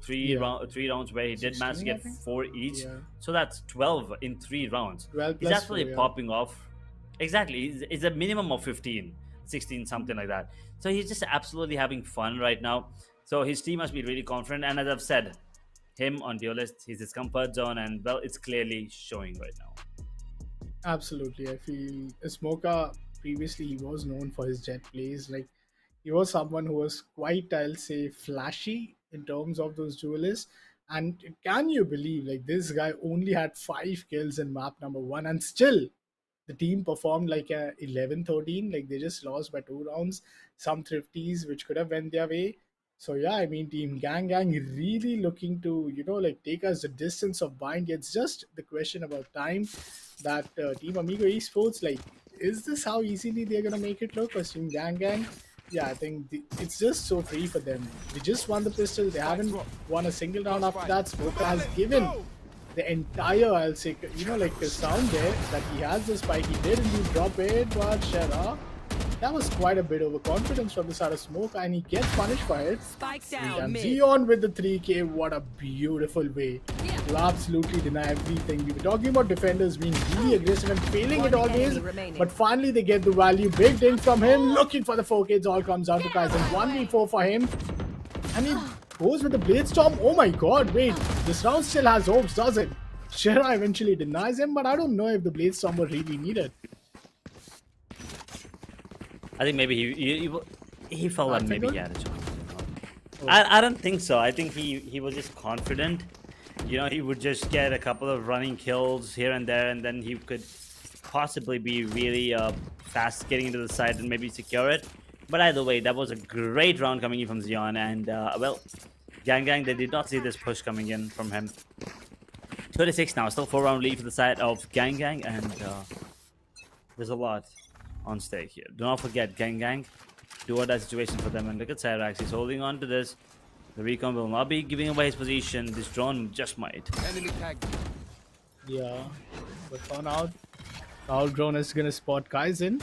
3 rounds where he did manage to get 4 each. Yeah. So that's 12 in 3 rounds. 12 he's absolutely popping off. Exactly. It's a minimum of 15, 16, something like that. So he's just absolutely having fun right now. So his team must be really confident. And as I've said, him on duelist, he's his comfort zone, and well, it's clearly showing right now. Absolutely. I feel Smoker, previously he was known for his jet plays. Like, he was someone who was quite, I'll say, flashy in terms of those duelists. And can you believe, like, this guy only had 5 kills in map number 1, and still the team performed like a 11-13. Like, they just lost by 2 rounds. Some thrifties which could have went their way. So yeah, I mean, Team Gang really looking to like take us the distance of bind. It's just the question about time that Team Amigo Esports, like, is this how easily they're gonna make it look? Because Team Gang, yeah, I think it's just so free for them. They just won the pistol. They haven't won a single round after that. Smoker has given the entire, I'll say, like a sound there that he has the spike. He did indeed drop it, but Shera, that was quite a bit of overconfidence from the side of Smoke, and he gets punished for it. Spike down, and mid. Zion with the 3K, what a beautiful way to absolutely deny everything. We were talking about defenders being really aggressive and failing it always, but finally they get the value. Big ding from him, looking for the 4K. It all comes out to Kaizen. 1v4 for him, and he goes with the Blade Storm. Oh my god, wait, this round still has hopes, does it? Shera eventually denies him, but I don't know if the Blade Storm were really needed. I think maybe he felt that maybe he had a chance. I don't think so. I think he was just confident. He would just get a couple of running kills here and there, and then he could possibly be really fast getting into the side and maybe secure it. But either way, that was a great round coming in from Zion, and well, Gang, they did not see this push coming in from him. 36 now, still 4-round lead for the side of Gang, and there's a lot on stake here. Do not forget, Gang, do or die situation for them. And look at Cyrax, he's holding on to this. The recon will not be giving away his position. This drone just might. Enemy tag. Yeah, but for now, our drone is gonna spot Kaizen.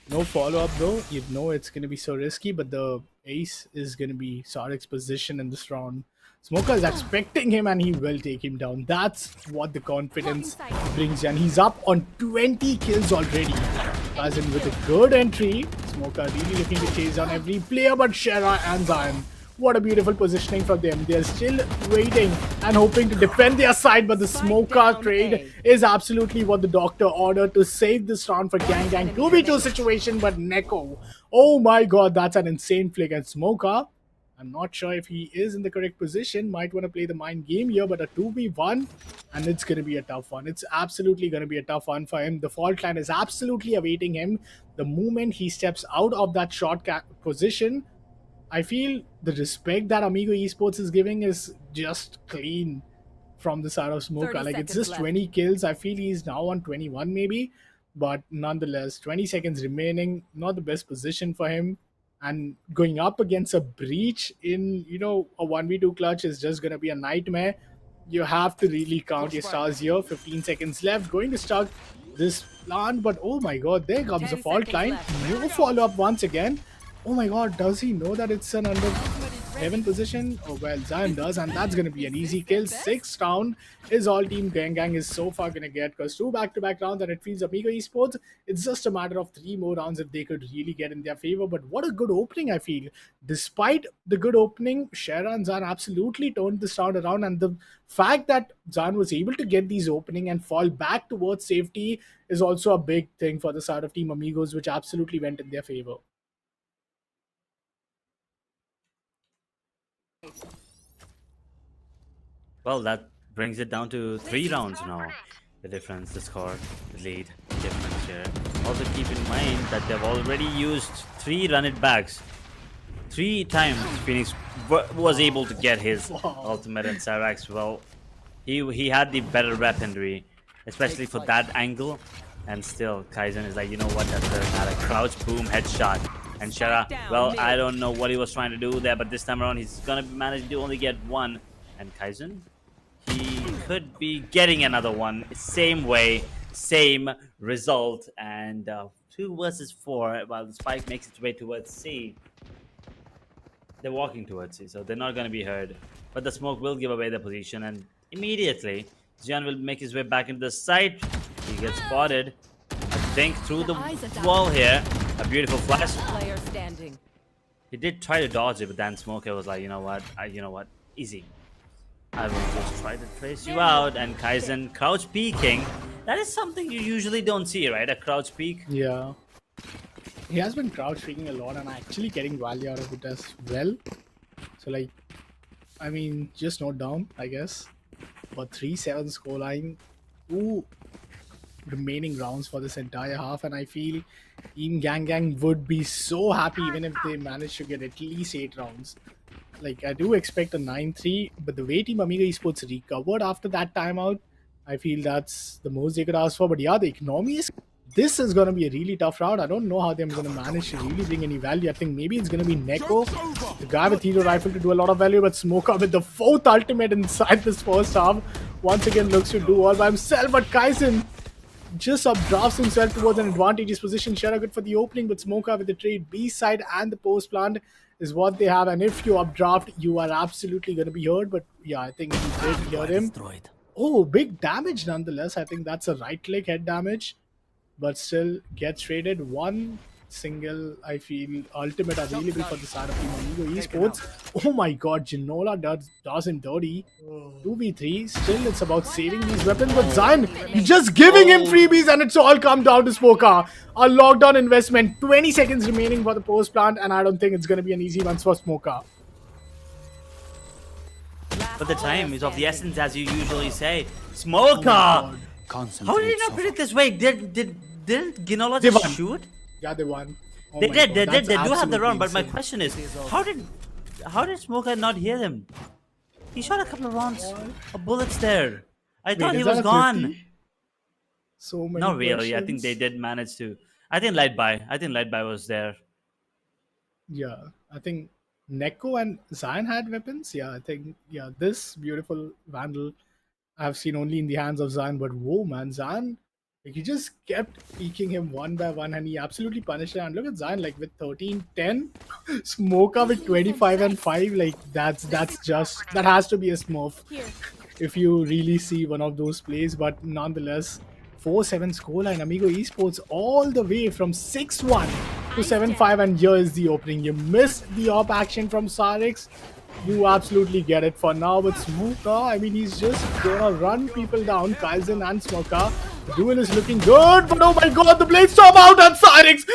No follow-up though. You know it's gonna be so risky, but the ace is gonna be Sarik's position in this round. Smoker is expecting him, and he will take him down. That's what the confidence brings you. And he's up on 20 kills already. Kaizen with a good entry. Smoker really looking to chase down every player, but Shera and Zion. What a beautiful positioning from them. They're still waiting and hoping to defend their side, but the Smoker trade is absolutely what the doctor ordered to save this round for Gang. 2v2 situation, but Neko. Oh my god, that's an insane flick. And Smoker, I'm not sure if he is in the correct position. Might want to play the mind game here, but a 2v1, and it's going to be a tough one. It's absolutely going to be a tough one for him. The fault line is absolutely awaiting him. The moment he steps out of that short position, I feel the respect that Amigo Esports is giving is just clean from the side of Smoker. Like, it's just 20 kills. I feel he's now on 21 maybe. But nonetheless, 20 seconds remaining, not the best position for him. And going up against a breach in, a 1v2 clutch is just going to be a nightmare. You have to really count your stars here. 15 seconds left. Going to start this plant, but oh my god, there comes a fault line. No follow-up once again. Oh my god, does he know that it's an under heaven position? Oh well, Zion does, and that's going to be an easy kill. 6th round is all Team Gang is so far going to get, because 2 back-to-back rounds, and it feels Amigo Esports, it's just a matter of 3 more rounds if they could really get in their favor. But what a good opening, I feel. Despite the good opening, Shera and Zion absolutely turned this round around, and the fact that Zion was able to get these opening and fall back towards safety is also a big thing for the side of Team Amigos, which absolutely went in their favor. Well, that brings it down to 3 rounds now. The difference, the score, the lead, the difference here. Also keep in mind that they've already used 3 run-it backs. 3 times Phoenix was able to get his ultimate, and Cyrax, well, he had the better weaponry, especially for that angle. And still, Kaizen is like, you know what, that doesn't matter. Crouch, boom, headshot. And Shera, well, I don't know what he was trying to do there, but this time around he's gonna manage to only get 1. And Kaizen, he could be getting another one. Same way, same result. And 2 versus 4, while the spike makes its way towards C. They're walking towards C, so they're not gonna be heard. But the smoke will give away the position, and immediately Jian will make his way back into the site. He gets spotted, I think, through the wall here. A beautiful flash. Player standing. He did try to dodge it, but then Smoker was like, you know what, easy. I will just try to trace you out. And Kaizen crouch peeking. That is something you usually don't see, right? A crouch peek. Yeah. He has been crouch peeking a lot and actually getting value out of it as well. So like, I mean, just note down, I guess. But 3-7 scoreline. 2 remaining rounds for this entire half, and I feel Team Gang would be so happy even if they manage to get at least 8 rounds. Like, I do expect a 9-3, but the way Team Amigo Esports recovered after that timeout, I feel that's the most they could ask for. But yeah, the economy is... This is going to be a really tough round. I don't know how they're going to manage to really bring any value. I think maybe it's going to be Neko, the guy with Hero Rifle, to do a lot of value, but Smoker with the 4th ultimate inside this first half once again looks to do all by himself. But Kaizen just updrafts himself towards an advantageous position. Shera good for the opening, but Smoker with the trade B side and the post plant is what they have. And if you updraft, you are absolutely going to be heard. But yeah, I think he did hear him. Oh, big damage nonetheless. I think that's a right click head damage, but still gets traded. 1 single, I feel, ultimate available for the side of Team Amigo Esports. Oh my god, Ginola does him dirty. 2v3, still it's about saving these weapons, but Zion, he's just giving him freebies, and it's all come down to Smoker. A lockdown investment, 20 seconds remaining for the post plant, and I don't think it's going to be an easy one for Smoker. But the time is of the essence, as you usually say. Smoker! How did he not predict this? Wait, didn't Ginola just shoot? Yeah, they won. Oh they did. They do have the run, but my question is, how did Smoker not hear them? He shot a couple of rounds of bullets there. I thought he was gone. So many. Not really. Questions. I think they did manage to. I think Light By was there. Yeah, I think Neko and Zion had weapons. Yeah, I think this beautiful Vandal I've seen only in the hands of Zion. But whoa, man, Zion. Like, he just kept peeking him one by one, and he absolutely punished it. And look at Zion, like with 13-10, Smoker with 25-5. Like that has to be a smurf if you really see one of those plays. But nonetheless, 4-7 scoreline. Amigo Esports all the way from 6-1 to 7-5, and here is the opening. You missed the op action from Sarix. You absolutely get it. For now with Smoker, I mean, he's just gonna run people down. Kaizen and Smoker. The duel is looking good, but oh my god, the blade storm out on Cyrix!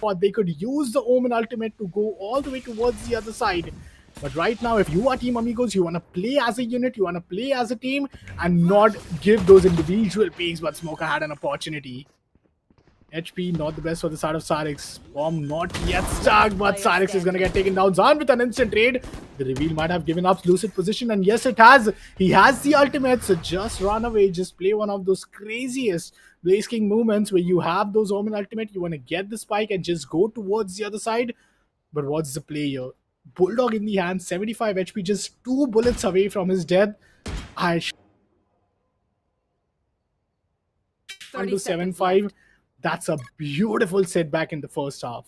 But they could use the Omen ultimate to go all the way towards the other side. But right now, if you are Team Amigos, you want to play as a unit, you want to play as a team, and not give those individual picks. But Smoker had an opportunity. HP not the best for the side of Sarix. Bomb not yet stuck, but Sarix is gonna get taken down. Zan with an instant trade. The reveal might have given up lucid position, and yes, it has. He has the ultimate, so just run away. Just play one of those craziest Blaze King movements where you have those Omen ultimate. You want to get the spike and just go towards the other side. But what's the play here? Bulldog in the hand, 75 HP, just 2 bullets away from his death. I on to 7-5. That's a beautiful setback in the first half.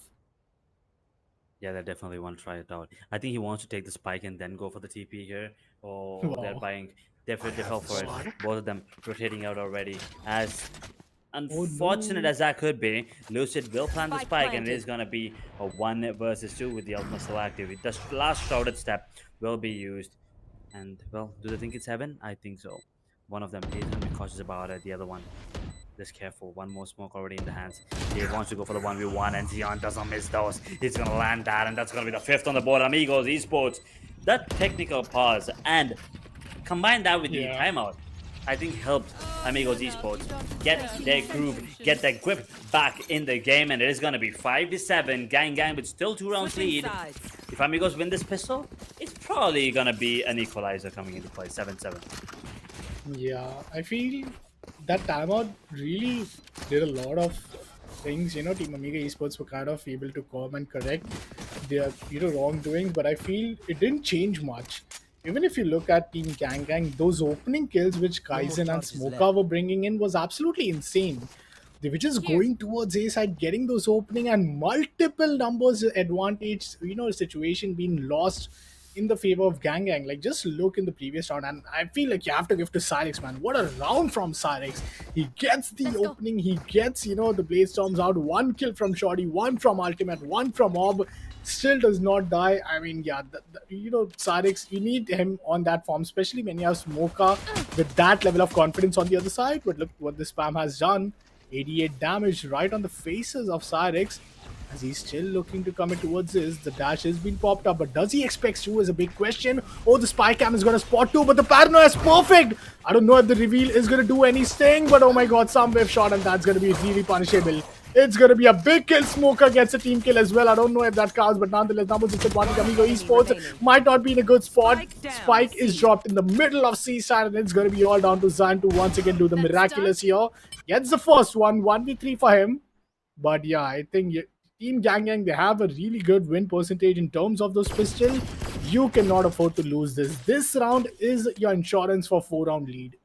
Yeah, they definitely want to try it out. I think he wants to take the spike and then go for the TP here. Oh, they're buying. They fell for it. Both of them rotating out already. As unfortunate as that could be, Lucid will plant the spike, and it is going to be a 1 versus 2 with the ultimate still active. The last shrouded step will be used. And, well, do they think it's heaven? I think so. One of them is going to be cautious about it. The other one, just careful. One more smoke already in the hands. He wants to go for the 1v1, and Xion doesn't miss those. He's going to land that, and that's going to be the 5th on the board. Amigos Esports. That technical pause and combine that with the timeout, I think helped Amigos Esports get their groove, get their grip back in the game, and it is going to be 5-7. Gang with still 2 rounds lead. If Amigos win this pistol, it's probably going to be an equalizer coming into play, 7-7. Yeah, I feel that timeout really did a lot of things. You know, Team Amiga Esports were kind of able to come and correct their wrongdoings, but I feel it didn't change much. Even if you look at Team Gang, those opening kills which Kaizen and Smoka were bringing in was absolutely insane. They were just going towards A side, getting those opening, and multiple numbers advantage, situation being lost in the favor of Gang. Like, just look in the previous round, and I feel like you have to give to Cyrix, man. What a round from Cyrix. He gets the opening, he gets, the Blade Storms out. 1 kill from Shorty, 1 from Ultimate, 1 from Orb. Still does not die. I mean, yeah, Cyrix, you need him on that form, especially when you have Smoka with that level of confidence on the other side. But look what this spam has done. 88 damage right on the faces of Cyrix. As he's still looking to commit towards this. The dash has been popped up, but does he expect to is a big question. Oh, the spy cam is going to spot 2, but the paranoia is perfect. I don't know if the reveal is going to do anything, but oh my god, some wave shot, and that's going to be really punishable. It's going to be a big kill. Smoker gets a team kill as well. I don't know if that counts, but nonetheless, numbers disadvantage. Amigo Esports might not be in a good spot. Spike is dropped in the middle of C-side, and it's going to be all down to Zan to once again do the miraculous here. Gets the first one, 1v3 for him. But yeah, I think Team Gang, they have a really good win percentage in terms of those pistols. You cannot afford to lose this. This round is your insurance for 4-round lead.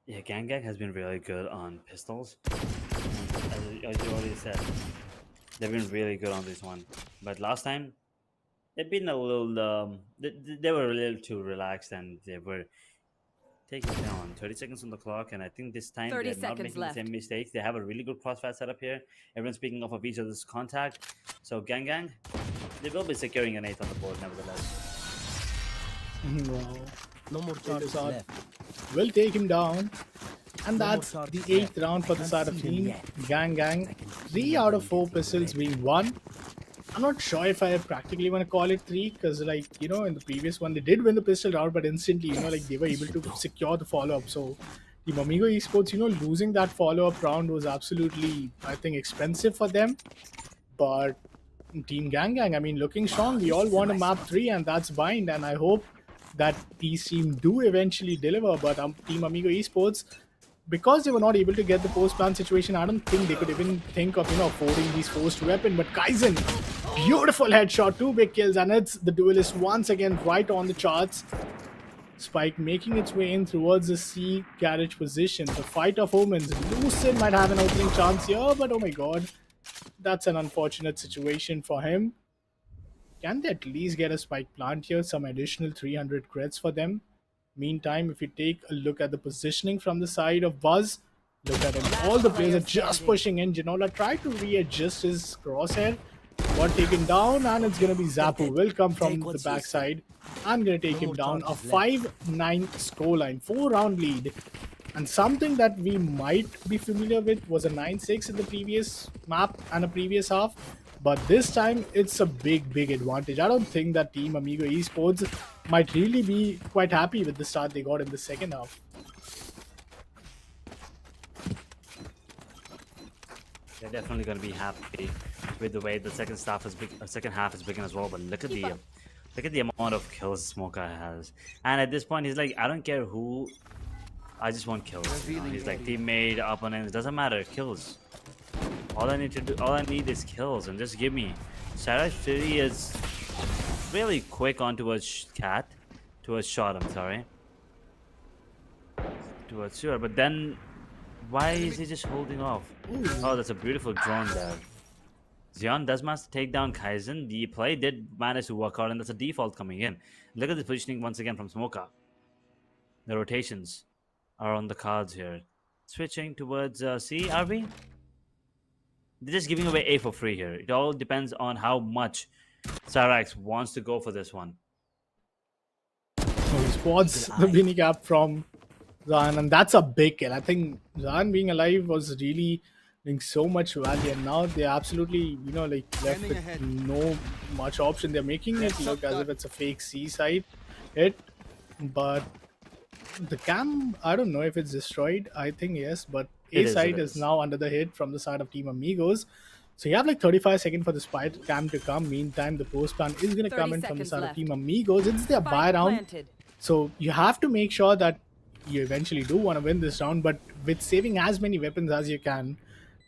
Yeah, Gang has been really good on pistols. As you already said, they've been really good on this one. But last time, they've been a little, they were a little too relaxed, and they were taking down 30 seconds on the clock, and I think this time they're not making the same mistakes. They have a really good crossfire setup here. Everyone's speaking off of each other's contact. So Gang, they will be securing an 8th on the board nevertheless. Wow. No more chances left. Will take him down. And that's the 8th round for the side of Team Gang. 3 out of 4 pistols being won. I'm not sure if I practically want to call it 3, because in the previous one they did win the pistol round, but instantly they were able to secure the follow-up. So Team Amigo Esports, losing that follow-up round was absolutely, I think, expensive for them. But Team Gang, I mean, looking strong. We all want a map 3, and that's Bind, and I hope that these teams do eventually deliver. But Team Amigo Esports, because they were not able to get the post-plan situation, I don't think they could even think of, affording these forced weapon. But Kaizen, beautiful headshot, 2 big kills, and it's the duelist once again right on the charts. Spike making its way in towards the C garage position. The fight of omens. Lucid might have an opening chance here, but oh my god, that's an unfortunate situation for him. Can they at least get a spike plant here? Some additional 300 creds for them. Meantime, if you take a look at the positioning from the side of Buzz, look at him. All the players are just pushing in. Janola tried to readjust his crosshair. Got taken down, and it's going to be Zappu. Will come from the backside. I'm going to take him down. A 5-9 scoreline. 4-round lead. And something that we might be familiar with was a 9-6 in the previous map and a previous half. But this time, it's a big advantage. I don't think that Team Amigo Esports might really be quite happy with the start they got in the second half. They're definitely going to be happy with the way the second half is begun as well. But look at the amount of kills Smoker has. And at this point, he's like, I don't care who. I just want kills. You know? He's like teammate, opponents, doesn't matter. Kills. All I need is kills, and just give me. Sarah Shiri is really quick onto a shot. I'm sorry. Towards sure, but then why is he just holding off? Oh, that's a beautiful drone there. Xion does manage to take down Kaizen. The play did manage to work out, and that's a default coming in. Look at the positioning once again from Smoka. The rotations are on the cards here. Switching towards C, are we? They're just giving away A for free here. It all depends on how much Cyrax wants to go for this one. So he spots the mini cap from Zan, and that's a big kill. I think Zan being alive was really doing so much value, and now they're absolutely, left with no much option. They're making it look as if it's a fake C side hit, but the cam, I don't know if it's destroyed. I think yes, but A side is now under the hit from the side of Team Amigos. So you have like 35 seconds for the spy cam to come. Meantime, the post plan is going to come in from the side of Team Amigos. It's their buy round. So you have to make sure that you eventually do want to win this round, but with saving as many weapons as you can.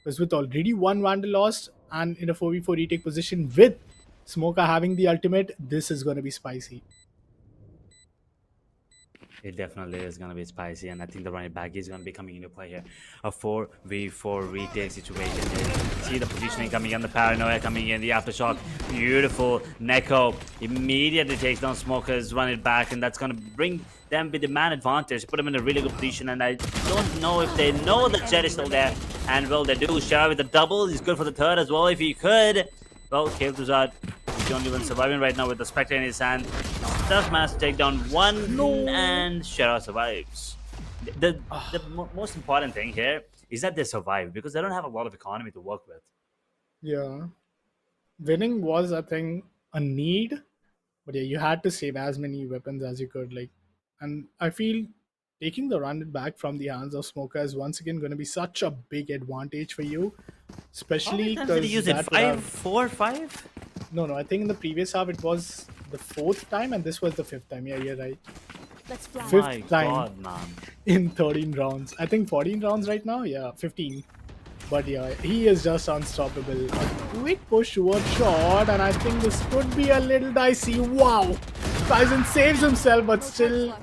Because with already one Vandal lost and in a 4v4 retake position with Smoker having the ultimate, this is going to be spicy. It definitely is going to be spicy, and I think the running back is going to be coming into play here. A 4v4 retake situation here. See the positioning coming in, the paranoia coming in, the aftershock. Beautiful. Neko immediately takes down Smokers, run it back, and that's going to bring them with the man advantage, put them in a really good position. And I don't know if they know that Jet is still there, and will they do? Shara with the double, he's good for the third as well if he could. Well, Kel'Thuzad is the only one surviving right now with the Spectre in his hand. Does manage to take down one, and Shara survives. The most important thing here is that they survive, because they don't have a lot of economy to work with. Yeah. Winning was, I think, a need, but yeah, you had to save as many weapons as you could. And I feel taking the run back from the hands of Smoker is once again going to be such a big advantage for you, especially because did he use it? 5? No, I think in the previous half it was the 4th time, and this was the 5th time. Yeah, you're right. Let's fly. 5th time God, man. in 13 rounds. I think 14 rounds right now. Yeah, 15. But yeah, he is just unstoppable. A quick push towards shot, and I think this could be a little dicey. Wow! Kaizen saves himself, but still,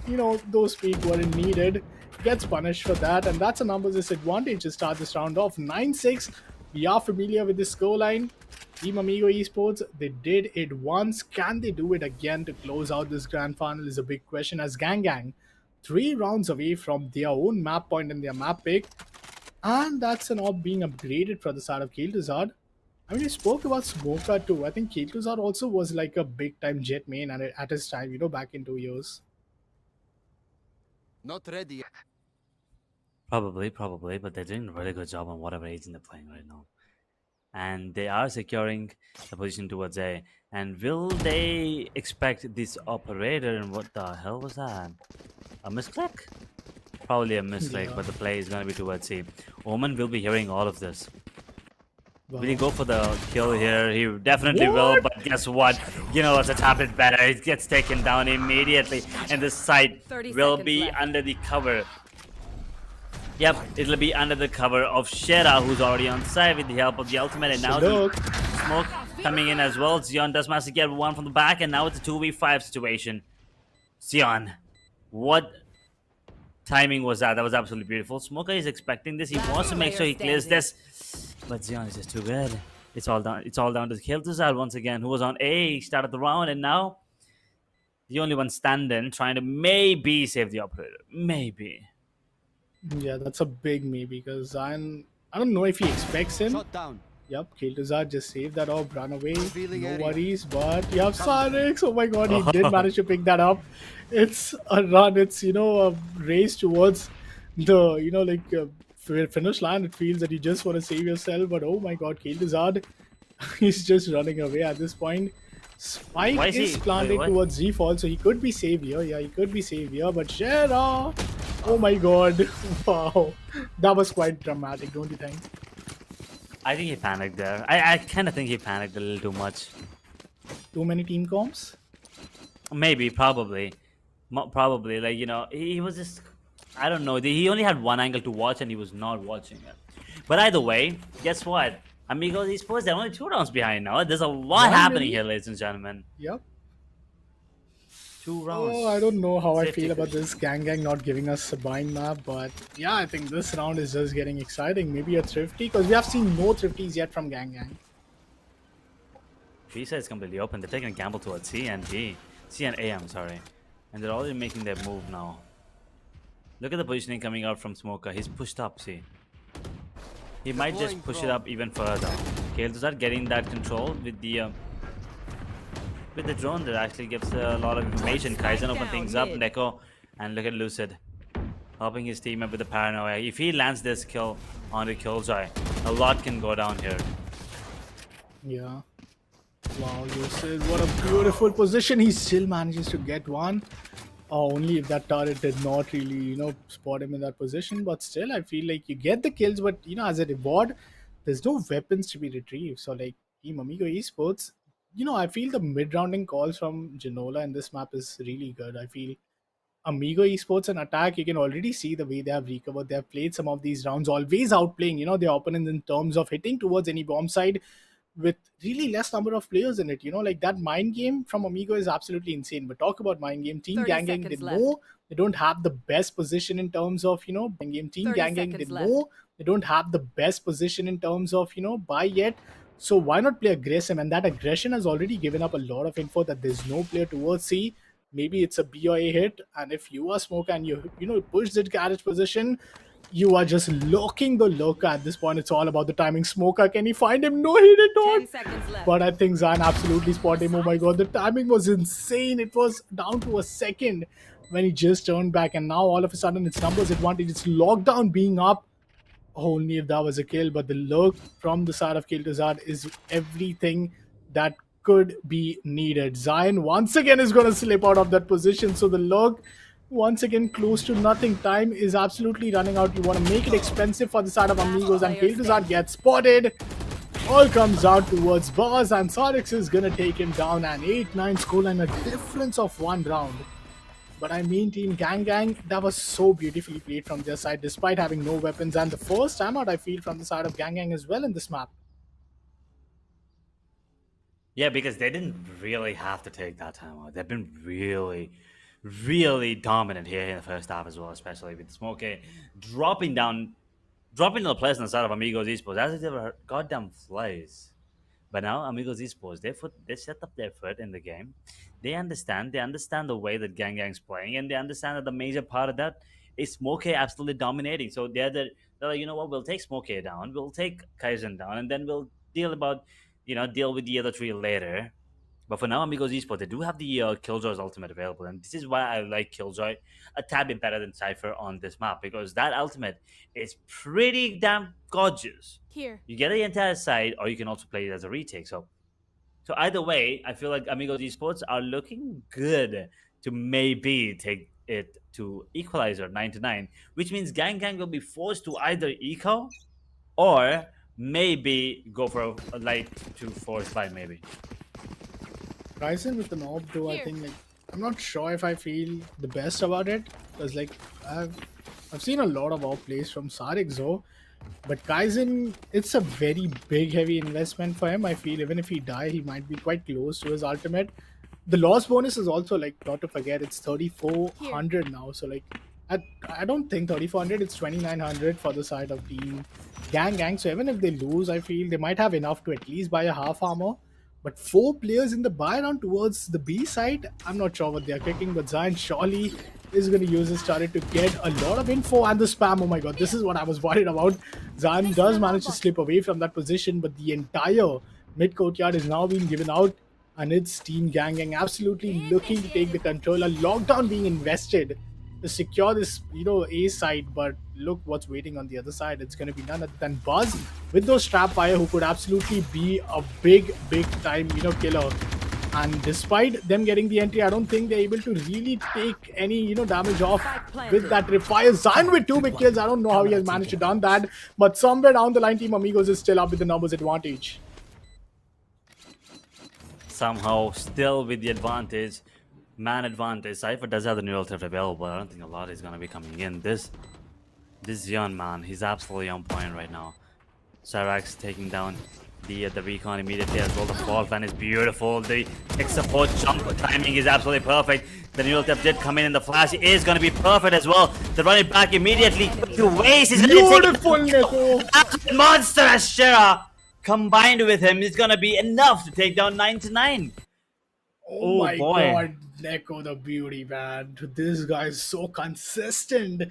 those speed weren't needed. Gets punished for that, and that's a numbers disadvantage to start this round off. 9-6. We are familiar with this scoreline. Team Amigo Esports, they did it once. Can they do it again to close out this grand final is a big question, as Gang 3 rounds away from their own map point and their map pick. And that's an orb being upgraded for the side of Kel'Thuzad. I mean, we spoke about Smoker too. I think Kel'Thuzad also was like a big time jet main at his time, back in 2 years. Not ready yet. Probably, but they're doing a really good job on whatever agent they're playing right now. And they are securing the position towards A. And will they expect this operator? And what the hell was that? A misclick? Probably a misclick, Yeah. but the play is going to be towards C. Omen will be hearing all of this. Wow. Will he go for the kill here? He definitely will, but guess what? Let's tap it better. It gets taken down immediately, and the site 30 will seconds be left. under the cover. Yep, it'll be under the cover of Shera, who's already on site with the help of the ultimate, and now the smoke coming in as well. Xion does manage to get one from the back, and now it's a 2v5 situation. Xion, what timing was that? That was absolutely beautiful. Smoker is expecting this. He wants to make sure he clears this, but Xion is just too good. It's all down to Kel'Thuzad once again, who was on A, started the round, and now the only one standing, trying to maybe save the operator. Maybe. Yeah, that's a big maybe, because I don't know if he expects him. Shot down. Yep, Kel'Thuzad just saved that orb, ran away. Revealing No area. worries, but you have Cyrax. Oh my god, he did manage to pick that up. It's a run. It's, a race towards the, finish line. It feels that you just want to save yourself, but oh my god, Kel'Thuzad, he's just running away at this point. Spike Why is is he- planted wait, what? towards Z-Fall, so he could be saved here. Yeah, he could be saved here, but Shera! Oh my god. Wow. That was quite dramatic, don't you think? I think he panicked there. I kind of think he panicked a little too much. Too many team comps? Maybe, probably. Probably. Like, he was just. I don't know. He only had one angle to watch and he was not watching it. But either way, guess what? Amigos Esports, they're only 2 rounds behind now. There's a lot happening here, ladies and gentlemen. Yep. 2 rounds. Oh, I don't know how I 50-50. feel about this Gang not giving us a buying map, but yeah, I think this round is just getting exciting. Maybe a Thrifty, because we have seen no Thrifties yet from Gang. B side is completely open. They're taking a gamble towards C and D. C and A, I'm sorry. And they're already making their move now. Look at the positioning coming out from Smoker. He's pushed up, see. He might just push it up even further. Kael'Thuzad getting that control with the drone that actually gives a lot of information. Kaizen open things up, Neko, and look at Lucid. Helping his team up with the paranoia. If he lands this kill onto Killjoy, a lot can go down here. Yeah. Wow, Lucid, what a beautiful position. He still manages to get one. Only if that turret did not really, spot him in that position. But still, I feel like you get the kills, but, as a reward, there's no weapons to be retrieved. So, like, Team Amigo Esports, I feel the mid-rounding calls from Genola in this map is really good. I feel Amigo Esports and Attack, you can already see the way they have recovered. They have played some of these rounds, always outplaying, their opponents in terms of hitting towards any bomb side with really less number of players in it. Like that mind game from Amigo is absolutely insane. But talk about mind game. Team Gang, they know they don't have the best position in terms of, game. Team Gang, they know they don't have the best position in terms of, buy yet. So why not play aggressive? And that aggression has already given up a lot of info that there's no player towards C. Maybe it's a B or A hit. And if you are Smoker and you push that garage position, you are just locking the lurker at this point. It's all about the timing. Smoker, can he find him? No, he did not. 10 seconds left. But I think Zan absolutely spotted him. Oh my god, the timing was insane. It was down to a second when he just turned back. And now all of a sudden it's numbers advantage. It's lockdown being up. Only if that was a kill. But the lurk from the side of Kael'Thuzad is everything that could be needed. Zion once again is going to slip out of that position. So the lurk once again close to nothing. Time is absolutely running out. You want to make it expensive for the side of Amigos, and Kael'Thuzad gets spotted. All comes out towards Buzz, and Sarix is gonna take him down. An 8-9 scoreline, a difference of 1 round. But I mean, Team Gang, that was so beautifully played from their side despite having no weapons, and the first time out I feel from the side of Gang as well in this map. Yeah, because they didn't really have to take that time out. They've been really dominant here in the first half as well, especially with Smokey dropping the players on the side of Amigos Esports as if they were goddamn flies. But now Amigos Esports, they set up their foot in the game. They understand the way that Gang's playing, and they understand that the major part of that is Smokey absolutely dominating. So they're like, you know what, we'll take Smokey down, we'll take Kaizen down, and then we'll deal with the other 3 later. But for now, Amigos Esports, they do have the Killjoy's ultimate available. And this is why I like Killjoy a tad bit better than Cypher on this map. Because that ultimate is pretty damn gorgeous. Here. You get the entire side, or you can also play it as a retake. So either way, I feel like Amigos Esports are looking good to maybe take it to Equalizer 9-9. Which means Gang will be forced to either eco or maybe go for a light to force buy maybe. Ryzen with the knob though, I think I'm not sure if I feel the best about it, because I've seen a lot of outplays from Sarix though, but Kaizen, it's a very big heavy investment for him. I feel even if he die, he might be quite close to his ultimate. The loss bonus is also not to forget, it's 3400 now, so I don't think 3400, it's 2900 for the side of Team Gang. So even if they lose, I feel they might have enough to at least buy a half armor. But 4 players in the buy round towards the B side, I'm not sure what they're kicking, but Zion surely is going to use his turret to get a lot of info, and the spam. Oh my god, this is what I was worried about. Zion does manage to slip away from that position, but the entire mid courtyard is now being given out, and it's Team Gang absolutely looking to take the control. A lockdown being invested to secure this, A side, but look what's waiting on the other side. It's going to be none other than Buzz with those trap fire, who could absolutely be a big time, killer. And despite them getting the entry, I don't think they're able to really take any, damage off with that Refire. Zion with 2 big kills. I don't know how he has managed to done that. But somewhere down the line, Team Amigos is still up with the numbers advantage. Somehow, still with the advantage, man advantage. Cypher does have the neural theft available. I don't think a lot is going to be coming in. This Zion, man, he's absolutely on point right now. Cyrax taking down the recon immediately as well. The fall plan is beautiful. The support jump timing is absolutely perfect. The neural theft did come in and the flash is going to be perfect as well. The running back immediately to waste. He's going to take absolute monster as Shera combined with him is going to be enough to take down 9-9. Oh my god, Neko the beauty, man. This guy is so consistent.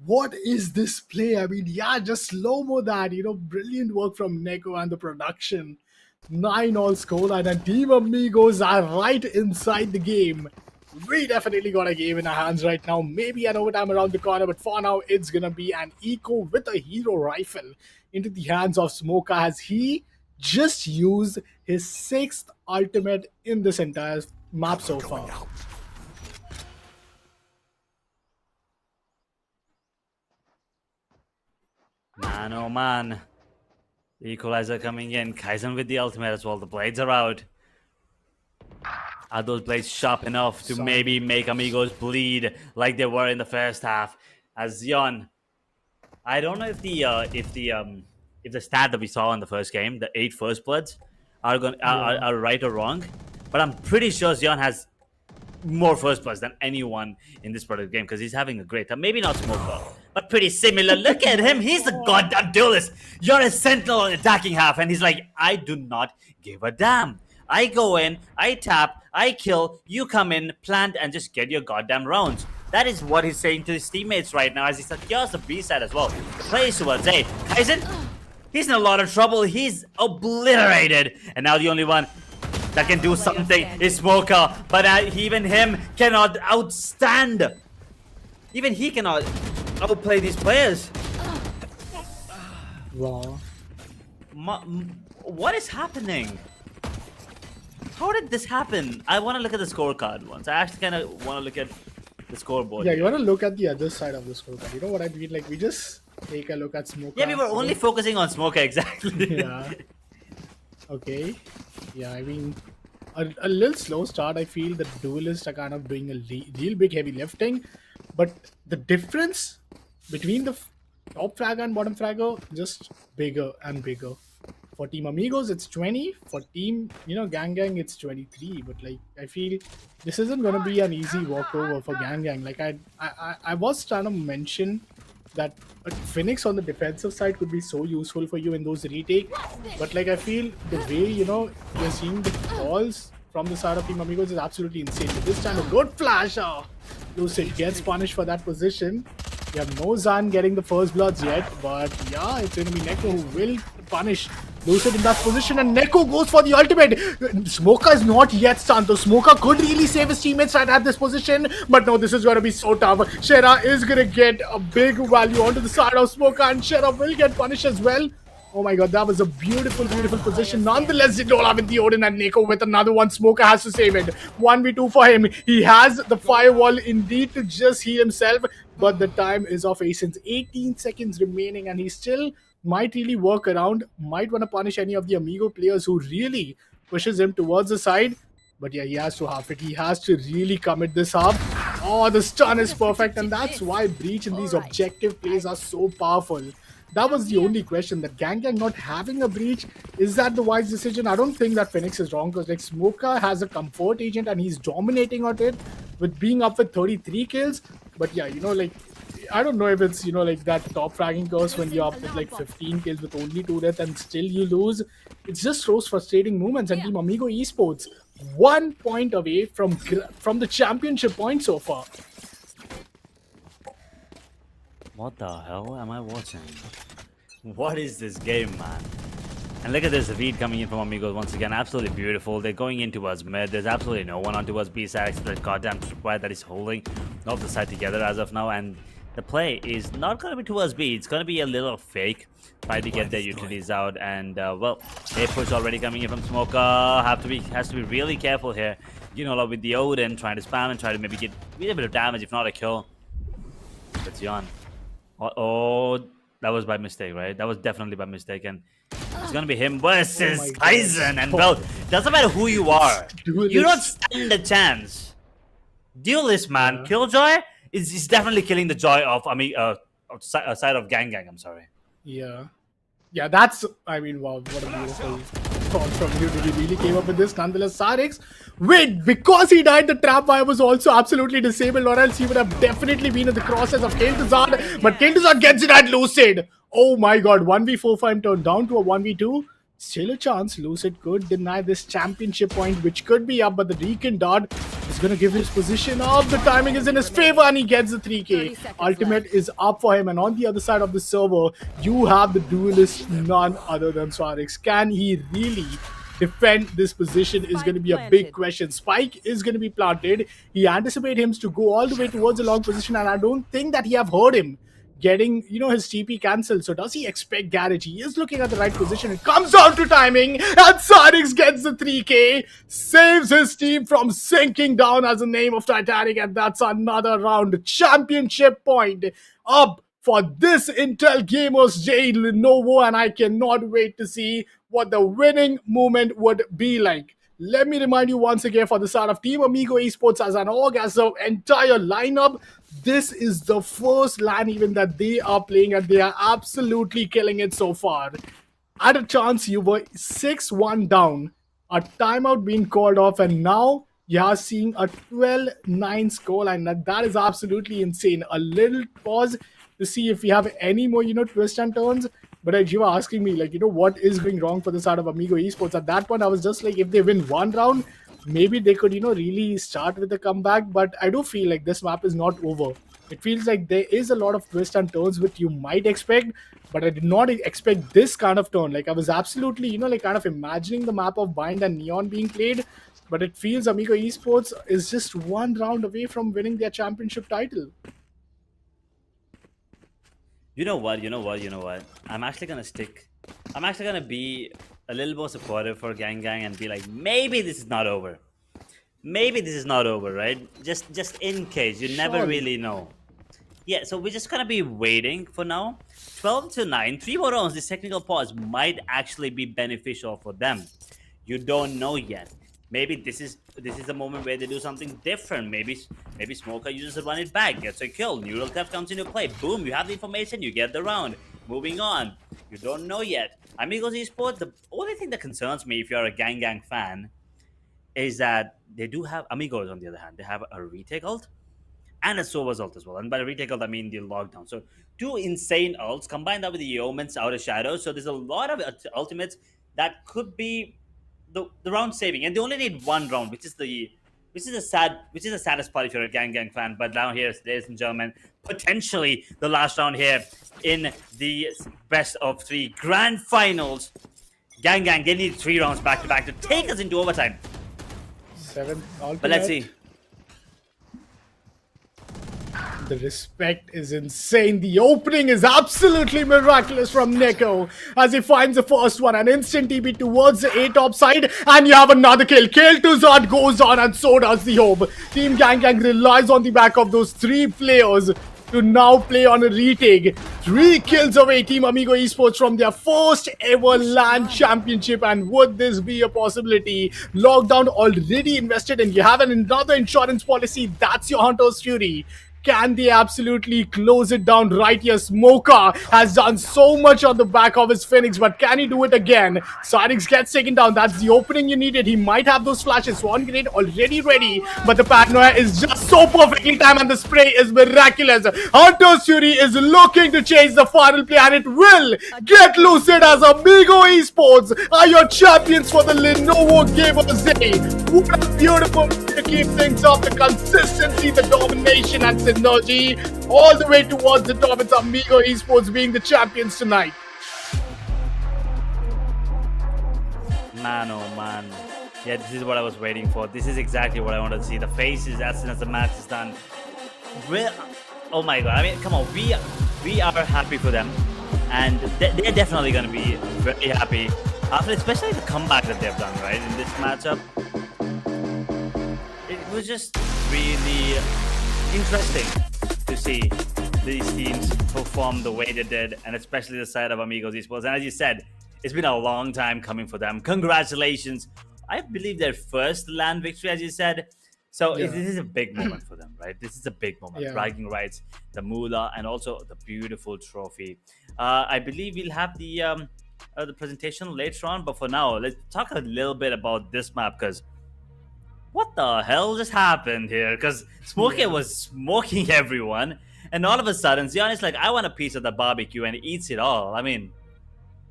What is this play? I mean, yeah, just slow-mo that, brilliant work from Neko and the production. 9-all scoreline, and Team Amigos are right inside the game. We definitely got a game in our hands right now. Maybe an overtime around the corner, but for now, it's gonna be an eco with a hero rifle into the hands of Smoker as he just used his 6th ultimate in this entire map so far. Man, oh man. The equalizer coming in. Kaizen with the ultimate as well. The blades are out. Are those blades sharp enough to maybe make Amigos bleed like they were in the first half? As Zion, I don't know if the stat that we saw in the first game, the 8 first bloods, are right or wrong, but I'm pretty sure Zion has more first bloods than anyone in this part of the game because he's having a great time. Maybe not Smoker, but pretty similar. Look at him. He's the goddamn duelist. You're a sentinel on attacking half, and he's like, I do not give a damn. I go in, I tap, I kill, you come in, plant, and just get your goddamn rounds. That is what he's saying to his teammates right now as he secures the B side as well. Plays towards A. Kaizen, he's in a lot of trouble. He's obliterated. And now the only one that can do something is Smoker. But even him cannot outstand. Even he cannot outplay these players. Wow. What is happening? How did this happen? I want to look at the scorecard once. I actually kind of want to look at the scoreboard. Yeah, you want to look at the other side of the scoreboard. You know what I mean? Like, we just take a look at Smoker. Yeah, we were only focusing on Smoker, exactly. Yeah. Okay. Yeah, I mean, a little slow start. I feel the duelists are kind of doing a real big heavy lifting. But the difference between the top fragger and bottom fragger, just bigger and bigger. For Team Amigos, it's 20. For Team, Gang Gang, it's 23. But like, I feel this isn't gonna be an easy walkover for Gang Gang. Like, I was trying to mention that a Phoenix on the defensive side could be so useful for you in those retake. But like, I feel the way you're seeing the calls from the side of Team Amigos is absolutely insane. But this time, a good flasher. Lucid gets punished for that position. You have no Zan getting the first bloods yet, but yeah, it's going to be Neko who will punish Lucid in that position, and Neko goes for the ultimate. Smoker is not yet stunned, so Smoker could really save his teammates right at this position, but no, this is going to be so tough. Shera is going to get a big value onto the side of Smoker, and Shera will get punished as well. Oh my god, that was a beautiful, beautiful position. Nonetheless, Zidola with the Odin and Neko with another one. Smoker has to save it. 1v2 for him. He has the firewall indeed to just heal himself, but the time is of Ascent. 18 seconds remaining, and he still might really work around, might want to punish any of the Amigo players who really pushes him towards the side. But yeah, he has to half it. He has to really commit this up. Oh, the stun is perfect, and that's why Breach in these objective plays are so powerful. That was the only question, that Gang Gang not having a Breach, is that the wise decision? I don't think that Phoenix is wrong, because like Smoker has a comfort agent and he's dominating on it with being up with 33 kills. But yeah, like, I don't know if it's, like that top fragging curse when you're up with like 15 kills with only 2 deaths and still you lose. It just throws frustrating moments, and Team Amigo Esports 1 point away from the championship point so far. What the hell am I watching? What is this game, man? And look at this read coming in from Amigos once again. Absolutely beautiful. They're going into us mid. There's absolutely no one onto us B side except that goddamn tripwire that is holding off the side together as of now. And the play is not going to be towards B. It's going to be a little fake. Try to get their utilities out, and well, A push already coming in from Smoker. Has to be really careful here. With the Odin trying to spam and try to maybe get a bit of damage, if not a kill. That's Yon. Oh, that was by mistake, right? That was definitely by mistake, and it's gonna be him versus Kaizen. And well, doesn't matter who you are, you don't stand a chance. Duelist, man. Killjoy is definitely killing the joy of side of Gang. I'm sorry. Yeah, that's, I mean, wow, what a beautiful thought from you. Did he really came up with this? Nonetheless, Sarix, wait, because he died, the trap wire was also absolutely disabled, or else he would have definitely been in the crosses of Kel'Thuzad, but Kel'Thuzad gets it at Lucid. Oh my god, 1v4 for him turned down to a 1v2. Still a chance. Lucid could deny this championship point, which could be up, but the Recon Dart is going to give his position up. The timing is in his favor, and he gets the 3k. Ultimate is up for him, and on the other side of the server, you have the duelist, none other than Swarix. Can he really defend this position is going to be a big question. Spike is going to be planted. He anticipates him to go all the way towards the long position, and I don't think that he have heard him getting, his TP cancelled. So does he expect Garage? He is looking at the right position. It comes down to timing, and Sarix gets the 3k, saves his team from sinking down as the name of Titanic, and that's another round. Championship point up for this Intel Gamers J Lenovo, and I cannot wait to see what the winning moment would be like. Let me remind you once again, for the start of Team Amigo Esports as an org, as the entire lineup, this is the first LAN event that they are playing, and they are absolutely killing it so far. At a chance, you were 6-1 down, a timeout being called off, and now you are seeing a 12-9 scoreline. That is absolutely insane. A little pause to see if we have any more, twists and turns. But as you were asking me, what is going wrong for the start of Amigo Esports? At that point, I was just like, if they win one round, maybe they could, really start with a comeback. But I do feel like this map is not over. It feels like there is a lot of twists and turns which you might expect, but I did not expect this kind of turn. I was absolutely, kind of imagining the map of Bind and Neon being played. But it feels Amigo Esports is just one round away from winning their championship title. You know what? I'm actually gonna be a little more supportive for Gang and be like, maybe this is not over. Maybe this is not over, right? Just in case. You never really know. Yeah, so we're just gonna be waiting for now. 12-9, 3 more rounds. This technical pause might actually be beneficial for them. You don't know yet. Maybe this is the moment where they do something different. Maybe Smoker uses to run it back, gets a kill. Neural Theft comes into play. Boom, you have the information, you get the round. Moving on. You don't know yet. Amigos Esports, the only thing that concerns me if you're a Gang fan is that they do have Amigos on the other hand. They have a retake ult and a Sova's ult as well. And by the retake ult, I mean the lockdown. So 2 insane ults, combine that with the Yeoman's Outer Shadows. So there's a lot of ultimates that could be the round saving, and they only need one round, which is the saddest part if you're a Gang fan. But now here, ladies and gentlemen, potentially the last round here in the best of 3 grand finals. Gang, they need 3 rounds back to back to take us into overtime. 7 ultimate. But let's see. The respect is insane. The opening is absolutely miraculous from Neko as he finds the first one. An instant TP towards the A-top side, and you have another kill. Kel'Thuzad goes on, and so does the Hope. Team Gang relies on the back of those 3 players to now play on a retake. 3 kills away Team Amigo Esports from their first ever LAN championship, and would this be a possibility? Lockdown already invested, and you have another insurance policy. That's your Hunter's Fury. Can they absolutely close it down right here? Smoker has done so much on the back of his Phoenix, but can he do it again? Sarix gets taken down. That's the opening you needed. He might have those flashes. Swan Grenade already ready, but the paranoia is just so perfectly timed, and the spray is miraculous. Hunter's Fury is looking to change the final play, and it will get Lucid as Amigo Esports are your champions for the Lenovo Gamers Day. What a beautiful way to keep things up. The consistency, the domination, and synergy all the way towards the top. It's Amigo Esports being the champions tonight. Man, oh man. Yeah, this is what I was waiting for. This is exactly what I wanted to see. The faces as soon as the match is done. Oh my god! I mean, come on, we are happy for them, and they're definitely going to be very happy after, especially the comeback that they've done right in this matchup. It was just really interesting to see these teams perform the way they did, and especially the side of Amigos Esports. And as you said, it's been a long time coming for them. Congratulations! I believe their first LAN victory, as you said. So this is a big moment for them, right? This is a big moment. Bragging rights, the moolah, and also the beautiful trophy. I believe we'll have the presentation later on, but for now, let's talk a little bit about this map, because what the hell just happened here? Because Smokey was smoking everyone, and all of a sudden, Zion like, I want a piece of the barbecue, and he eats it all. I mean,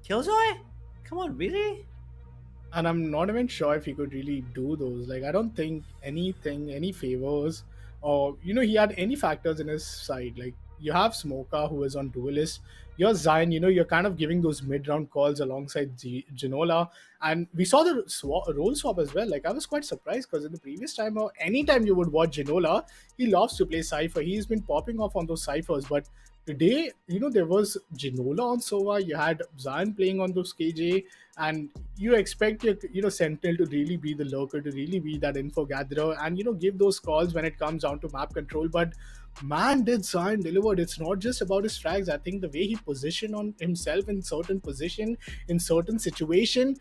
Killjoy? Come on, really? And I'm not even sure if he could really do those. Like, I don't think any favors, or he had any factors in his side. Like, you have Smoker, who is on duelist. You're Zion, you're kind of giving those mid-round calls alongside Ginola. And we saw the role swap as well. Like, I was quite surprised, because in the previous time, or anytime you would watch Ginola, he loves to play Cypher. He's been popping off on those Cyphers. But today, there was Ginola on Sova, you had Zion playing on those KJ, and you expect your Sentinel to really be the lurker, to really be that info gatherer, and give those calls when it comes down to map control. But man, did Zion delivered. It's not just about his frags. I think the way he positioned on himself in certain position, in certain situation,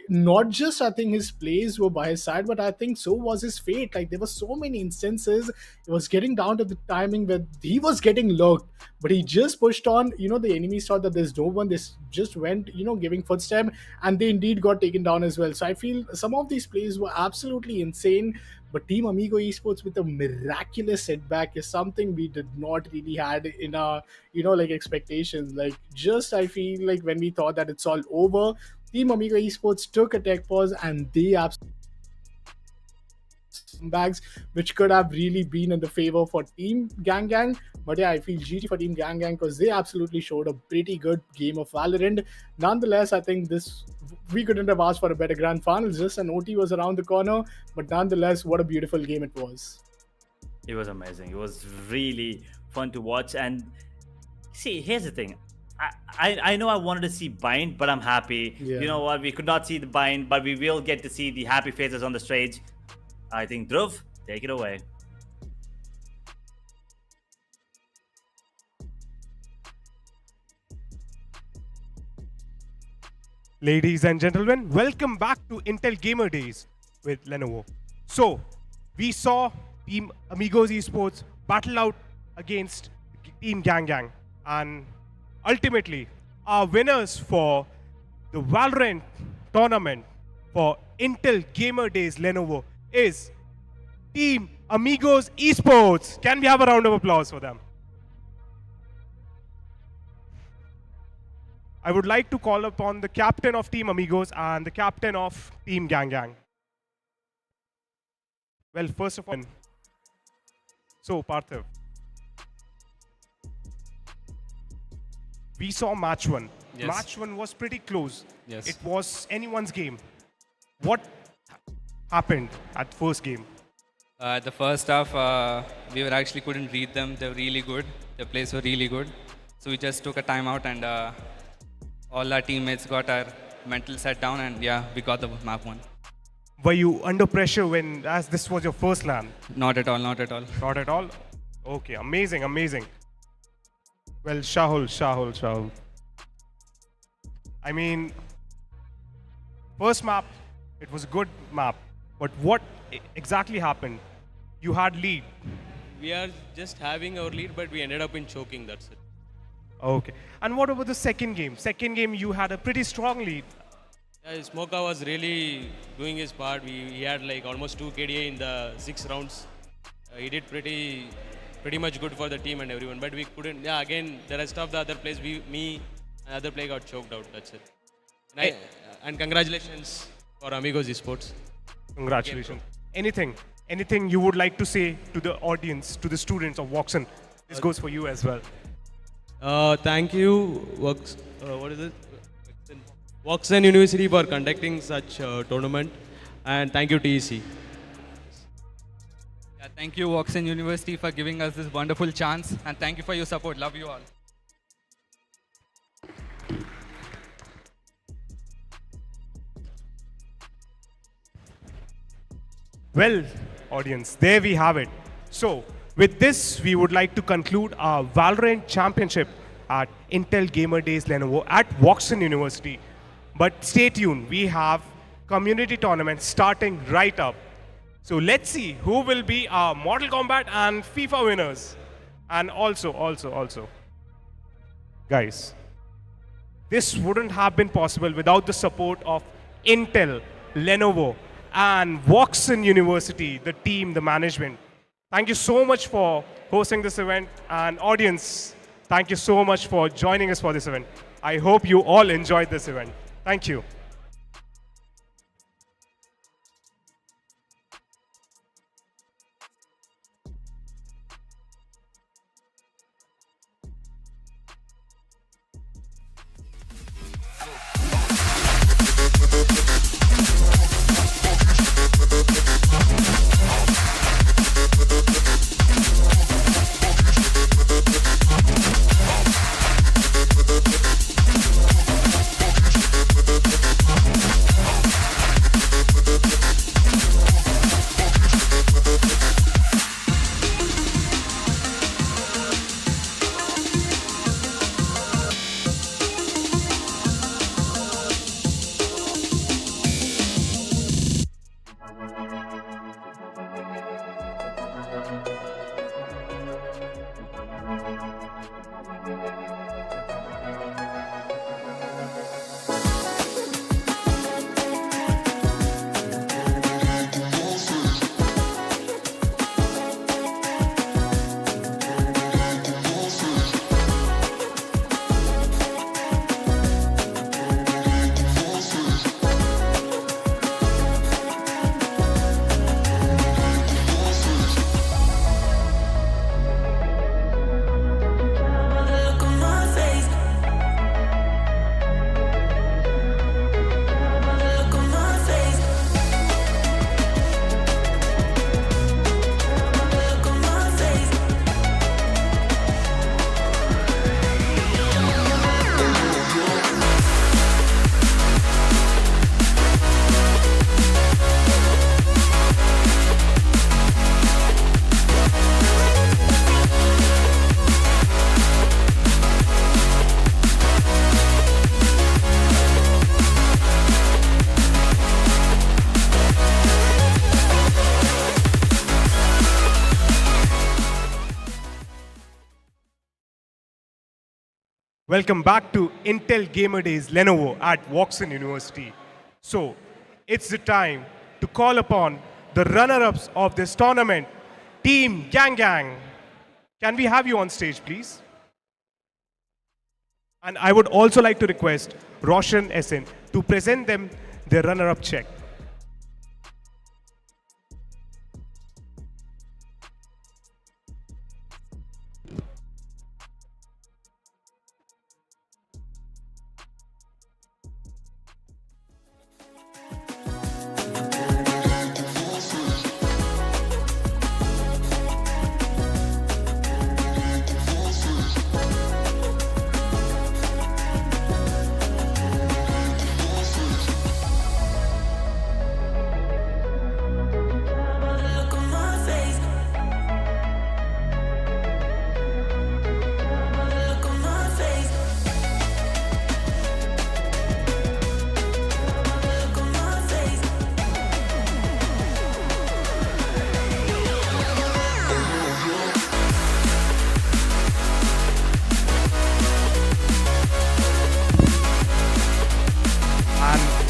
not just I think his plays were by his side, but I think so was his fate. Like, there were so many instances, it was getting down to the timing where he was getting lurked, but he just pushed on. The enemies thought that there's no one. They just went, giving footstep, and they indeed got taken down as well. So I feel some of these plays were absolutely insane. But Team Amigo Esports with a miraculous setback is something we did not really had in our, expectations. Like, just I feel like when we thought that it's all over, Team Amigo Esports took a tech pause, and they absolutely bags, which could have really been in the favor for Team Gang Gang. But yeah, I feel GG for Team Gang Gang, because they absolutely showed a pretty good game of Valorant. Nonetheless, I think we couldn't have asked for a better grand final. Just an OT was around the corner, but nonetheless, what a beautiful game it was. It was amazing. It was really fun to watch. And see, here's the thing. I know I wanted to see Bind, but I'm happy. You know what? We could not see the Bind, but we will get to see the happy faces on the stage. I think Dhruv, take it away. Ladies and gentlemen, welcome back to Intel Gamer Days with Lenovo. So, we saw Team Amigos Esports battle out against Team Gang Gang, and ultimately, our winners for the Valorant tournament for Intel Gamer Days Lenovo is Team Amigos Esports. Can we have a round of applause for them? I would like to call upon the captain of Team Amigos and the captain of Team Gang Gang. Well, first of all, so Parthiv, we saw match one. Yes. Match one was pretty close. Yes. It was anyone's game. What happened at first game? The first half, we actually couldn't read them. They were really good. Their plays were really good. So we just took a timeout, and all our teammates got our mental set down, and yeah, we got the map one. Were you under pressure as this was your first LAN? Not at all, not at all. Not at all? Okay, amazing, amazing. Well, Shahul. I mean, first map, it was a good map. But what exactly happened? You had lead. We are just having our lead, but we ended up in choking, that's it. Okay. And what about the second game? Second game, you had a pretty strong lead. Yeah, Smoka was really doing his part. He had like almost 2 KDA in the 6 rounds. He did pretty much good for the team and everyone, but we couldn't. Yeah, again, the rest of the other players, me and other player got choked out, that's it. And congratulations for Amigos Esports. Congratulations. Anything you would like to say to the audience, to the students of Voxen? This goes for you as well. Thank you, Voxen University, for conducting such a tournament, and thank you, TEC. Yeah, Thank you, Ascent University, for giving us this wonderful chance. And thank you for your support. Love you all. Well, audience, there we have it. So, with this, we would like to conclude our Valorant Championship at Intel Gamer Days Lenovo at Ascent University. But stay tuned, we have community tournaments starting right up. So let's see who will be our Mortal Kombat and FIFA winners. And also, guys, this wouldn't have been possible without the support of Intel, Lenovo, and Ascent University, the team, the management. Thank you so much for hosting this event. And audience, thank you so much for joining us for this event. I hope you all enjoyed this event. Thank you. Welcome back to Intel Gamer Days Lenovo at Ascent University. So, it's the time to call upon the runner-ups of this tournament, Team Gang Gang. Can we have you on stage, please? And I would also like to request Roshan Ascent to present them their runner-up check.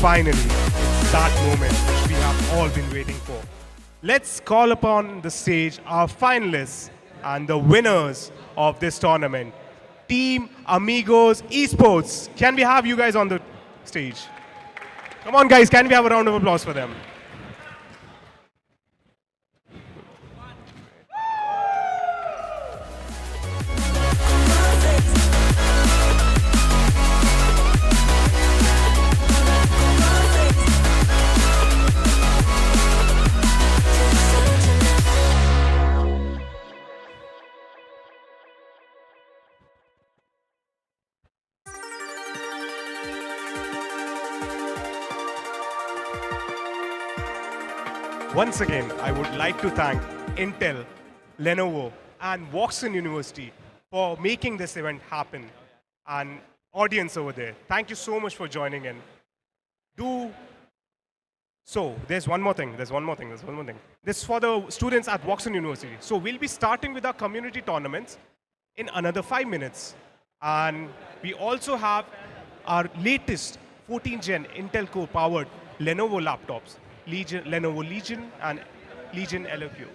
Finally, it's that moment which we have all been waiting for. Let's call upon the stage our finalists and the winners of this tournament. Team Amigos Esports. Can we have you guys on the stage? Come on guys, can we have a round of applause for them? Once again, I would like to thank Intel, Lenovo, and Watson University for making this event happen. And audience over there, thank you so much for joining in. So there's one more thing. This is for the students at Watson University. So we'll be starting with our community tournaments in another 5 minutes. And we also have our latest 14th gen Intel Core powered Lenovo laptops, Lenovo Legion and Legion LQ.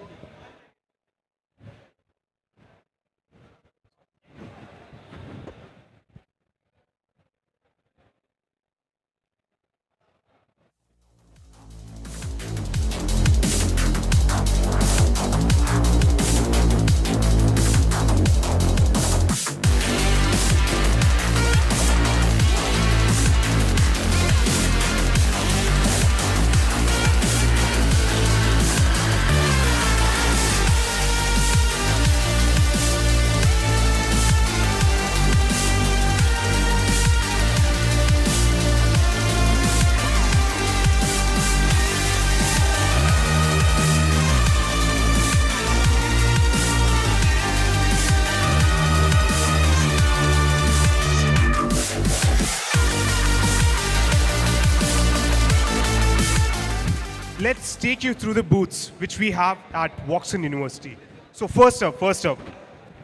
Let's take you through the booths which we have at Watson University. So first up,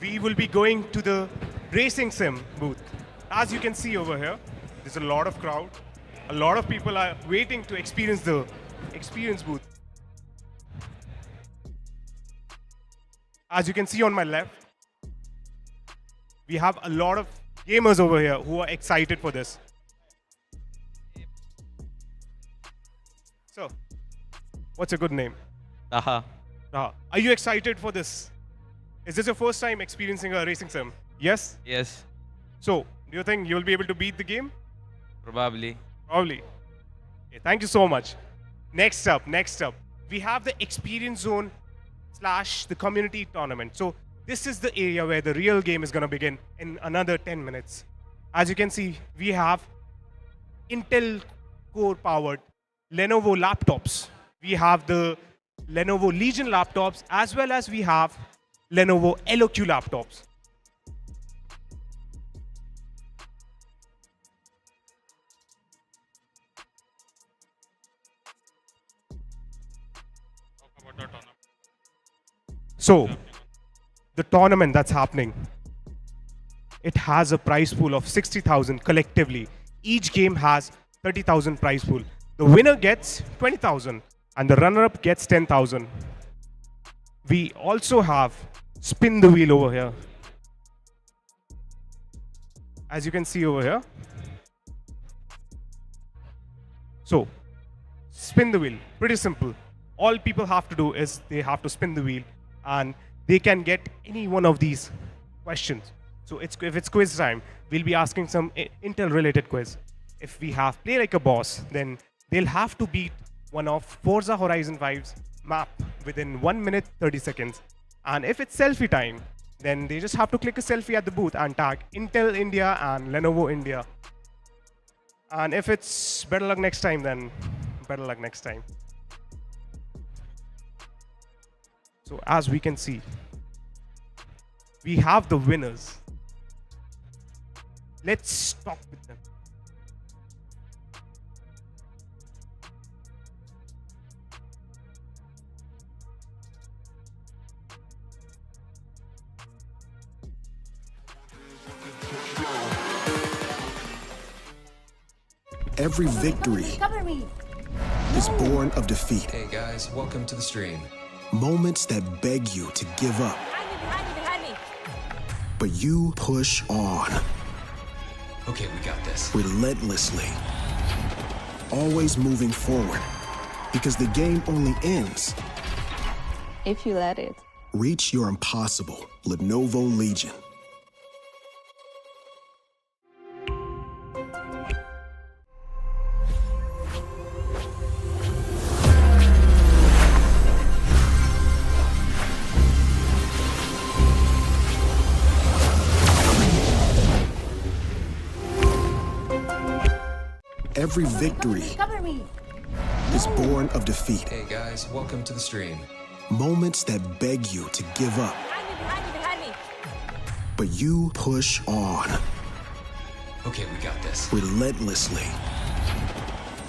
we will be going to the racing sim booth. As you can see over here, there's a lot of crowd. A lot of people are waiting to experience the experience booth. As you can see on my left, we have a lot of gamers over here who are excited for this. So, what's your good name? Taha. Are you excited for this? Is this your first time experiencing a racing sim? Yes? Yes, So, do you think you'll be able to beat the game? probably. Probably. Okay, thank you so much. Next up, we have the experience zone / the community tournament. So, this is the area where the real game is going to begin in another 10 minutes. As you can see, we have Intel Core powered Lenovo laptops. We have the Lenovo Legion laptops as well as we have Lenovo LQ laptops. So, the tournament that's happening, it has a prize pool of 60,000 collectively. Each game has 30,000 prize pool. The winner gets 20,000 and the runner-up gets 10,000. We also have spin the wheel over here. As you can see over here. So, spin the wheel, pretty simple. All people have to do is they have to spin the wheel and they can get any one of these questions. So if it's quiz time, we'll be asking some Intel related quiz. If we have play like a boss, then they'll have to beat one of Forza Horizon 5's map within 1 minute 30 seconds. And if it's selfie time, then they just have to click a selfie at the booth and tag Intel India and Lenovo India. And if it's better luck next time, then better luck next time. So as we can see, we have the winners. Let's talk with them. Every victory is born of defeat. Hey guys, welcome to the stream. Moments that beg you to give up. Behind me. But you push on Okay, we got this. relentlessly. Always moving forward. Because the game only ends. If you let it. Reach your impossible. Lenovo Legion. Every victory is born of defeat. Hey guys, welcome to the stream. Moments that beg you to give up. Behind me. But you push on, Okay, we got this. relentlessly.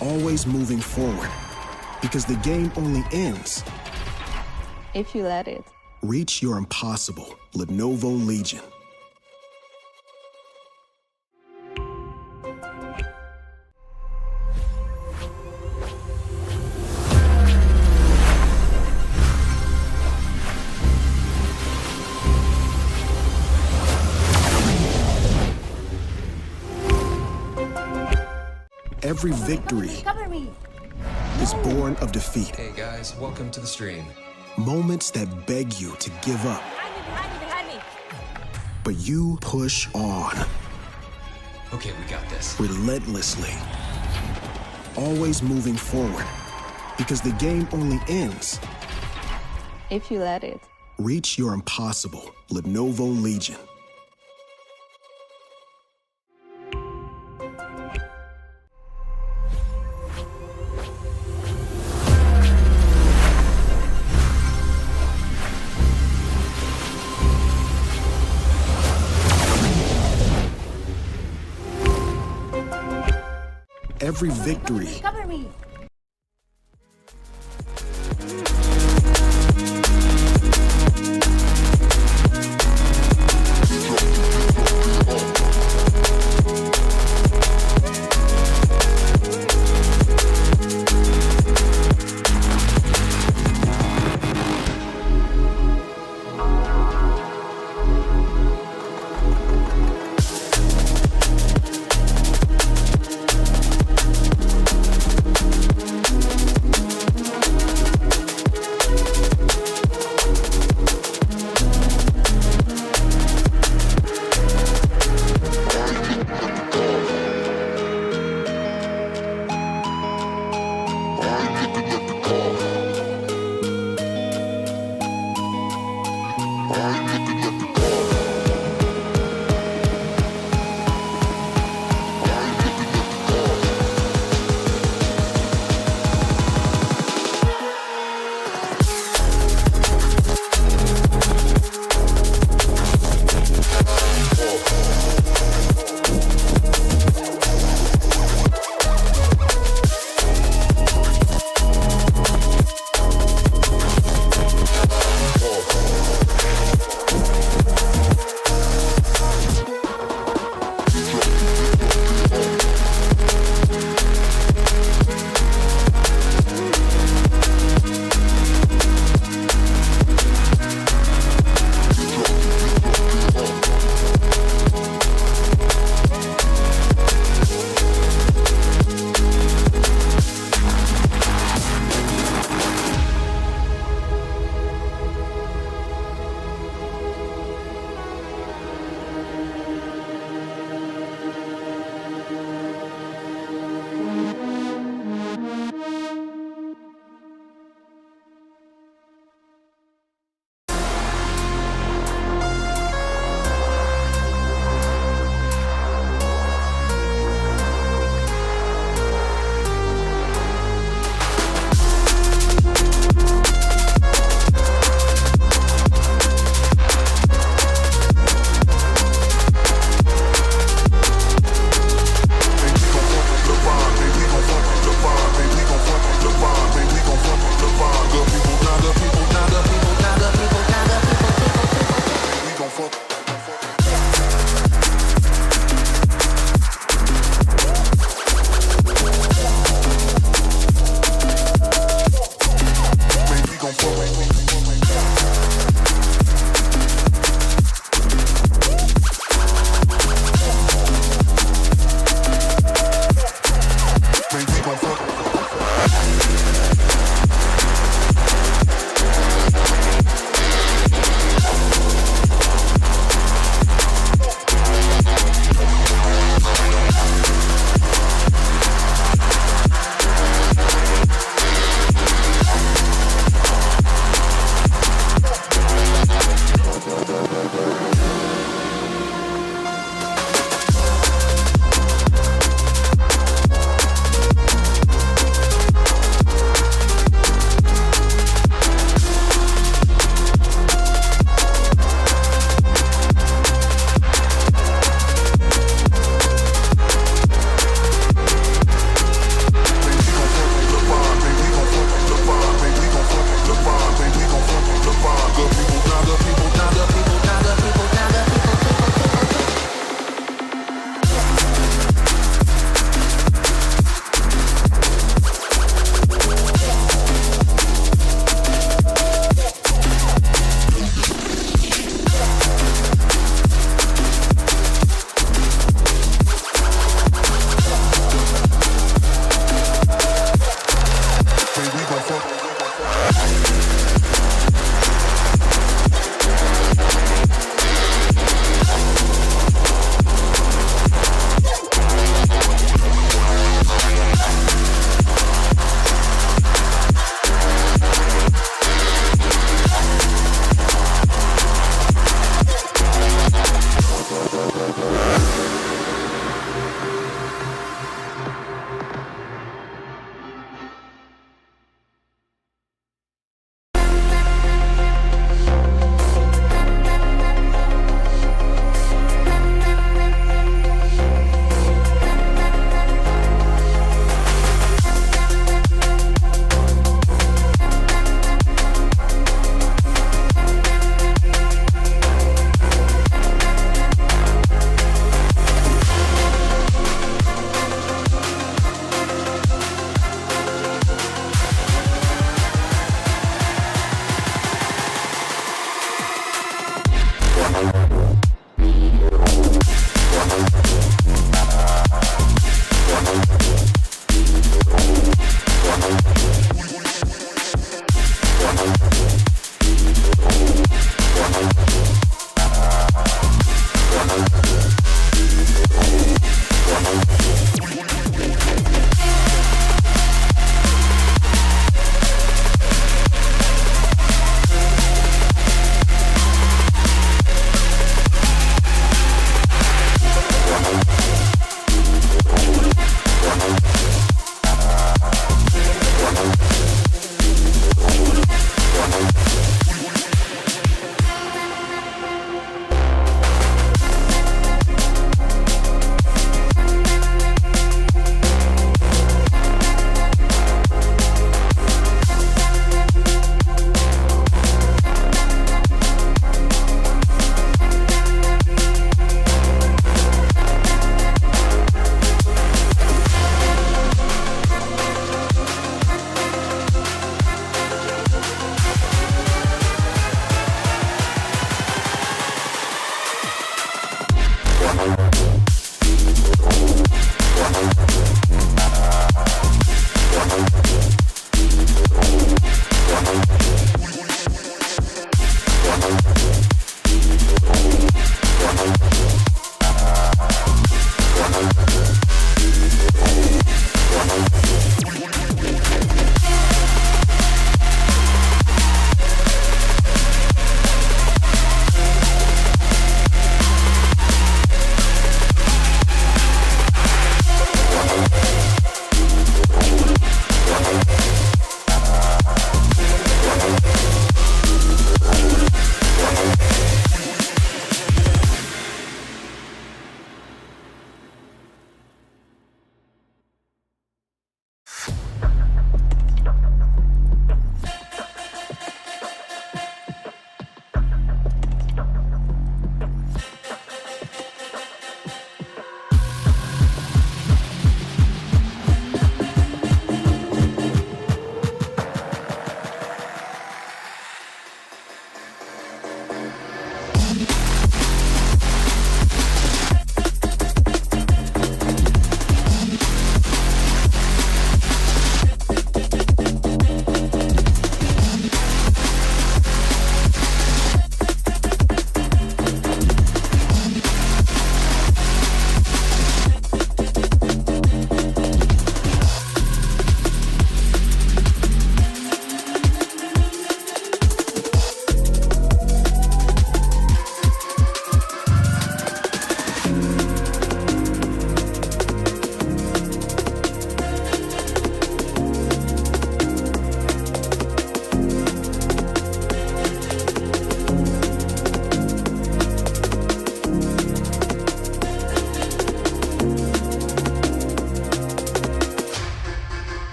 Always moving forward. Because the game only ends. If you let it. Reach your impossible. Lenovo Legion. Every victory is born of defeat. Hey guys, welcome to the stream. Moments that beg you to give up. Behind me. But you push on, Okay, we got this. relentlessly. Always moving forward. Because the game only ends. If you let it. Reach your impossible. Lenovo Legion. Every victory